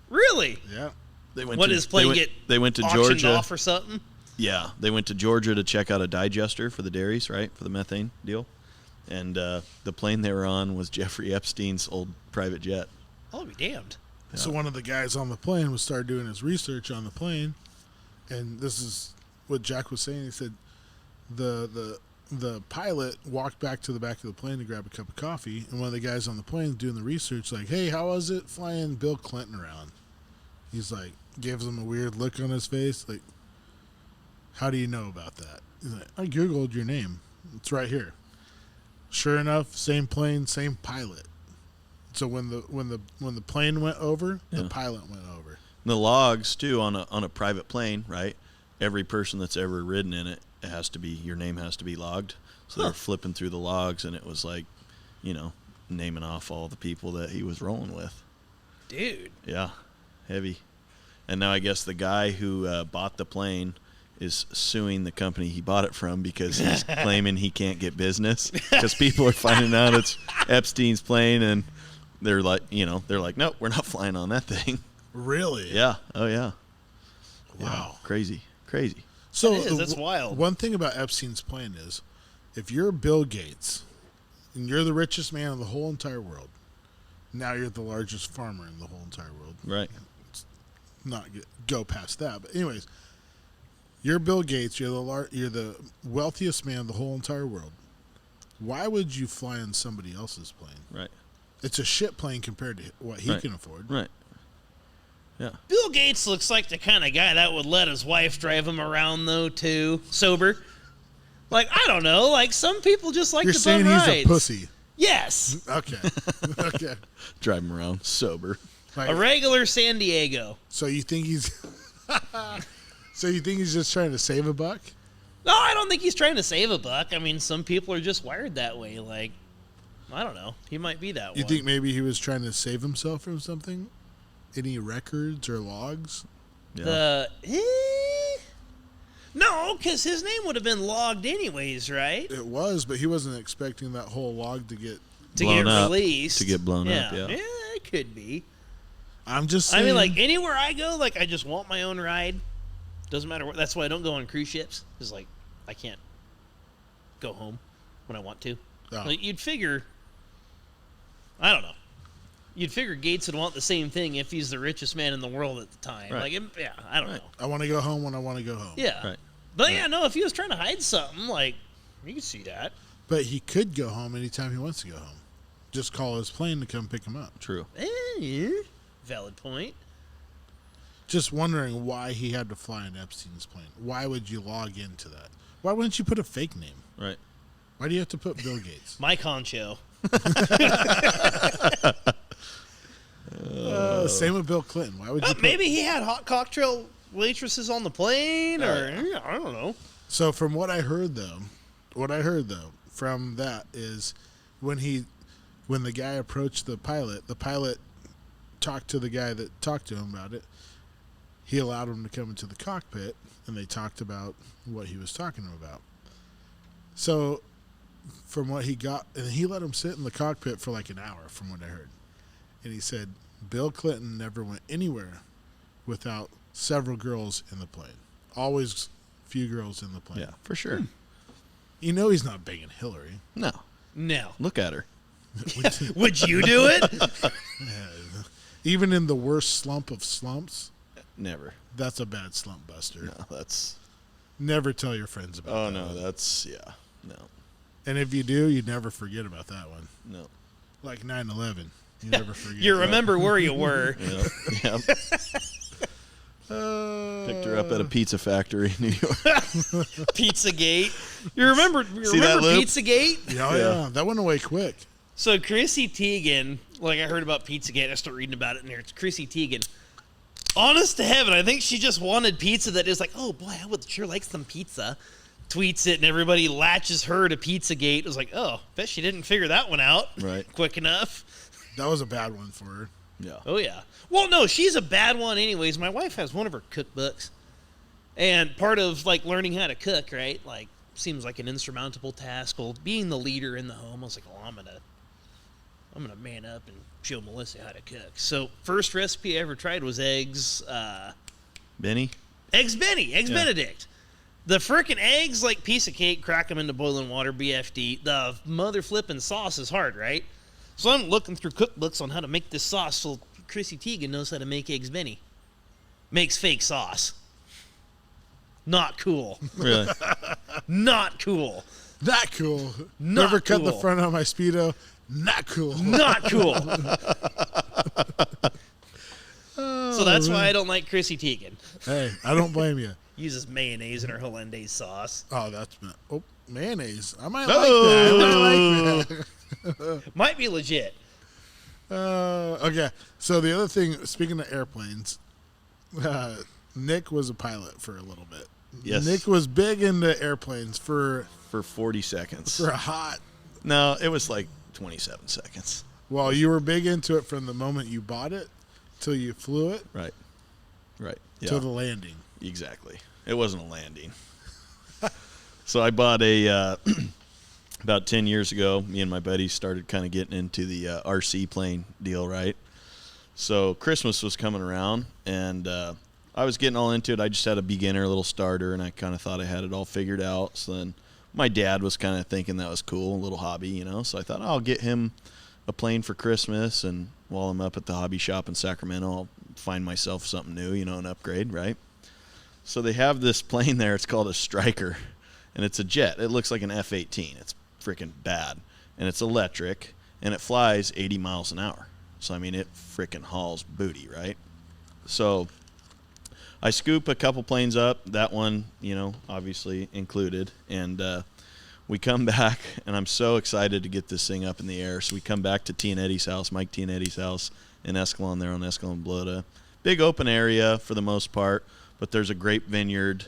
Really? Yeah. They went What, to, his plane get They went to auctioned Georgia. off or something? Yeah, they went to Georgia to check out a digester for the dairies, right, for the methane deal. And the plane they were on was Jeffrey Epstein's old private jet. I'll be damned. Yeah. So one of the guys on the plane was started doing his research on the plane, and this is what Jack was saying. He said the pilot walked back to the back of the plane to grab a cup of coffee, and one of the guys on the plane doing the research, like, "Hey, how was it flying Bill Clinton around?" He's like, gives him a weird look on his face, like, "How do you know about that?" He's like, "I Googled your name. It's right here." Sure enough, same plane, same pilot. So when the plane went over, the pilot went over. And the logs too on a private plane, right? Every person that's ever ridden in it, your name has to be logged. So they're flipping through the logs, and it was like, naming off all the people that he was rolling with. Dude. Yeah, heavy. And now I guess the guy who bought the plane is suing the company he bought it from because he's claiming he can't get business because people are finding out it's Epstein's plane, and they're like, nope, we're not flying on that thing. Really? Yeah. Oh yeah. Wow. Yeah. Crazy. So That's wild. One thing about Epstein's plane is, if you're Bill Gates and you're the richest man in the whole entire world, now you're the largest farmer in the whole entire world. Right. Go past that, but anyways, you're Bill Gates. You're the wealthiest man in the whole entire world. Why would you fly in somebody else's plane? Right. It's a shit plane compared to what he can afford. Right. Yeah. Bill Gates looks like the kind of guy that would let his wife drive him around, though, too, sober. Like, I don't know. Like, some people just like You're to saying bum he's rides. a pussy. Yes. Okay. Okay. Drive him around sober. Like, A regular San Diego. so you think he's just trying to save a buck? No, I don't think he's trying to save a buck. I mean, some people are just wired that way. Like, I don't know. He might be that You one. think maybe he was trying to save himself from something? Any records or logs? Yeah. No, because his name would have been logged anyways, right? It was, but he wasn't expecting that whole log to get. To Blown get up. released. To get blown up, Yeah, yeah. it could be. I'm just saying. I mean, like, anywhere I go, like, I just want my own ride. Doesn't matter what. That's why I don't go on cruise ships. Because, like, I can't go home when I want to. Oh. Like, you'd figure, I don't know. You'd figure Gates would want the same thing if he's the richest man in the world at the time. Right. Like, yeah, I don't know. I want to go home when I want to go home. Yeah. Right. But, yeah, no, if he was trying to hide something, like, you could see that. But he could go home anytime he wants to go home. Just call his plane to come pick him up. True. Yeah. Valid point. Just wondering why he had to fly in Epstein's plane. Why would you log into that? Why wouldn't you put a fake name? Right. Why do you have to put Bill Gates? Mike Honcho. Same with Bill Clinton. Why would you? Maybe he had hot cocktail waitresses on the plane, or I don't know. So from what I heard though, from that is when the guy approached the pilot talked to the guy that talked to him about it. He allowed him to come into the cockpit, and they talked about what he was talking about. So from what he got, and he let him sit in the cockpit for like an hour, from what I heard. And he said Bill Clinton never went anywhere without several girls in the plane. Always few girls in the plane. Yeah, for sure. You know he's not banging Hillary. No. No. Look at her. Would you do it? Even in the worst slump of slumps, Never. that's a bad slump buster. No, that's. Never tell your friends about Oh that. no, one. that's No. And if you do, you never forget about that one. No. Like 9/11. You never forget. You that. remember where you were. Yep. Yep. Picked her up at a pizza factory in New York. Pizzagate. You remember See that loop? Pizzagate? Yeah. That went away quick. So Chrissy Teigen, like I heard about Pizzagate, I started reading about it in there. It's Chrissy Teigen. Honest to heaven, I think she just wanted pizza that is like, oh boy, I would sure like some pizza. Tweets it and everybody latches her to Pizzagate. It was like, oh, bet she didn't figure that one out Right. quick enough. That was a bad one for her. Yeah. Oh, yeah. Well, no, she's a bad one anyways. My wife has one of her cookbooks. And part of, like, learning how to cook, right, like, seems like an insurmountable task. Well, being the leader in the home, I was like, oh, I'm gonna man up and show Melissa how to cook. So, first recipe I ever tried was eggs. Benny? Eggs Benedict. The frickin' eggs, like piece of cake, crack them into boiling water, BFD. The mother flippin' sauce is hard, right? So I'm looking through cookbooks on how to make this sauce. So Chrissy Teigen knows how to make Eggs Benny. Makes fake sauce. Not cool. Really? Not cool. Not cool. Not Never cut the cool. front on my Speedo. Not cool. Not cool. So that's why I don't like Chrissy Teigen. Hey, I don't blame you. Uses mayonnaise in her hollandaise sauce. Oh, that's mayonnaise. I might Oh. like that. Might be legit. Okay. So the other thing, speaking of airplanes, Nick was a pilot for a little bit. Yes. Nick was big into airplanes for 40 seconds. a hot. No, it was like 27 seconds. Well, you were big into it from the moment you bought it till you flew it Right. Yeah. till the landing. Exactly. It wasn't a landing. So I bought about 10 years ago, me and my buddies started kind of getting into the RC plane deal, right? So Christmas was coming around, and I was getting all into it. I just had a beginner, little starter, and I kind of thought I had it all figured out. So then my dad was kind of thinking that was cool, a little hobby, you know. So I thought, I'll get him a plane for Christmas, and while I'm up at the hobby shop in Sacramento, I'll find myself something new, you know, an upgrade, right? So they have this plane there. It's called a Striker, and it's a jet. It looks like an F-18. It's freaking bad, and it's electric, and it flies 80 miles an hour. So, I mean, it freaking hauls booty, right? So I scoop a couple planes up, that one, you know, obviously included, and we come back, and I'm so excited to get this thing up in the air. So we come back to T and Eddie's house, Mike T and Eddie's house in Escalon there on Escalon Blota. Big open area for the most part, but there's a grape vineyard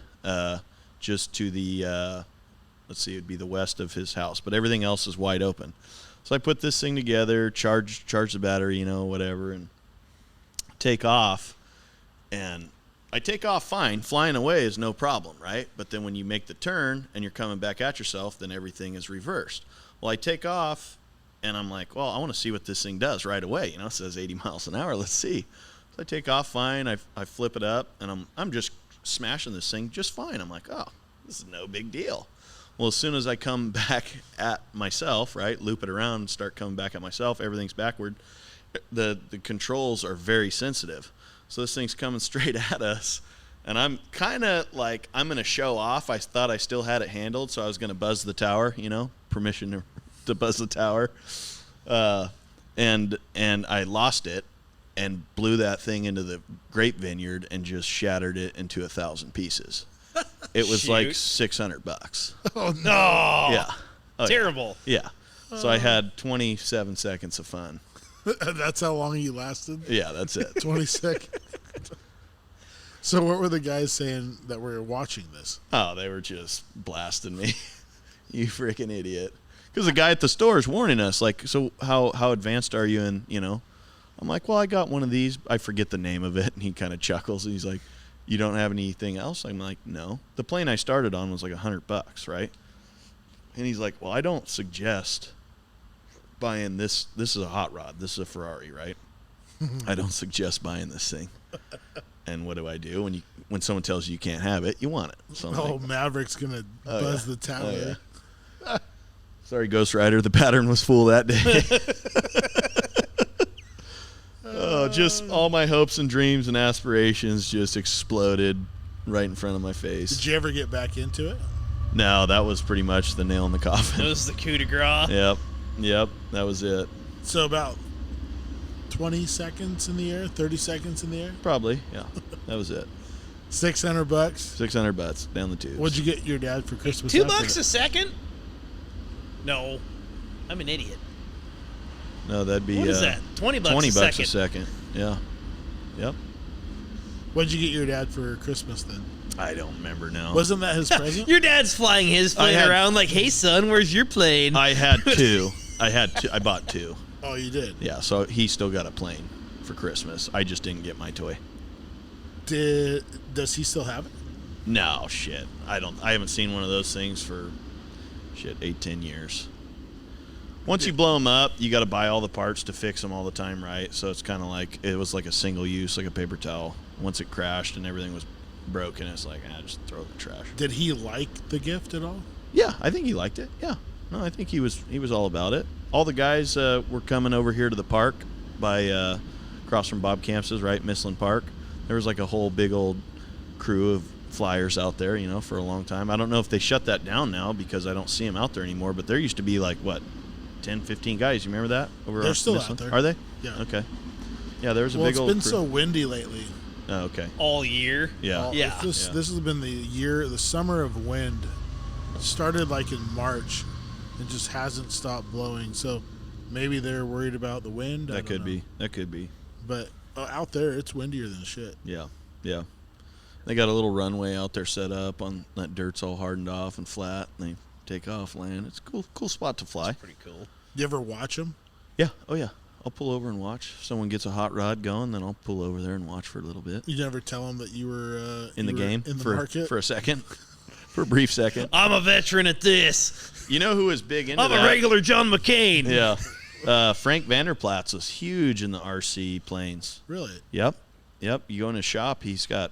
just to the, let's see, it would be the west of his house, but everything else is wide open. So I put this thing together, charge the battery, you know, whatever, and take off, and I take off fine. Flying away is no problem, right? But then when you make the turn and you're coming back at yourself, then everything is reversed. Well, I take off, and I'm like, well, I want to see what this thing does right away. You know, it says 80 miles an hour. Let's see. So I take off fine. I flip it up, and I'm just smashing this thing just fine. I'm like, oh, this is no big deal. Well, as soon as I come back at myself, right, loop it around and start coming back at myself, everything's backward. The controls are very sensitive. So this thing's coming straight at us, and I'm kind of like, I'm going to show off. I thought I still had it handled, so I was going to buzz the tower, you know, permission to buzz the tower. And I lost it and blew that thing into the grape vineyard and just shattered it into 1,000 pieces. It was like $600. Oh, no. Oh, Yeah. Oh, terrible. Yeah. So I had 27 seconds of fun. That's how long you lasted? Yeah, that's it. 20 seconds. So what were the guys saying that were watching this? Oh, they were just blasting me. You freaking idiot. Because the guy at the store is warning us, like, so how advanced are you in, you know? I'm like, well, I got one of these. I forget the name of it. And he kind of chuckles. And he's like, you don't have anything else? I'm like, no. The plane I started on was like $100, right? And he's like, well, I don't suggest buying this. This is a hot rod. This is a Ferrari, right? I don't suggest buying this thing. And what do I do when someone tells you can't have it? You want it. So I'm like, Maverick's going to buzz the tower. oh, yeah. Sorry, Ghost Rider. The pattern was full that day. Oh, just all my hopes and dreams and aspirations just exploded right in front of my face. Did you ever get back into it? No, that was pretty much the nail in the It coffin. was the coup de grace. Yep, that was it. So about 20 seconds in the air, 30 seconds in the air? Probably, yeah. That was it. $600. $600 down the tubes. What'd you get your dad for Christmas? $2 after a second? No. I'm an idiot. No, that'd be What is that? $20 $20 a second. a second. Yeah. Yep. What'd you get your dad for Christmas then? I don't remember now. Wasn't that his present? Your dad's flying his plane around like, hey, son, where's your plane? I had two. I bought two. Oh, you did? Yeah, so he still got a plane for Christmas. I just didn't get my toy. Does he still have it? No, shit. I haven't seen one of those things for 8-10 years. Once you blow them up, you got to buy all the parts to fix them all the time, right? So it's kind of like, it was like a single use, like a paper towel. Once it crashed and everything was broken, it's like, just throw it in the trash. Did he like the gift at all? Yeah, I think he liked it. Yeah. No, I think he was all about it. All the guys were coming over here to the park by across from Bob Camps's, right, Mislin Park. There was like a whole big old crew of flyers out there, for a long time. I don't know if they shut that down now because I don't see them out there anymore, but there used to be like, 10, 15 guys. You remember that? They're still out there. Are they? Yeah. Okay. Yeah, there was a big old Well, it's been crew. so windy lately. Oh, okay. All year. Yeah. Yeah. This has been the summer of wind. It started like in March and just hasn't stopped blowing. So maybe they're worried about the wind. That could be. That could be. But out there, it's windier than shit. Yeah. Yeah. They got a little runway out there set up on that dirt's all hardened off and flat. And they take off, land. It's a cool spot to fly. That's pretty cool. You ever watch them? Yeah. Oh, yeah. I'll pull over and watch. If someone gets a hot rod going, then I'll pull over there and watch for a little bit. You never tell them that you were In the game? in the for, market? For a second. For a brief second. I'm a veteran at this. You know who was big into I'm that? a regular John McCain. Yeah. Frank Vanderplatz was huge in the RC planes. Really? Yep. You go in his shop, he's got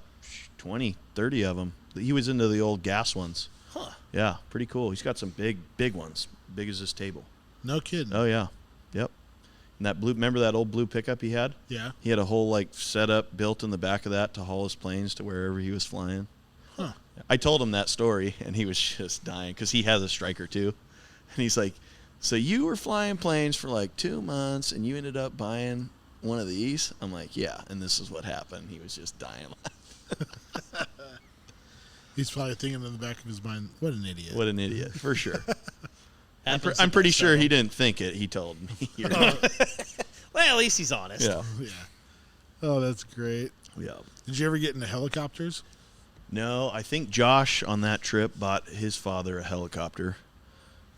20, 30 of them. He was into the old gas ones. Huh. Yeah, pretty cool. He's got some big ones, big as this table. No kidding. Oh, yeah. Yep. And that remember that old blue pickup he had? Yeah. He had a whole, setup built in the back of that to haul his planes to wherever he was flying. Huh. I told him that story, and he was just dying because he has a Striker, too. And he's like, so you were flying planes for 2 months, and you ended up buying one of these? I'm like, yeah, and this is what happened. He was just dying. He's probably thinking in the back of his mind, what an idiot. What an idiot, for sure. Happens I'm to pretty best sure of he them. didn't think it. He told me. Well, at least he's honest. Yeah. Yeah. Oh, that's great. Yeah. Did you ever get into helicopters? No, I think Josh on that trip bought his father a helicopter,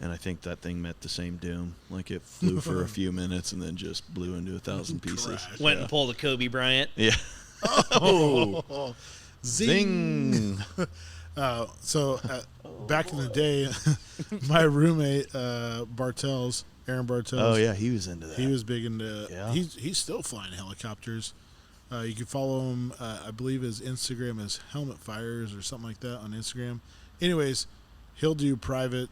and I think that thing met the same doom. It flew for a few minutes and then just blew into 1,000 pieces. Crash. Went and pulled a Kobe Bryant. Yeah. Oh, Zing. Back in the day, my roommate Aaron Bartels. Oh yeah, he was into that. He was big into. Yeah. He's still flying helicopters. You can follow him. I believe his Instagram is Helmet Fires or something like that on Instagram. Anyways, he'll do private,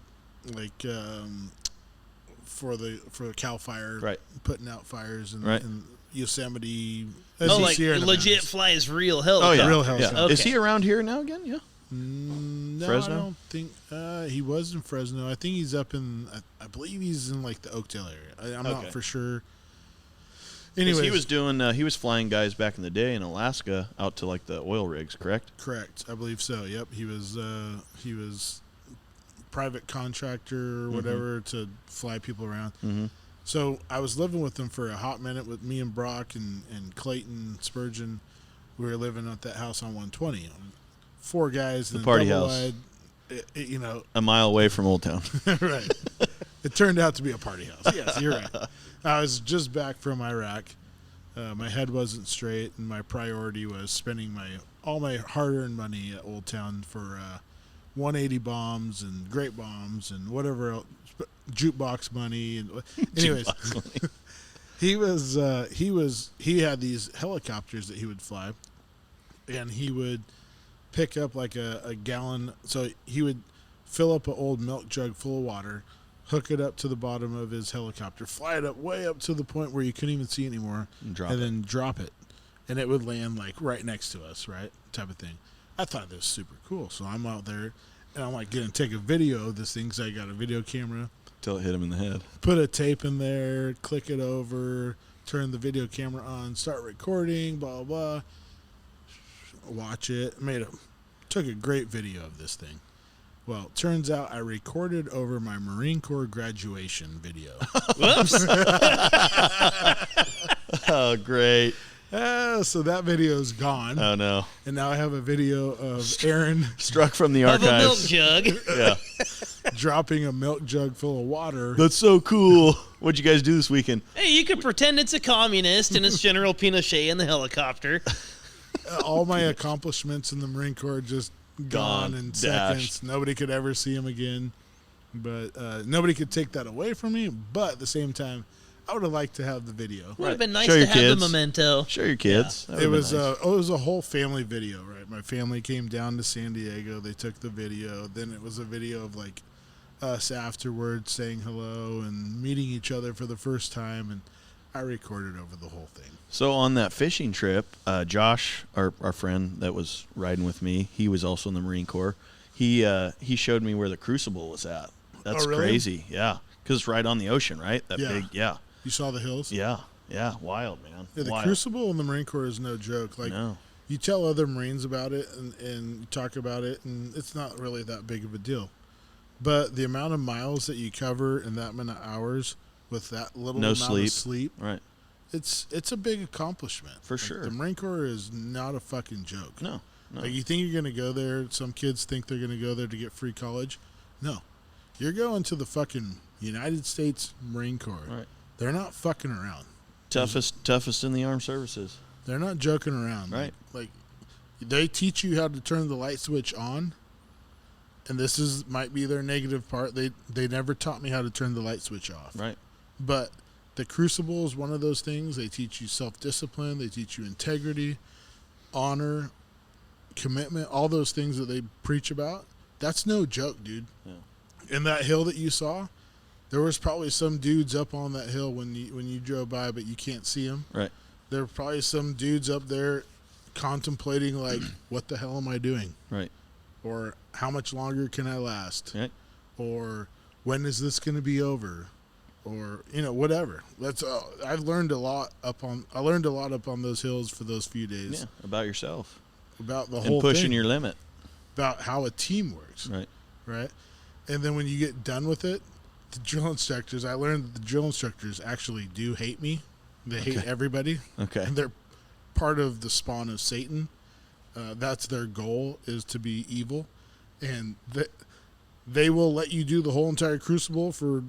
for the Cal Fire, Right. putting out fires Right. in Yosemite. Legit Nevada. flies real Oh helicopter. yeah, Real yeah. helicopter. Okay. Is he around here now again? Yeah. No, Fresno? I don't think he was in Fresno. I think he's up in. I believe he's in the Oakdale area. I'm Okay. not for sure. 'Cause Anyway, he was doing. He was flying guys back in the day in Alaska out to the oil rigs, correct? correct. I believe so. Yep, he was private contractor or whatever to fly people around. Mm-hmm. So I was living with him for a hot minute with me and Brock and Clayton Spurgeon. We were living at that house on 120. 4 guys in The party double house. wide, A mile away from Old Town. right. It turned out to be a party house. Yes, you're right. I was just back from Iraq. My head wasn't straight, and my priority was spending all my hard-earned money at Old Town for 180 bombs and great bombs and whatever else, jukebox money. And anyways, he had these helicopters that he would fly, and he would pick up a gallon. So he would fill up an old milk jug full of water, hook it up to the bottom of his helicopter, fly it up way up to the point where you couldn't even see it anymore, And then drop it. And it would land right next to us, right? Type of thing. I thought this was super cool. So I'm out there and I'm going to take a video of this thing because I got a video camera. Till it hit him in the head. Put a tape in there, click it over, turn the video camera on, start recording, blah, blah, blah. Watch it. Took a great video of this thing. Well, turns out I recorded over my Marine Corps graduation video. Whoops. Oh, great. So that video is gone. Oh no! And now I have a video of Aaron Struck from the Of a milk archives. jug. Yeah, dropping a milk jug full of water. that's so cool. What'd you guys do this weekend? Hey, you could pretend it's a communist and it's General Pinochet in the helicopter. All my accomplishments in the Marine Corps just gone in Dashed. seconds. Nobody could ever see them again. But nobody could take that away from me. But at the same time, I would have liked to have the video. Would have been nice Show to your have kids. the memento. Show your kids. That It would've was been nice. it was a whole family video, right? My family came down to San Diego. They took the video. Then it was a video of like us afterwards saying hello and meeting each other for the first time, and I recorded over the whole thing. So on that fishing trip, Josh, our friend that was riding with me, he was also in the Marine Corps. He showed me where the Crucible was at. That's Oh, really? crazy. Yeah, because it's right on the ocean, right? That Yeah. big. Yeah. You saw the hills? Yeah. Yeah. Wild, man. Yeah, the Wild. Crucible in the Marine Corps is no joke. Like, No. you tell other Marines about it and you talk about it, and it's not really that big of a deal. But the amount of miles that you cover in that many hours with that little No amount sleep. of sleep, Right. it's a big accomplishment. For Like, sure. The Marine Corps is not a fucking joke. No. No. Like, you think you're going to go there, some kids think they're going to go there to get free college. No. You're going to the fucking United States Marine Corps. Right. They're not fucking around. Toughest in the armed services. They're not joking around. Right. Like they teach you how to turn the light switch on, and this might be their negative part. They never taught me how to turn the light switch off. Right. But the Crucible is one of those things. They teach you self-discipline. They teach you integrity, honor, commitment, all those things that they preach about. That's no joke, dude. Yeah. In that hill that you saw, there was probably some dudes up on that hill when you drove by, but you can't see them. Right. There were probably some dudes up there contemplating, like, what the hell am I doing? Right. Or how much longer can I last? Right. Or when is this going to be over? Or, whatever. I learned a lot up on those hills for those few days. Yeah. About yourself About the and whole pushing thing. your limit. About how a team works. Right. Right? And then when you get done with it, the drill instructors, I learned that the drill instructors actually do hate me. They hate everybody. Okay. And they're part of the spawn of Satan. That's their goal, is to be evil. And they will let you do the whole entire Crucible for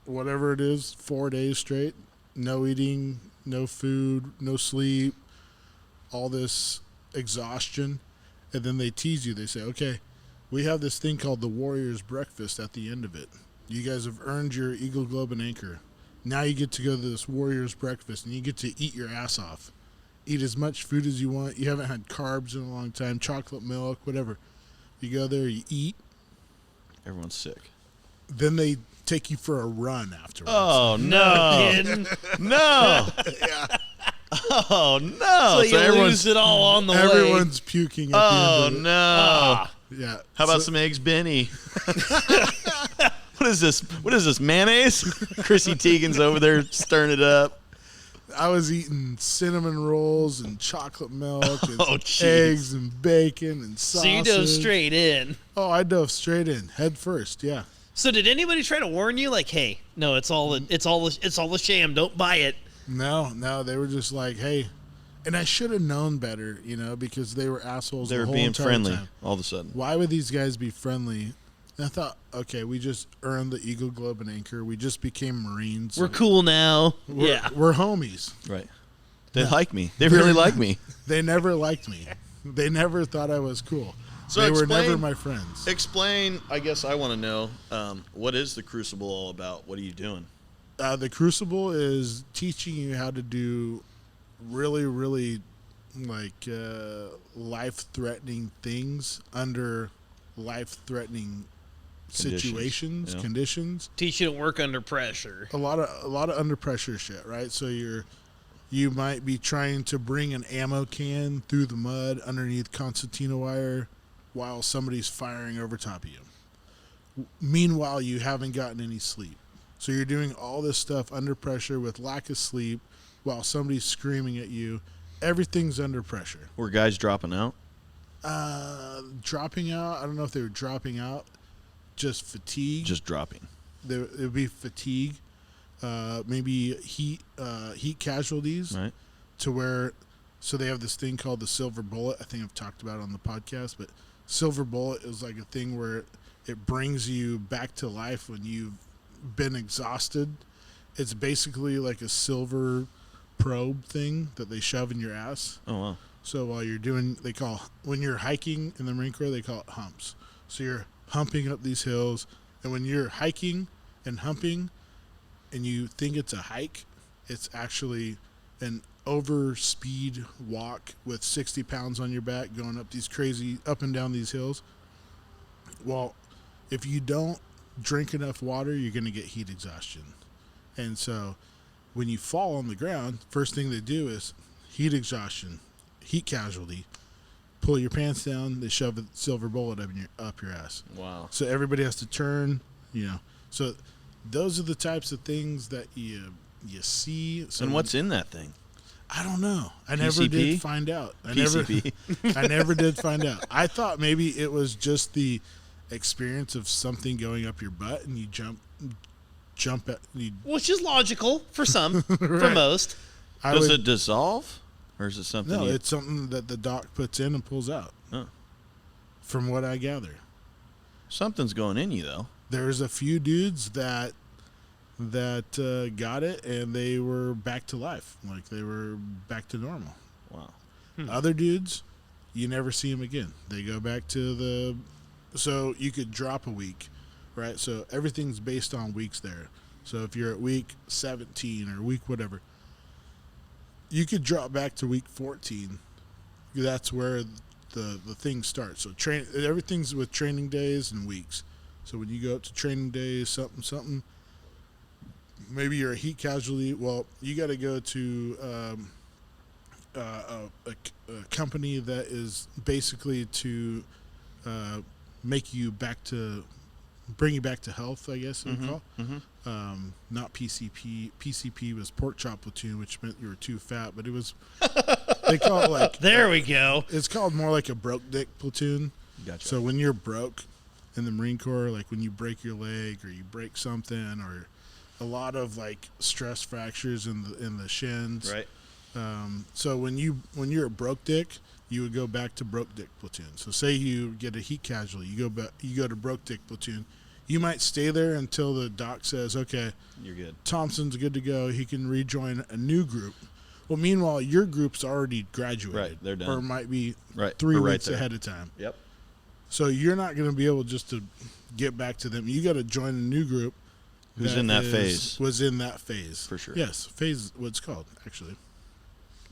whatever it is, 4 days straight. No eating, no food, no sleep, all this exhaustion. And then they tease you. They say, okay, we have this thing called the Warrior's Breakfast at the end of it. You guys have earned your Eagle, Globe, and Anchor. Now you get to go to this Warrior's Breakfast, and you get to eat your ass off. Eat as much food as you want. You haven't had carbs in a long time, chocolate milk, whatever. You go there, you eat. Everyone's sick. Then they take you for a run afterwards. Oh No kidding. no! Yeah. Oh no! So you lose it all on the way. Everyone's puking at Oh the end of it. no! Yeah. How about So- some eggs Benny? What is this? What is this, mayonnaise? Chrissy Teigen's over there stirring it up. I was eating cinnamon rolls and chocolate milk and Oh, jeez. eggs and bacon and So sausage. you dove straight in. Oh, I dove straight in, head first. Yeah. So did anybody try to warn you, like, hey, no, it's all a sham. Don't buy it. No, they were just like, hey, and I should have known better, because they were assholes. They the were whole being entire friendly time. all of a sudden. Why would these guys be friendly? And I thought, okay, we just earned the Eagle, Globe, and Anchor. We just became Marines. We're cool now. Yeah. We're homies. Right. They like me. They really like me. They never liked me. They never thought I was cool. So they were explain- never my friends. Explain, I guess I want to know, what is the Crucible all about? What are you doing? The Crucible is teaching you how to do really, really life-threatening things under life-threatening Conditions, yeah. conditions. Teach you to work under pressure. A lot of under pressure shit, right? So you might be trying to bring an ammo can through the mud underneath concertina wire while somebody's firing over top of you. Meanwhile, you haven't gotten any sleep. So you're doing all this stuff under pressure with lack of sleep while somebody's screaming at you. Everything's under pressure. Were guys dropping out? Dropping out, I don't know if they were dropping out, just fatigue. Just dropping. It would be fatigue, maybe heat casualties, Right. to where So they have this thing called the Silver Bullet. I think I've talked about it on the podcast, but Silver Bullet is like a thing where it brings you back to life when you've been exhausted. It's basically like a silver probe thing that they shove in your ass. Oh, wow. So while you're doing, when you're hiking in the Marine Corps, they call it humps. So you're humping up these hills, and when you're hiking and humping and you think it's a hike, it's actually an over speed walk with 60 pounds on your back going up and down these hills. Well, if you don't drink enough water, you're going to get heat exhaustion. And so when you fall on the ground, first thing they do is heat exhaustion, heat casualty, pull your pants down, they shove a silver bullet up your ass. Wow. So everybody has to turn, So those are the types of things that you see. So And what's in that thing? I don't know. I never PCP? did find out. PCP. I never did find out. I thought maybe it was just the experience of something going up your butt and you jump at you. Which is logical for some, for Right. most. Does it dissolve? Or is it something? No, it's something that the doc puts in and pulls out. Oh. From what I gather. Something's going in you, though. There's a few dudes that got it and they were back to life. Like they were back to normal. Wow. Other dudes, you never see them again. They go back to so you could drop a week, right? So everything's based on weeks there. So if you're at week 17 or week whatever, you could drop back to week 14. That's where the thing starts. So everything's with training days and weeks. So when you go up to training days, something, maybe you're a heat casualty. Well, you got to go to a company that is basically to bring you back to health, I guess we call. Not PCP. PCP was pork chop platoon, which meant you were too fat, but it was they call it like There we go. it's called more like a broke dick platoon. Gotcha. So when you're broke in the Marine Corps, like when you break your leg or you break something, or a lot of like stress fractures in the shins. Right. So when you're a broke dick, you would go back to broke dick platoon. So say you get a heat casualty, you go to broke dick platoon. You might stay there until the doc says, okay, You're good. Thompson's good to go. He can rejoin a new group. Well, meanwhile, your group's already graduated. Right, they're done. Or might be Right, 3 or right weeks there. ahead of time. Yep. So you're not going to be able just to get back to them. You got to join a new group. Who's in that phase? Was in that phase. For sure. Yes, phase, what it's called, actually.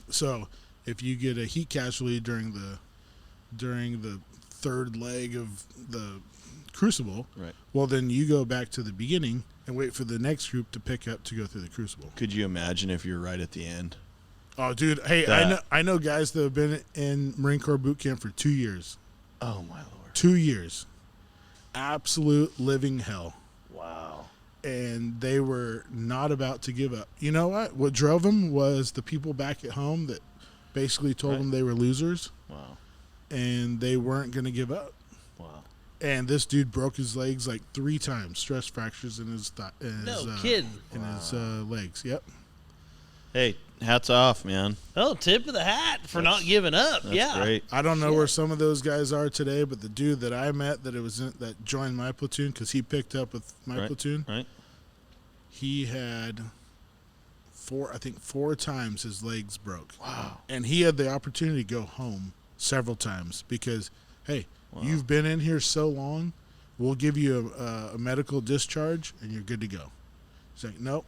So if you get a heat casualty during the third leg of the crucible, Right. well, then you go back to the beginning and wait for the next group to pick up to go through the crucible. Could you imagine if you're right at the end? Oh, dude, hey, I know guys that have been in Marine Corps boot camp for 2 years. Oh, my Lord. 2 years. Absolute living hell. Wow. And they were not about to give up. You know what? What drove them was the people back at home that basically told them they were losers. Wow. And they weren't going to give up. Wow. And this dude broke his legs like 3 times, stress fractures in his Kidding. in his legs. Yep. Hey, hats off, man. Oh, tip of the hat for not giving up. That's Yeah. great. I don't know where some of those guys are today, but the dude that I met that joined my platoon because he picked up with my platoon, Right. he had 4 times his legs broke. Wow. And he had the opportunity to go home several times because, hey, you've been in here so long, we'll give you a medical discharge and you're good to go. He's like, nope.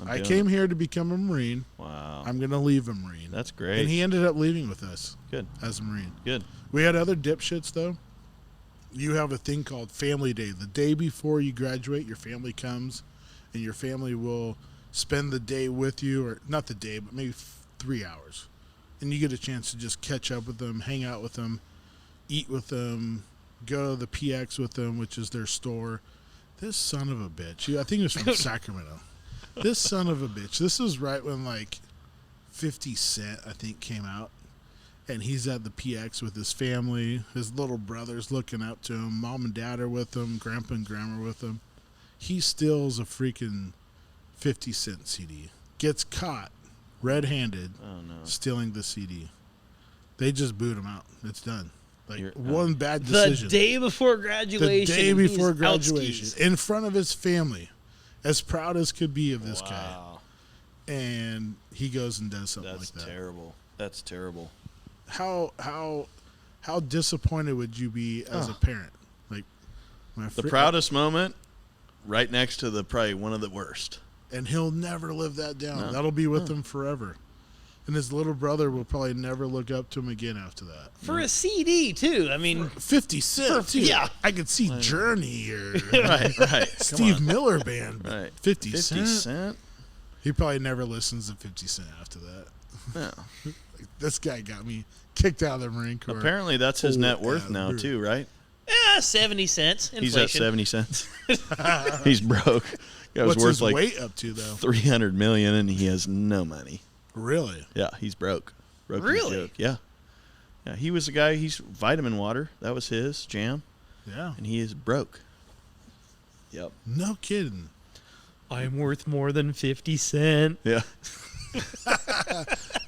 I came here to become a Marine. Wow. I'm going to leave a Marine. That's great. And he ended up leaving with us Good. as a Marine. Good. We had other dipshits, though. You have a thing called Family Day. The day before you graduate, your family comes, and your family will spend the day with you, or not the day, but maybe 3 hours. And you get a chance to just catch up with them, hang out with them, eat with them, go to the PX with them, which is their store. This son of a bitch. I think it was from Sacramento. This son of a bitch. This was right when, like, 50 Cent, I think, came out. And he's at the PX with his family. His little brother's looking up to him. Mom and dad are with him. Grandpa and grandma are with him. He steals a freaking 50 Cent CD. Gets caught red-handed Oh, no. stealing the CD. They just boot him out. It's done. Like You're- one bad The decision. day before The graduation. day and he's before out graduation, skis. in front of his family, as proud as could be of this guy, Wow. and he goes and does something That's like that. terrible. That's terrible. How disappointed would you be as a parent? Like The proudest moment, right next to probably one of the worst. and he'll never live that down. No. That'll be with him forever. And his little brother will probably never look up to him again after that. For a CD, too. I mean, 50 Cent, too. yeah. I could see Journey or Right. Steve Miller Band. but Right. 50 50 Cent? Cent? He probably never listens to 50 Cent after that. No. Like, this guy got me kicked out of the Marine Corps. Apparently that's his Pulled net it worth out, now dude. too, right? 70 cents. Inflation. He's at 70 cents. He's broke. Guy was What's worth his like weight up to, though? 300 million and he has no money. Really? Yeah, he's broke. Broke as a Really? joke. Yeah. Yeah, he was the guy, he's vitamin water. That was his jam. Yeah. And he is broke. Yep. No kidding. I'm worth more than 50 cent. Yeah.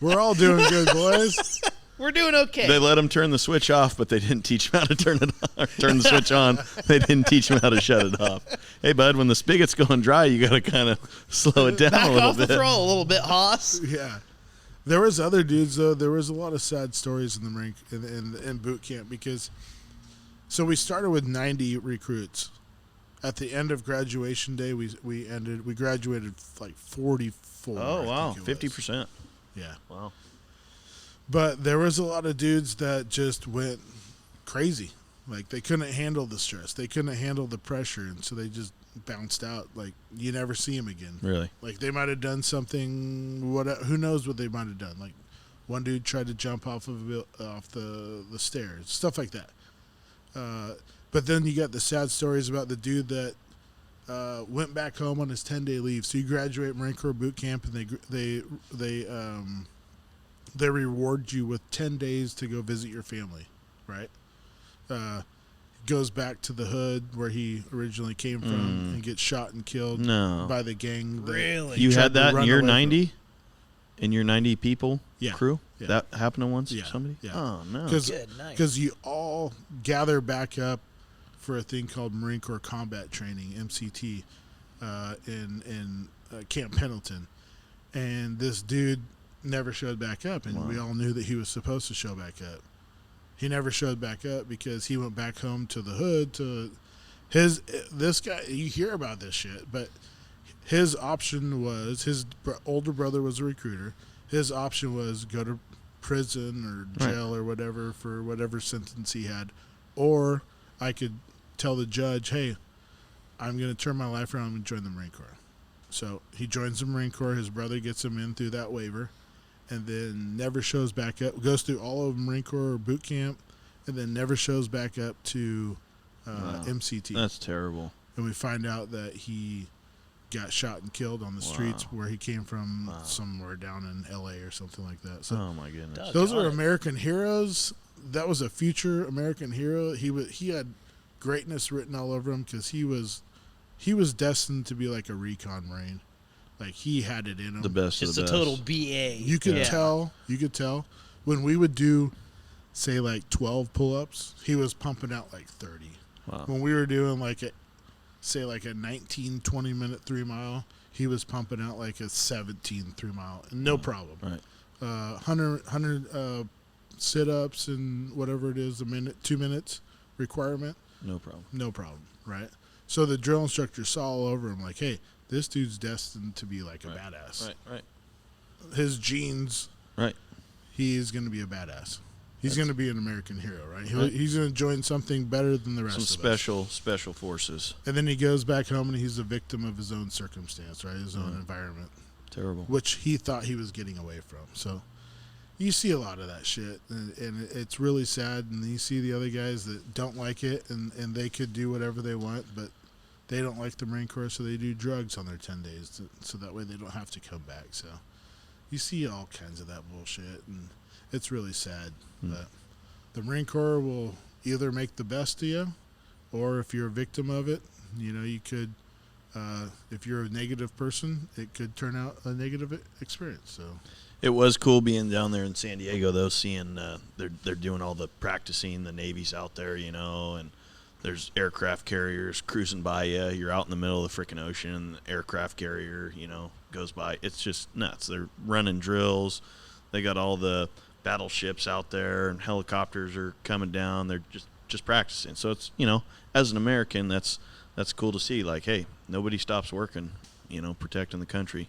We're all doing good, boys. We're doing okay. They let him turn the switch off, but they didn't teach him how to turn it on. Turn the switch on. They didn't teach him how to shut it off. Hey, bud, when the spigot's going dry, you got to kind of slow it down Back a little off bit. the throttle a little bit, Haas. Yeah. There was other dudes, though. There was a lot of sad stories in the Marine in boot camp because so we started with 90 recruits. At the end of graduation day, we graduated like 44. Oh, I wow. think it was. 50%. Yeah. Wow. But there was a lot of dudes that just went crazy. Like, they couldn't handle the stress. They couldn't handle the pressure, and so they just bounced out. Like, you never see them again. Really? Like, they might have done something, who knows what they might have done. Like, one dude tried to jump off the stairs, stuff like that. But then you got the sad stories about the dude that went back home on his 10-day leave. So you graduate Marine Corps boot camp, and they reward you with 10 days to go visit your family, right? Goes back to the hood where he originally came from and gets shot and killed No. by the gang. That Really? You tried had to that in run your away from. 90? In your 90 people Yeah. crew? Yeah. That happened to once? Yeah. Somebody? Yeah. Oh, no. Good night. Because you all gather back up for a thing called Marine Corps Combat Training, MCT, in Camp Pendleton. And this dude never showed back up, and we all knew that he was supposed to show back up. He never showed back up because he went back home to the hood to this guy. You hear about this shit, but his option was his older brother was a recruiter. His option was go to prison or jail or whatever for whatever sentence he had, or I could tell the judge, hey, I'm going to turn my life around and join the Marine Corps. So he joins the Marine Corps. His brother gets him in through that waiver, and then never shows back up. Goes through all of Marine Corps boot camp, and then never shows back up to MCT. That's terrible. And we find out that he got shot and killed on the streets where he came from, somewhere down in L.A. or something like that. So Oh, my goodness. those are American heroes. That was a future American hero. He had greatness written all over him because he was destined to be like a recon Marine. Like, he had it in him. The best of Just the a best. total BA. You could tell when we would do, say, like 12 pull-ups, he was pumping out like 30. Wow. When we were doing like a 19, 20-minute 3-mile, he was pumping out like a 17 3-mile. No problem. Right. 100 sit-ups and whatever it is, a minute, 2 minutes requirement. No problem. No problem, right? So the drill instructor saw all over him like, hey, this dude's destined to be like a badass. Right. His genes, Right. he's going to be a badass. He's going to be an American hero, right? He's going to join something better than the rest Some of us. special forces. And then he goes back home and he's a victim of his own circumstance, right? His own environment, Terrible. which he thought he was getting away from. So you see a lot of that shit, and it's really sad. And you see the other guys that don't like it, and they could do whatever they want, but they don't like the Marine Corps, so they do drugs on their 10 days, so that way they don't have to come back. So you see all kinds of that bullshit, and it's really sad. But the Marine Corps will either make the best of you, or if you're a victim of it, you could, if you're a negative person, it could turn out a negative experience. So It was cool being down there in San Diego, though, seeing they're doing all the practicing. The Navy's out there, and there's aircraft carriers cruising by you. You're out in the middle of the freaking ocean, and the aircraft carrier, goes by. It's just nuts. They're running drills. They got all the battleships out there, and helicopters are coming down. They're just practicing. So it's, as an American, that's cool to see. Like, hey, nobody stops working, protecting the country.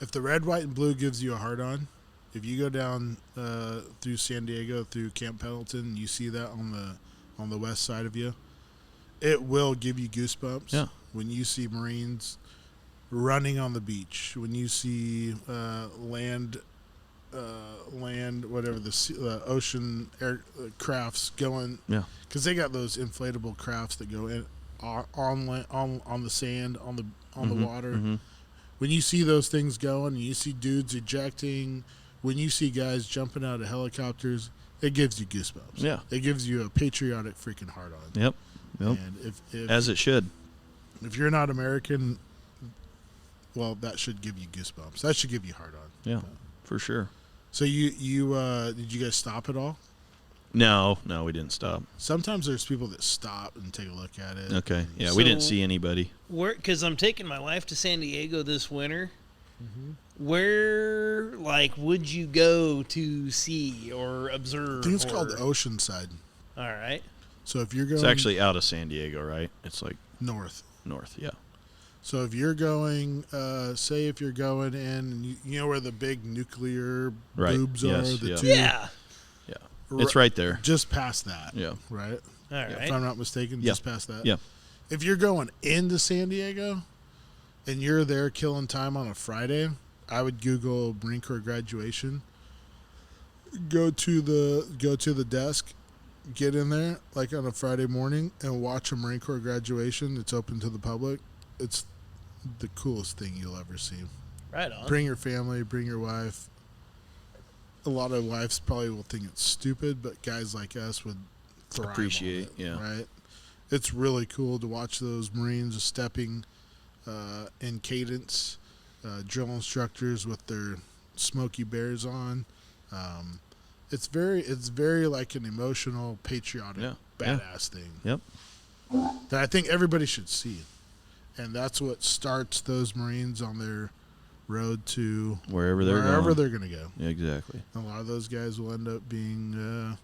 If the red, white, and blue gives you a hard on, if you go down through San Diego, through Camp Pendleton, and you see that on the west side of you, it will give you goosebumps. Yeah. When you see Marines running on the beach, when you see land, whatever the ocean air crafts going. Yeah. Because they got those inflatable crafts that go in on the sand, on the water. Mm-hmm. When you see those things going, and you see dudes ejecting, when you see guys jumping out of helicopters, it gives you goosebumps. Yeah. It gives you a patriotic freaking heart on. Yep. And if as it should. If you're not American, well, that should give you goosebumps. That should give you heart on. Yeah, for sure. So you did you guys stop at all? No, we didn't stop. Sometimes there's people that stop and take a look at it. Okay. Yeah, So- we didn't see anybody. Because I'm taking my wife to San Diego this winter. Mm-hmm. Where, would you go to see or observe? I think it's called Oceanside. All right. So if you're going, It's actually out of San Diego, right? It's like north. yeah. So if you're going, say if you're going in, and you know where the big nuclear Right. boobs Yes, are, the yeah. two, Yeah. It's right there. just past that. Yeah. Right. All right. If I'm not mistaken, Yeah. just past that. Yeah. If you're going into San Diego, and you're there killing time on a Friday, I would Google Marine Corps graduation. Go to the desk, get in there like on a Friday morning, and watch a Marine Corps graduation. It's open to the public. It's the coolest thing you'll ever see. Right on. Bring your family, bring your wife. A lot of wives probably will think it's stupid, but guys like us would thrive Appreciate, on it, yeah. right? It's really cool to watch those Marines stepping in cadence, drill instructors with their Smokey Bears on. It's very like an emotional, patriotic, badass thing. Yep. That I think everybody should see. And that's what starts those Marines on their road to Wherever they're going to go. Yeah, exactly. A lot of those guys will end up being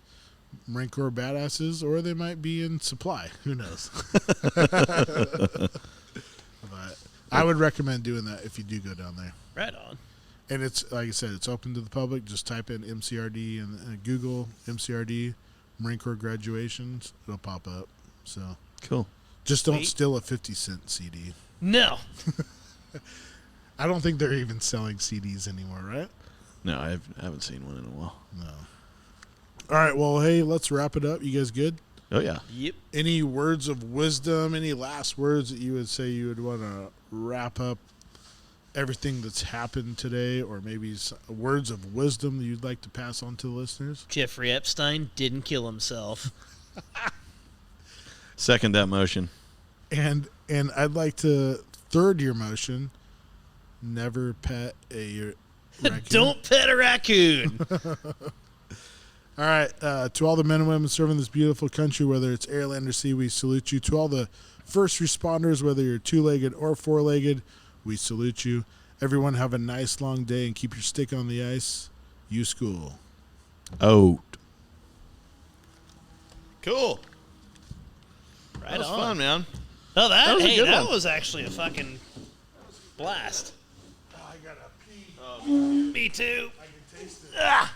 Marine Corps badasses, or they might be in supply. Who knows? But I would recommend doing that if you do go down there. Right on. And it's, like I said, it's open to the public. Just type in MCRD and Google MCRD Marine Corps graduations. It'll pop up. So Cool. just don't Sweet. steal a 50-cent CD. No. I don't think they're even selling CDs anymore, right? No, I haven't seen one in a while. No. All right, well, hey, let's wrap it up. You guys good? Oh, yeah. Yep. Any words of wisdom, any last words that you would say you would want to wrap up everything that's happened today, or maybe words of wisdom that you'd like to pass on to the listeners? Jeffrey Epstein didn't kill himself. Second that motion. And I'd like to third your motion, never pet a raccoon. Don't pet a raccoon. All right, to all the men and women serving this beautiful country, whether it's air, land, or sea, we salute you. To all the first responders, whether you're two-legged or four-legged, we salute you. Everyone have a nice long day and keep your stick on the ice. YuSkool. Out. Cool. Right That was on. fun, man. Oh, that was a good that one. was actually a fucking blast. I got to pee. Me too. I can taste it. Ah!